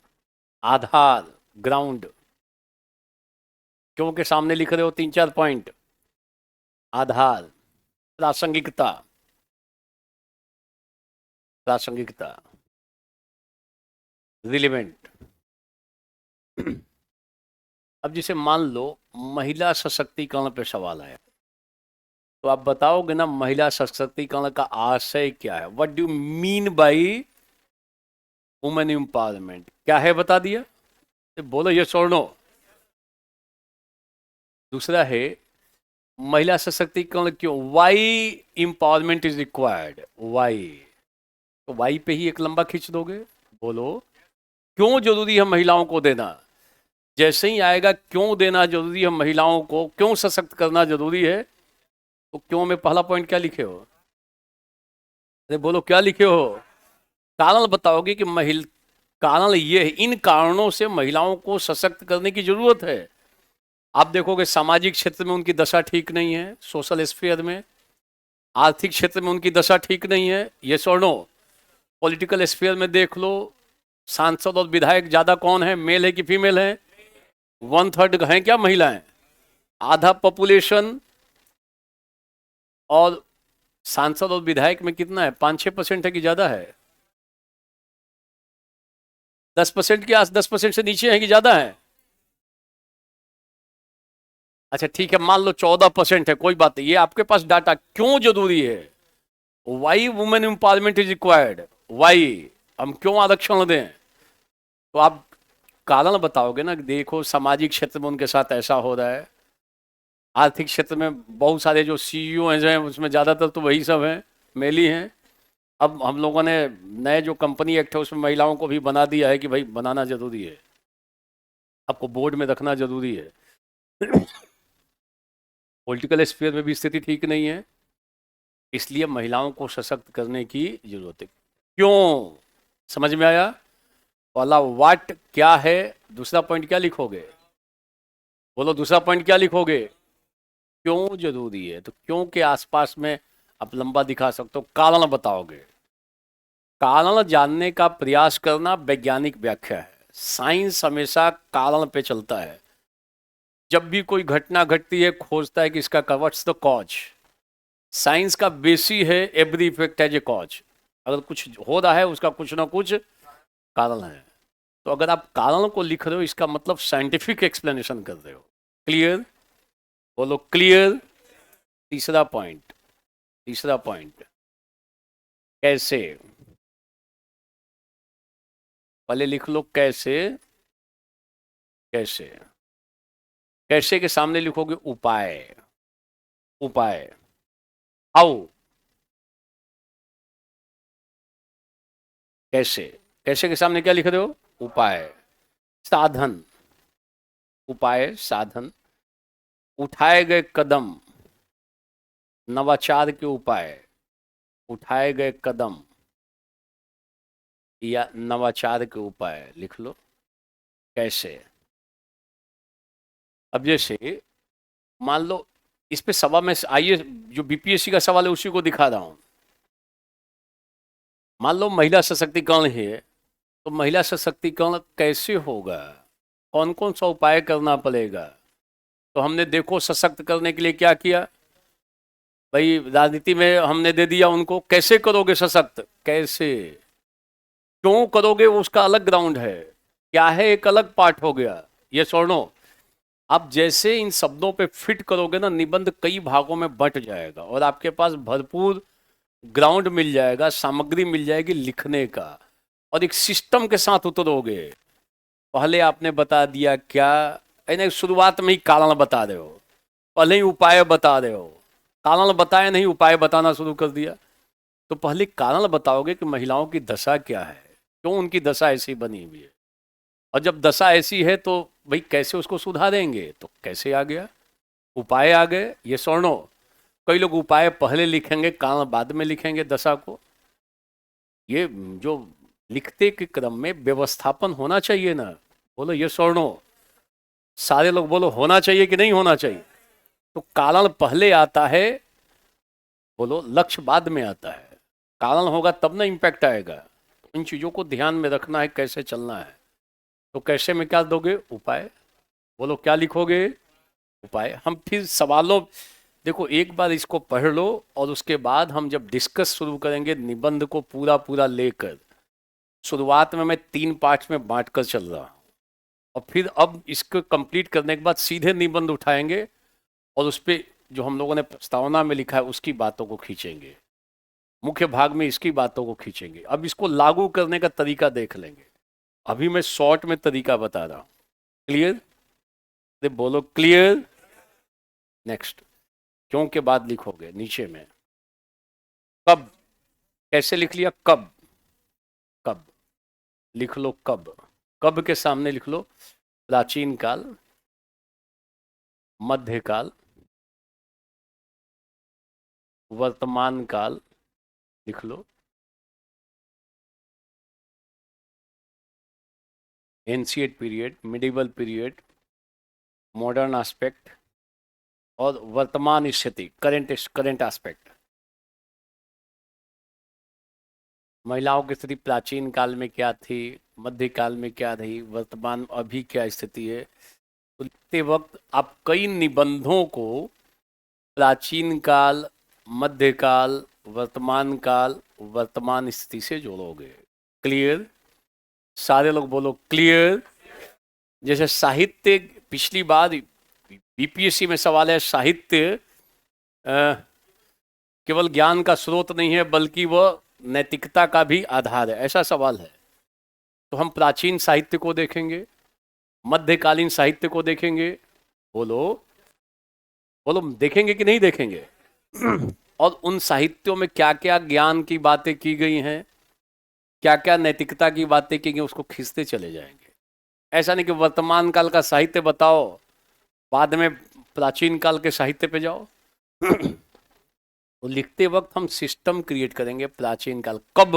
[SPEAKER 1] आधार, ग्राउंड। क्यों के सामने लिख रहे हो तीन चार पॉइंट। आधार, प्रासंगिकता, प्रासंगिकता, रिलेवेंट। अब जैसे मान लो महिला सशक्तिकरण पे सवाल आया, तो आप बताओगे ना महिला सशक्तिकरण का आशय क्या है, what do mean by women empowerment, क्या है बता दिया। तो बोलो ये छोड़ो। दूसरा है महिला सशक्तिकरण क्यों, why empowerment is required, why. तो वाई पे ही एक लंबा खींच दोगे। बोलो क्यों जरूरी है महिलाओं को देना। जैसे ही आएगा क्यों देना जरूरी है महिलाओं को, क्यों सशक्त करना जरूरी है, तो क्यों में पहला पॉइंट क्या लिखे हो? अरे बोलो क्या लिखे हो? कारण बताओगे कि महिला, कारण ये है, इन कारणों से महिलाओं को सशक्त करने की जरूरत है। आप देखोगे सामाजिक क्षेत्र में उनकी दशा ठीक नहीं है, सोशल स्फीयर में, आर्थिक क्षेत्र में उनकी दशा ठीक नहीं है, ये नो। पॉलिटिकल स्फीयर में देख लो, सांसद और विधायक ज्यादा कौन है, मेल है कि फीमेल है? वन थर्ड है क्या महिलाएं? आधा पॉपुलेशन। और सांसद और विधायक में कितना है, 5-6% है कि ज्यादा है? 10% के आस, 10% से नीचे है कि ज्यादा है? अच्छा ठीक है, मान लो 14% है, कोई बात नहीं, ये आपके पास डाटा क्यों जरूरी है। Why women empowerment is required, why, हम क्यों आरक्षण दें। तो आप कारण बताओगे ना कि देखो सामाजिक क्षेत्र में उनके साथ ऐसा हो रहा है, आर्थिक क्षेत्र में बहुत सारे जो सीईओ हैं उसमें ज़्यादातर तो वही सब हैं, मेल ही हैं। अब हम लोगों ने नए जो कंपनी एक्ट है उसमें महिलाओं को भी बना दिया है कि भाई बनाना जरूरी है, आपको बोर्ड में रखना जरूरी है। पॉलिटिकल स्फीयर में भी स्थिति ठीक नहीं है, इसलिए महिलाओं को सशक्त करने की जरूरत है। क्यों? समझ में आया? पहला व्हाट क्या है, दूसरा पॉइंट क्या लिखोगे? बोलो दूसरा पॉइंट क्या लिखोगे? क्यों जरूरी है। तो क्यों के आसपास में आप लंबा दिखा सकते हो, कारण बताओगे। कारण जानने का प्रयास करना वैज्ञानिक व्याख्या है, साइंस हमेशा कारण पे चलता है। जब भी कोई घटना घटती है खोजता है कि इसका व्हाट्स द कॉज। साइंस का बेसी है every effect as a cause, अगर कुछ हो रहा है उसका कुछ ना कुछ कारण है। तो अगर आप कारण को लिख रहे हो इसका मतलब साइंटिफिक एक्सप्लेनेशन कर रहे हो। क्लियर? बोलो क्लियर। तीसरा पॉइंट, तीसरा पॉइंट कैसे, पहले लिख लो कैसे। कैसे, कैसे के सामने लिखोगे उपाय, उपाय, हाउ। कैसे, कैसे के सामने क्या लिख रहे हो, उपाय। साधन, उपाय साधन। उठाए गए कदम, नवाचार के उपाय, उठाए गए कदम या नवाचार के उपाय लिख लो। कैसे, अब जैसे मान लो इस पे सवाल में आइए, जो बीपीएससी का सवाल है उसी को दिखा रहा हूं। मान लो महिला सशक्तिकरण है, तो महिला सशक्तिकरण कैसे होगा, कौन कौन सा उपाय करना पड़ेगा। तो हमने देखो सशक्त करने के लिए क्या किया भाई, राजनीति में हमने दे दिया उनको। कैसे करोगे सशक्त, कैसे क्यों करोगे, वो उसका अलग ग्राउंड है, क्या है एक अलग पार्ट हो गया। ये सुनो, आप जैसे इन शब्दों पे फिट करोगे ना, निबंध कई भागों में बंट जाएगा और आपके पास भरपूर ग्राउंड मिल जाएगा, सामग्री मिल जाएगी लिखने का, और एक सिस्टम के साथ उतरोगे। पहले आपने बता दिया क्या, यानी शुरुआत में ही कारण बता रहे हो, पहले ही उपाय बता रहे हो। कारण बताए नहीं, उपाय बताना शुरू कर दिया। तो पहले कारण बताओगे कि महिलाओं की दशा क्या है, क्यों उनकी दशा ऐसी बनी हुई है, और जब दशा ऐसी है तो भाई कैसे उसको सुधारेंगे। तो कैसे आ गया, उपाय आ गए। ये स्वर्णो, कई लोग उपाय पहले लिखेंगे, कारण बाद में लिखेंगे दशा को। ये जो लिखते के क्रम में व्यवस्थापन होना चाहिए ना। बोलो ये स्वर्णो, सारे लोग बोलो होना चाहिए कि नहीं होना चाहिए। तो कारण पहले आता है, बोलो लक्ष्य बाद में आता है। कारण होगा तब ना इम्पैक्ट आएगा। तो इन चीजों को ध्यान में रखना है, कैसे चलना है। तो कैसे में क्या दोगे, उपाय। बोलो क्या लिखोगे, उपाय। हम फिर सवालों, देखो एक बार इसको पढ़ लो और उसके बाद हम जब डिस्कस शुरू करेंगे निबंध को पूरा पूरा लेकर, शुरुआत में मैं 3 पार्ट्स में बांट कर चल रहा हूँ, और फिर अब इसको कंप्लीट करने के बाद सीधे निबंध उठाएंगे और उस पर जो हम लोगों ने प्रस्तावना में लिखा है उसकी बातों को खींचेंगे, मुख्य भाग में इसकी बातों को खींचेंगे। अब इसको लागू करने का तरीका देख लेंगे। अभी मैं शॉर्ट में तरीका बता रहा हूँ। क्लियर, बोलो क्लियर। नेक्स्ट, क्यों के बाद लिखोगे नीचे में, कब, कैसे लिख लिया, कब, कब लिख लो, कब, कब के सामने लिख लो प्राचीन काल, मध्यकाल, वर्तमान काल लिख लो, ancient period, medieval period, modern aspect, और वर्तमान स्थिति, करंट एस्पेक्ट। महिलाओं की स्थिति प्राचीन काल में क्या थी, मध्यकाल में क्या रही, वर्तमान अभी क्या स्थिति है। तो लिखते वक्त आप कई निबंधों को प्राचीन काल, मध्यकाल, वर्तमान काल, वर्तमान स्थिति से जोड़ोगे। क्लियर, सारे लोग बोलो क्लियर। जैसे साहित्य, पिछली बार बीपीएससी में सवाल है, साहित्य केवल ज्ञान का स्रोत नहीं है बल्कि वह नैतिकता का भी आधार है, ऐसा सवाल है। तो हम प्राचीन साहित्य को देखेंगे, मध्यकालीन साहित्य को देखेंगे। बोलो, बोलो देखेंगे कि नहीं देखेंगे। और उन साहित्यों में क्या क्या ज्ञान की बातें की गई हैं, क्या क्या नैतिकता की बातें की गई, उसको खींचते चले जाएंगे। ऐसा नहीं कि वर्तमान काल का साहित्य बताओ, बाद में प्राचीन काल के साहित्य पे जाओ। तो लिखते वक्त हम सिस्टम क्रिएट करेंगे। प्राचीन काल कब,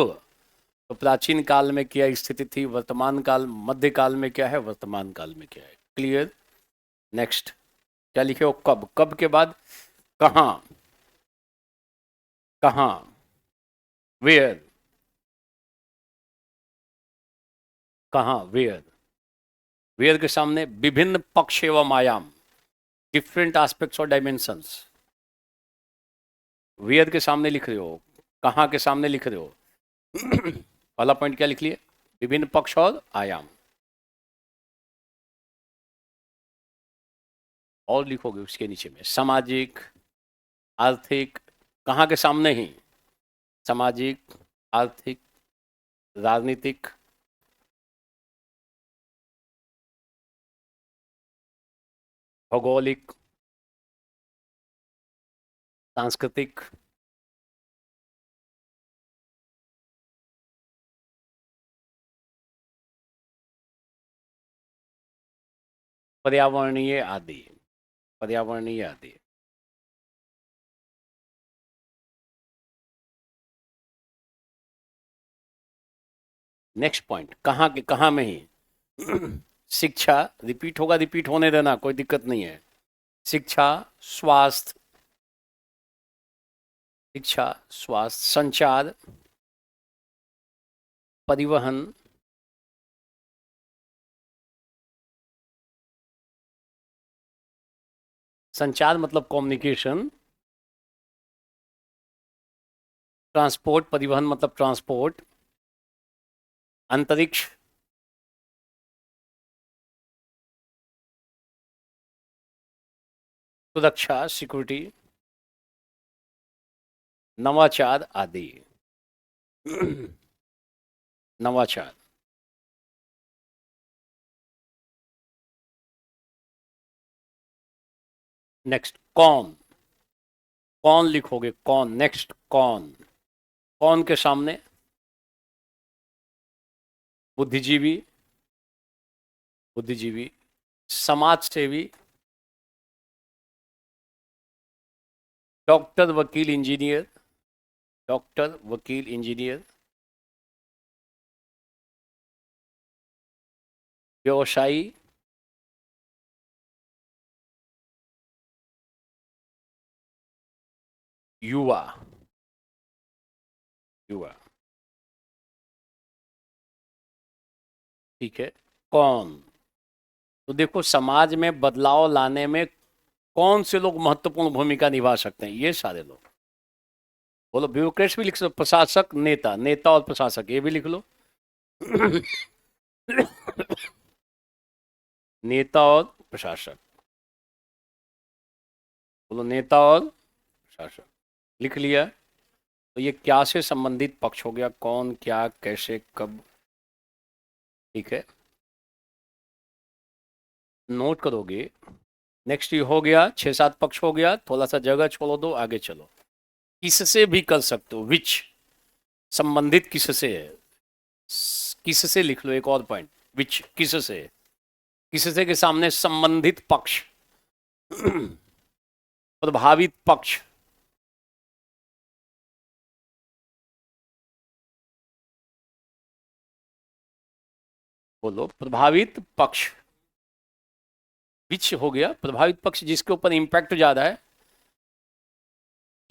[SPEAKER 1] तो प्राचीन काल में क्या स्थिति थी, वर्तमान काल, मध्यकाल में क्या है, वर्तमान काल में क्या है। क्लियर। नेक्स्ट, क्या लिखे हो, कब, कब के बाद कहां, कहां, वेयर, कहां, वेयर। वेयर के सामने विभिन्न पक्ष एवं आयाम, डिफरेंट एस्पेक्ट्स और डायमेंशंस। वेयर के सामने लिख रहे हो, कहां के सामने लिख रहे हो। पहला पॉइंट क्या लिख लिए, विभिन्न पक्ष और आयाम। और लिखोगे उसके नीचे में सामाजिक, आर्थिक, कहाँ के सामने ही, सामाजिक, आर्थिक, राजनीतिक, भौगोलिक, सांस्कृतिक, पर्यावरणीय आदि, पर्यावरणीय आदि। नेक्स्ट पॉइंट, कहाँ के, कहाँ में ही। शिक्षा, रिपीट होगा, रिपीट होने देना, कोई दिक्कत नहीं है। शिक्षा, स्वास्थ्य, शिक्षा, स्वास्थ्य, संचार, परिवहन, संचार मतलब कम्युनिकेशन, ट्रांसपोर्ट, परिवहन मतलब ट्रांसपोर्ट, अंतरिक्ष, सुरक्षा, सिक्योरिटी, नवाचार आदि। नवाचार। नेक्स्ट कौन, कौन लिखोगे, कौन, नेक्स्ट कौन, कौन के सामने बुद्धिजीवी, बुद्धिजीवी, समाज सेवी, डॉक्टर, वकील, इंजीनियर, डॉक्टर, वकील, इंजीनियर, व्यवसायी, युवा, युवा। ठीक है, कौन। तो देखो समाज में बदलाव लाने में कौन से लोग महत्वपूर्ण भूमिका निभा सकते हैं, ये सारे लोग। बोलो, ब्यूरोक्रेट्स भी लिख सकते, प्रशासक, नेता, नेता और प्रशासक ये भी लिख लो। नेता और प्रशासक, बोलो नेता और प्रशासक, लिख लिया। तो ये क्या से संबंधित पक्ष हो गया, कौन, क्या, कैसे, कब। ठीक है, नोट करोगे। नेक्स्ट ये हो गया, 6-7 पक्ष हो गया, थोड़ा सा जगह छोड़ो दो, आगे चलो। किससे भी कर सकते हो, विच, संबंधित किससे है, किससे लिख लो, एक और पॉइंट, विच, किससे, किससे के सामने संबंधित पक्ष, प्रभावित पक्ष, बोलो प्रभावित पक्ष, विच हो गया, प्रभावित पक्ष जिसके ऊपर इंपैक्ट ज्यादा है,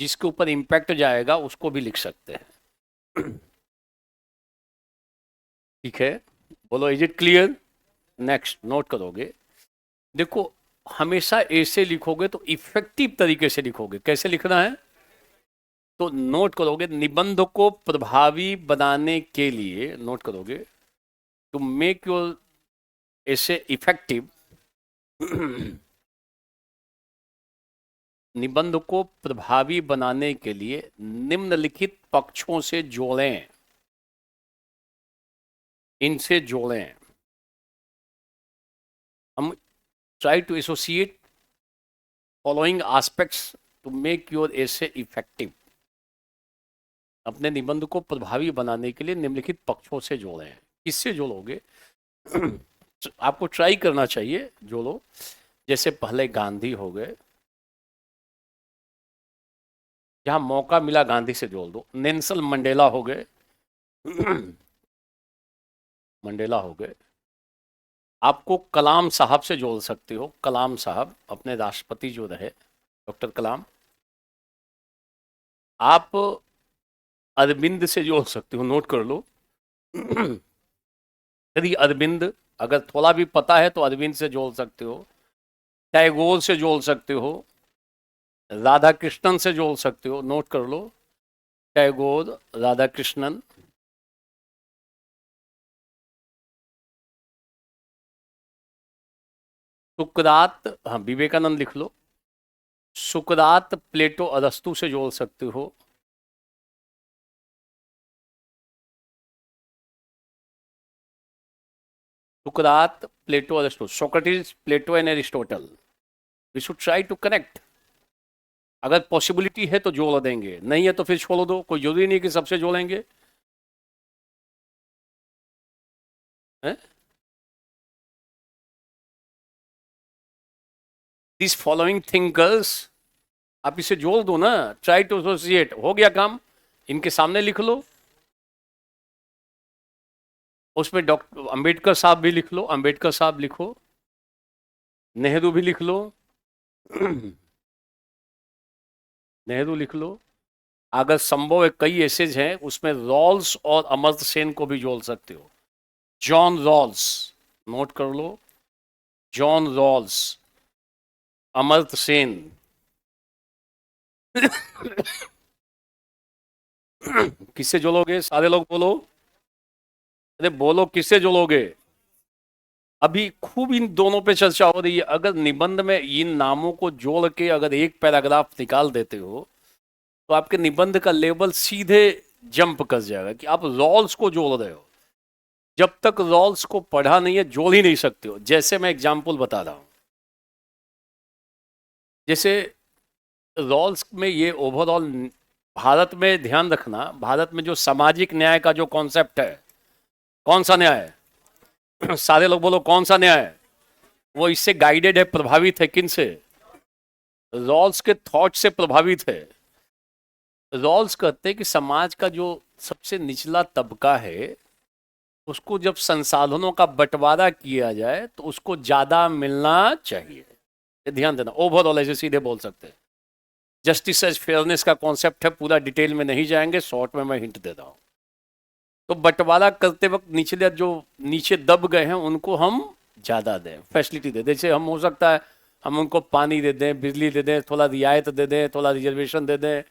[SPEAKER 1] जिसके ऊपर इंपैक्ट जाएगा उसको भी लिख सकते हैं। ठीक है, बोलो is it clear. Next note करोगे, देखो हमेशा ऐसे लिखोगे तो इफेक्टिव तरीके से लिखोगे, कैसे लिखना है, तो नोट करोगे, निबंध को प्रभावी बनाने के लिए, नोट करोगे, टू मेक योर ऐसे इफेक्टिव, निबंध को प्रभावी बनाने के लिए निम्नलिखित पक्षों से जोड़ें, इनसे जोड़ें। हम try to associate following aspects to make your essay effective. अपने निबंध को प्रभावी बनाने के लिए निम्नलिखित पक्षों से जोड़ें। किससे जोड़ोगे? आपको ट्राई करना चाहिए जोड़ो। जैसे पहले गांधी हो गए, जहां मौका मिला गांधी से जोड़ दो। नेल्सन मंडेला हो गए, मंडेला हो गए। आपको कलाम साहब से जोड़ सकते हो, कलाम साहब अपने राष्ट्रपति जो रहे, डॉक्टर कलाम। आप अरविंद से जोड़ सकते हो, नोट कर लो। यदि अरविंद अगर थोड़ा भी पता है तो अरविंद से जोड़ सकते हो, टैगोर से जोड़ सकते हो, राधा कृष्णन से जोड़ सकते हो, नोट कर लो, टैगोर, राधा कृष्णन। सुकरात, हाँ विवेकानंद लिख लो। सुकरात, प्लेटो, अरस्तु से जोड़ सकते हो। सुकरात, प्लेटो, अरस्तु, Socrates, Plato and Aristotle. We should try to connect. अगर पॉसिबिलिटी है तो जोड़ देंगे, नहीं है तो फिर छोड़ दो, कोई जरूरी नहीं कि सबसे जोड़ेंगे। दिस फॉलोइंग थिंकर्स, आप इसे जोड़ दो ना, ट्राई टू एसोसिएट, हो गया काम। इनके सामने लिख लो। उसमें डॉक्टर अंबेडकर साहब भी लिख लो, अंबेडकर साहब लिखो। नेहरू भी लिख लो, नेहरू लिख लो। अगर संभव है कई ऐसे हैं, उसमें रॉल्स और अमर्त्य सेन को भी जोड़ सकते हो। जॉन रॉल्स, नोट कर लो, जॉन रॉल्स, अमर्त्य सेन। किससे जोड़ोगे? सारे लोग बोलो, अरे बोलो किससे जोड़ोगे? अभी खूब इन दोनों पे चर्चा हो रही है। अगर निबंध में इन नामों को जोड़ के अगर एक पैराग्राफ निकाल देते हो तो आपके निबंध का लेवल सीधे जंप कर जाएगा कि आप रॉल्स को जोड़ रहे हो। जब तक रॉल्स को पढ़ा नहीं है जोड़ ही नहीं सकते हो। जैसे मैं एग्जाम्पल बता रहा हूं, जैसे रॉल्स में ये ओवरऑल भारत में ध्यान रखना, भारत में जो सामाजिक न्याय का जो कॉन्सेप्ट है, कौन सा न्याय है? सारे लोग बोलो कौन सा न्याय है? वो इससे गाइडेड है, प्रभावित है किन से? रॉल्स के थॉट से प्रभावित है। रॉल्स कहते हैं कि समाज का जो सबसे निचला तबका है उसको जब संसाधनों का बंटवारा किया जाए तो उसको ज्यादा मिलना चाहिए। ये ध्यान देना, ओवरऑल ऐसे सीधे बोल सकते हैं। जस्टिस एज फेयरनेस का कॉन्सेप्ट है, पूरा डिटेल में नहीं जाएंगे, शॉर्ट में मैं हिंट देता हूं। तो बंटवारा करते वक्त निचले जो नीचे दब गए हैं उनको हम ज्यादा दें, फैसिलिटी दें। जैसे हम हो सकता है हम उनको पानी दे दें, बिजली दे दें, थोड़ा रियायत दे दें, थोड़ा रिजर्वेशन दे दें,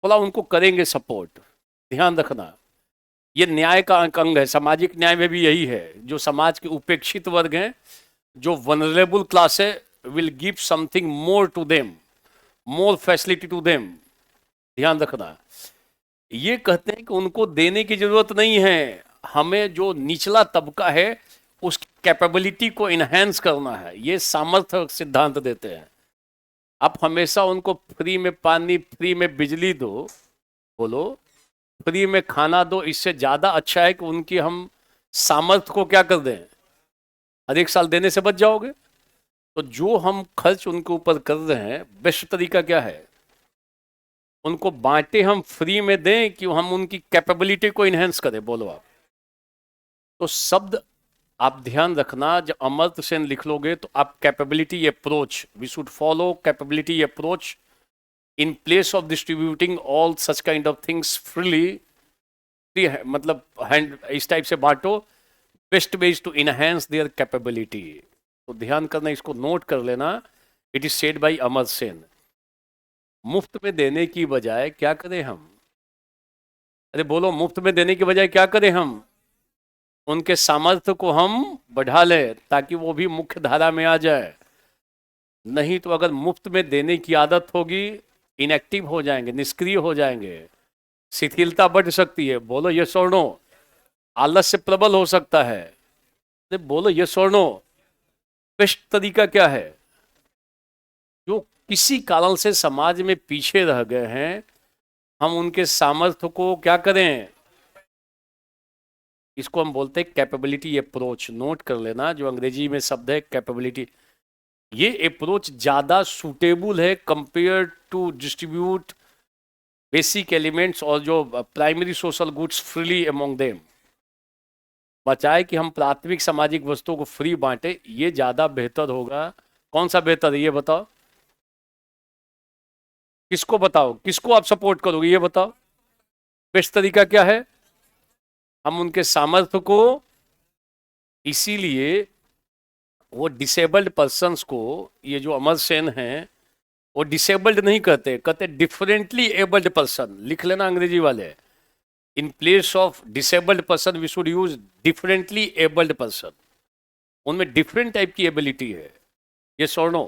[SPEAKER 1] थोड़ा उनको करेंगे सपोर्ट। ध्यान रखना, ये न्याय का अंग है। सामाजिक न्याय में भी यही है। जो समाज के उपेक्षित वर्ग हैं, जो वनरेबल क्लास है, will give something more to them, more facility to them. ध्यान रखना, ये कहते हैं कि उनको देने की जरूरत नहीं है, हमें जो निचला तबका है उस कैपेबिलिटी को इनहेंस करना है। ये सामर्थ्य सिद्धांत देते हैं। आप हमेशा उनको फ्री में पानी, फ्री में बिजली दो, बोलो फ्री में खाना दो, इससे ज्यादा अच्छा है कि उनकी हम सामर्थ्य को क्या कर दें, हर एक साल देने से बच जाओगे। तो जो हम खर्च उनके ऊपर कर रहे हैं, बेस्ट तरीका क्या है? उनको बांटे हम फ्री में दें कि हम उनकी कैपेबिलिटी को इनहेंस करें? बोलो आप। तो शब्द आप ध्यान रखना, जब अमर्त्य सेन लिख लोगे तो आप capability approach, we should follow capability approach in place of distributing all such kind of things freely. मतलब हैंड इस टाइप से बांटो, best ways to enhance their capability. तो ध्यान करना, इसको नोट कर लेना। It is said by Amartya Sen. मुफ्त में देने की बजाय क्या करें हम? अरे बोलो, मुफ्त में देने की बजाय क्या करें हम? उनके सामर्थ्य को हम बढ़ा लें ताकि वो भी मुख्य धारा में आ जाए। नहीं तो अगर मुफ्त में देने की आदत होगी, इनएक्टिव हो जाएंगे, निष्क्रिय हो जाएंगे, शिथिलता बढ़ सकती है। बोलो यस और नो। आलस्य प्रबल हो सकता है। अरे बोलो यस और नो। बेस्ट तरीका क्या है? जो किसी कारण से समाज में पीछे रह गए हैं, हम उनके सामर्थ्य को क्या करें? इसको हम बोलते हैं कैपेबिलिटी अप्रोच। नोट कर लेना, जो अंग्रेजी में शब्द है कैपेबिलिटी। ये अप्रोच ज्यादा सूटेबल है compare to distribute basic elements और जो primary social goods freely among them. बचाए कि हम प्राथमिक सामाजिक वस्तुओं को फ्री बांटे, ये ज्यादा बेहतर होगा। कौन सा बेहतर है ये बताओ? किसको बताओ, किसको आप सपोर्ट करोगे ये बताओ? बेस्ट तरीका क्या है? हम उनके सामर्थ्य को, इसीलिए वो डिसेबल्ड पर्सन्स को, ये जो अमर सेन हैं वो डिसेबल्ड नहीं कहते, कहते डिफरेंटली एबल्ड पर्सन। लिख लेना अंग्रेजी वाले, in place of disabled person we should use differently abled person. उनमें डिफरेंट टाइप की एबिलिटी है। ये सोनो,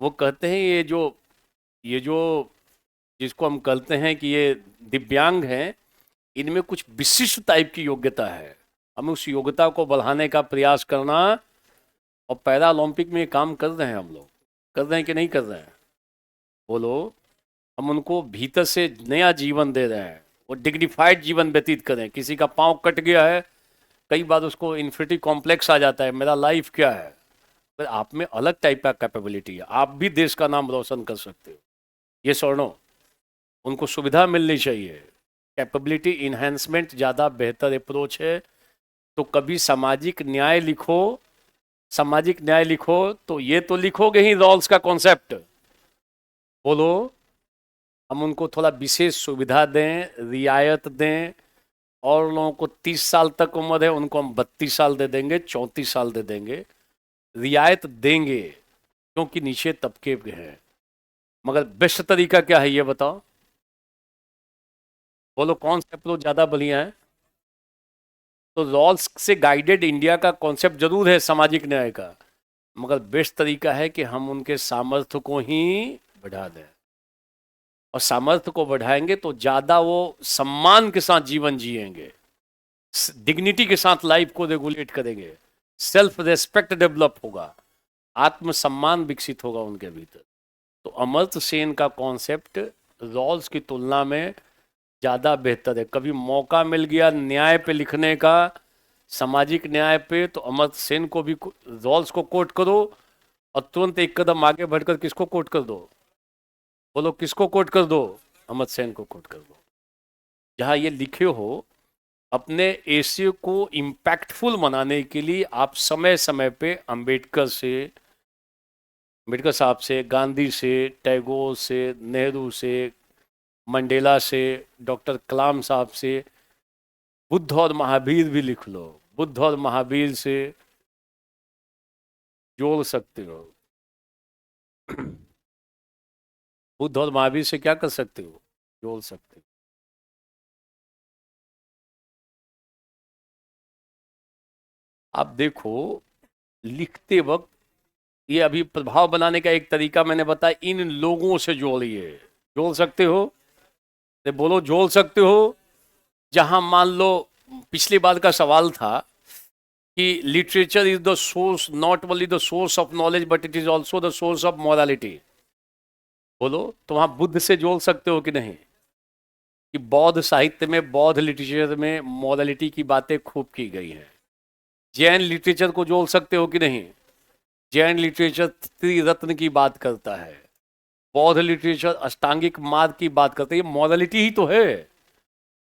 [SPEAKER 1] वो कहते हैं ये जो जिसको हम कहते हैं कि ये दिव्यांग हैं, इनमें कुछ विशिष्ट टाइप की योग्यता है। हमें उस योग्यता को बढ़ाने का प्रयास करना। और पैरा ओलंपिक में ये काम कर रहे हैं हम लोग, कर रहे हैं कि नहीं कर रहे हैं? बोलो। हम उनको भीतर से नया जीवन दे रहे हैं, वो डिग्निफाइड जीवन व्यतीत करें। किसी का पाँव कट गया है, कई बार उसको इन्फिनिटी कॉम्प्लेक्स आ जाता है, मेरा लाइफ क्या है? पर आप में अलग टाइप का कैपेबिलिटी है, आप भी देश का नाम रोशन कर सकते हो। ये स्वर्णो, उनको सुविधा मिलनी चाहिए। कैपेबिलिटी इन्हेंसमेंट ज़्यादा बेहतर अप्रोच है। तो कभी सामाजिक न्याय लिखो, सामाजिक न्याय लिखो तो ये तो लिखोगे ही रॉल्स का कॉन्सेप्ट। बोलो, हम उनको थोड़ा विशेष सुविधा दें, रियायत दें, और लोगों को 30 साल तक उम्र है उनको हम 32 साल दे देंगे, 34 साल दे देंगे, रियायत देंगे, क्योंकि नीचे तबके के हैं। मगर बेस्ट तरीका क्या है ये बताओ, बोलो कौन सा अप्रोच ज्यादा बढ़िया है? तो रॉल्स से गाइडेड इंडिया का कॉन्सेप्ट जरूर है सामाजिक न्याय का, मगर बेस्ट तरीका है कि हम उनके सामर्थ्य को ही बढ़ा दें, और सामर्थ्य को बढ़ाएंगे तो ज्यादा वो सम्मान के साथ जीवन जिएंगे, डिग्निटी के साथ लाइफ को रेगुलेट करेंगे, सेल्फ रेस्पेक्ट डेवलप होगा, आत्मसम्मान विकसित होगा उनके भीतर। तो अमर्त्य सेन का कॉन्सेप्ट रॉल्स की तुलना में ज़्यादा बेहतर है। कभी मौका मिल गया न्याय पे लिखने का, सामाजिक न्याय पे, तो अमर्त्य सेन को भी, रॉल्स को कोट करो, और तुरंत एक कदम आगे बढ़कर किसको कोट कर दो? बोलो किसको कोट कर दो? अमर्त्य सेन को कोट कर दो। जहाँ ये लिखे हो, अपने एसे को इम्पैक्टफुल बनाने के लिए आप समय समय पे अंबेडकर साहब से, गांधी से, टैगोर से, नेहरू से, मंडेला से, डॉक्टर कलाम साहब से, बुद्ध और महावीर भी लिख लो, बुद्ध और महावीर से जोड़ सकते हो। बुद्ध और महावीर से क्या कर सकते हो? जोड़ सकते हो। आप देखो, लिखते वक्त ये अभी प्रभाव बनाने का एक तरीका मैंने बताया, इन लोगों से जोड़िए। जोड़ सकते हो? तो बोलो जोड़ सकते हो। जहां मान लो पिछली बार का सवाल था कि literature is the source, not only the source of knowledge but it is also the source of morality. बोलो तो वहां बुद्ध से जोड़ सकते हो कि नहीं? कि बौद्ध साहित्य में, बौद्ध लिटरेचर में मॉरलिटी की बातें खूब की गई हैं। जैन लिटरेचर को जोड़ सकते हो कि नहीं? जैन लिटरेचर त्रिरत्न की बात करता है, बौद्ध लिटरेचर अष्टांगिक मार्ग की बात करता है। ये मॉरलिटी ही तो है,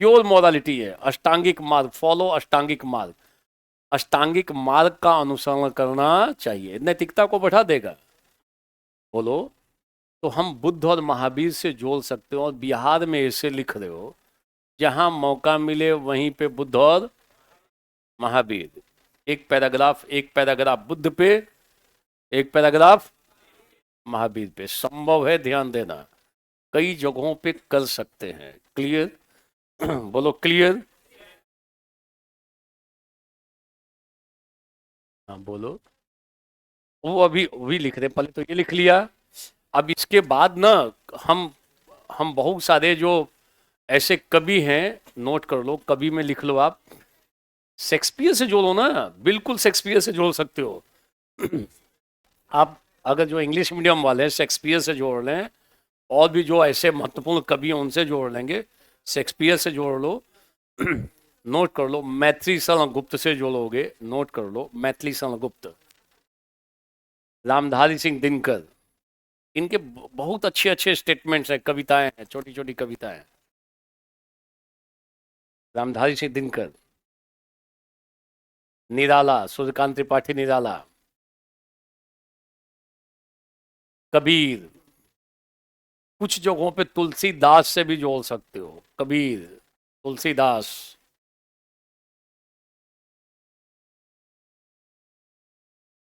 [SPEAKER 1] प्योर मॉरलिटी है। अष्टांगिक मार्ग, फॉलो अष्टांगिक मार्ग, अष्टांगिक मार्ग का अनुसरण करना चाहिए, नैतिकता को बढ़ा देगा। बोलो तो हम बुद्ध और महावीर से जोड़ सकते हो, और बिहार में ऐसे लिख रहे हो, जहां मौका मिले वहीं पे बुद्ध और महावीर, एक पैराग्राफ बुद्ध पे, एक पैराग्राफ महावीर पे, संभव है, ध्यान देना, कई जगहों पे कर सकते हैं। क्लियर? बोलो क्लियर। हाँ बोलो। वो अभी लिख रहे, पहले तो ये लिख लिया। अब इसके बाद ना, हम हम बहुत सारे जो ऐसे कवि हैं, नोट कर लो, कवि में लिख लो आप, शेक्सपियर से जोड़ो ना, बिल्कुल शेक्सपियर से जोड़ सकते हो। आप अगर जो इंग्लिश मीडियम वाले हैं शेक्सपियर से जोड़ लें, और भी जो ऐसे महत्वपूर्ण कवि हैं उनसे जोड़ लेंगे, शेक्सपियर से जोड़ लो। नोट कर लो, मैथिली शरण गुप्त से जोड़ोगे, नोट कर लो, मैथिली शरण गुप्त, रामधारी सिंह दिनकर, इनके बहुत अच्छे अच्छे स्टेटमेंट्स हैं, कविताएं हैं, छोटी छोटी कविताएं। रामधारी सिंह दिनकर, निराला, सूर्यकांत त्रिपाठी निराला, कबीर, कुछ जगहों पे तुलसीदास से भी जोड़ सकते हो, कबीर, तुलसीदास,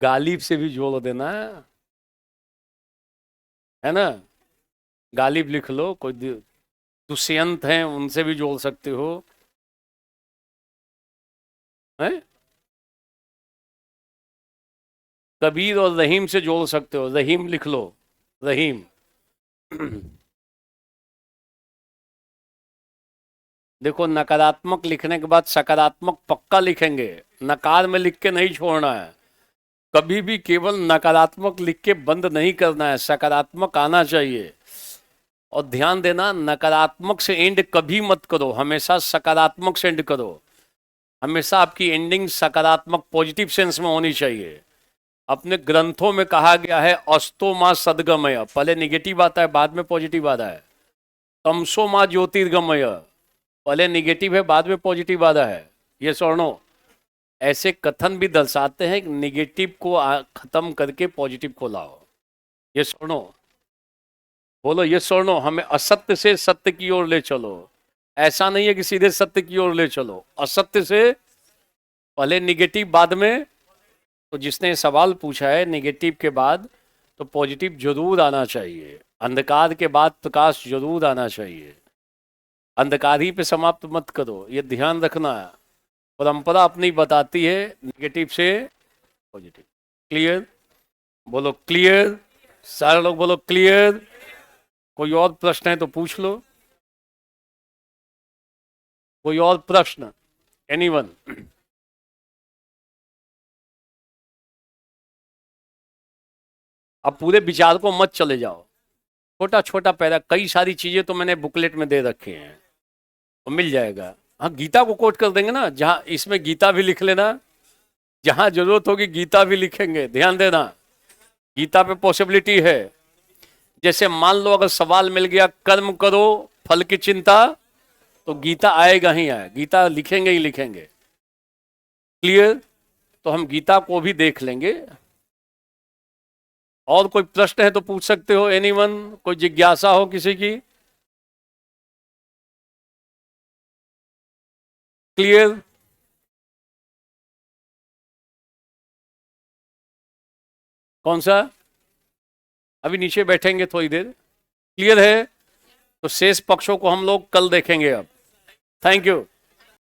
[SPEAKER 1] गालिब से भी जोड़ देना है ना, गालिब लिख लो, कोई दुष्यंत हैं उनसे भी जोड़ सकते हो, हैं? कबीर और रहीम से जोड़ सकते हो, रहीम लिख लो, रहीम। देखो, नकारात्मक लिखने के बाद सकारात्मक पक्का लिखेंगे, नकार में लिख के नहीं छोड़ना है, कभी भी केवल नकारात्मक लिख के बंद नहीं करना है, सकारात्मक आना चाहिए। और ध्यान देना, नकारात्मक से एंड कभी मत करो, हमेशा सकारात्मक से एंड करो, हमेशा आपकी एंडिंग सकारात्मक पॉजिटिव सेंस में होनी चाहिए। अपने ग्रंथों में कहा गया है अस्तो माँ सदगमय, पहले निगेटिव आता है बाद में पॉजिटिव आता है। तमसो माँ ज्योतिर्गमय, पहले निगेटिव है बाद में पॉजिटिव आता है। ये स्वर्णो, ऐसे कथन भी दर्शाते हैं कि निगेटिव को खत्म करके पॉजिटिव को लाओ। ये सुनो, बोलो ये नो, हमें असत्य से सत्य की ओर ले चलो। ऐसा नहीं है कि सीधे सत्य की ओर ले चलो, असत्य से पहले निगेटिव बाद में। तो जिसने सवाल पूछा है निगेटिव के बाद तो पॉजिटिव जरूर आना चाहिए, अंधकार के बाद प्रकाश जरूर आना चाहिए। अंधकार ही पे समाप्त मत करो, ये ध्यान रखना है। परंपरा अपनी बताती है निगेटिव से पॉजिटिव। क्लियर? बोलो क्लियर। सारे लोग बोलो क्लियर। कोई और प्रश्न है तो पूछ लो। कोई और प्रश्न? एनीवन? अब पूरे विचार को मत चले जाओ, छोटा छोटा पैरा, कई सारी चीजें तो मैंने बुकलेट में दे रखे हैं, तो मिल जाएगा। हाँ, गीता को कोट कर देंगे ना, जहां इसमें गीता भी लिख लेना, जहां जरूरत होगी गीता भी लिखेंगे। ध्यान देना, गीता पे पॉसिबिलिटी है। जैसे मान लो अगर सवाल मिल गया कर्म करो फल की चिंता, तो गीता आएगा ही आएगा, गीता लिखेंगे ही लिखेंगे। क्लियर? तो हम गीता को भी देख लेंगे। और कोई प्रश्न है तो पूछ सकते हो, एनीवन? कोई जिज्ञासा हो किसी की? क्लियर? कौन सा? अभी नीचे बैठेंगे थोड़ी देर। क्लियर है? तो शेष पक्षों को हम लोग कल देखेंगे अब। Thank you.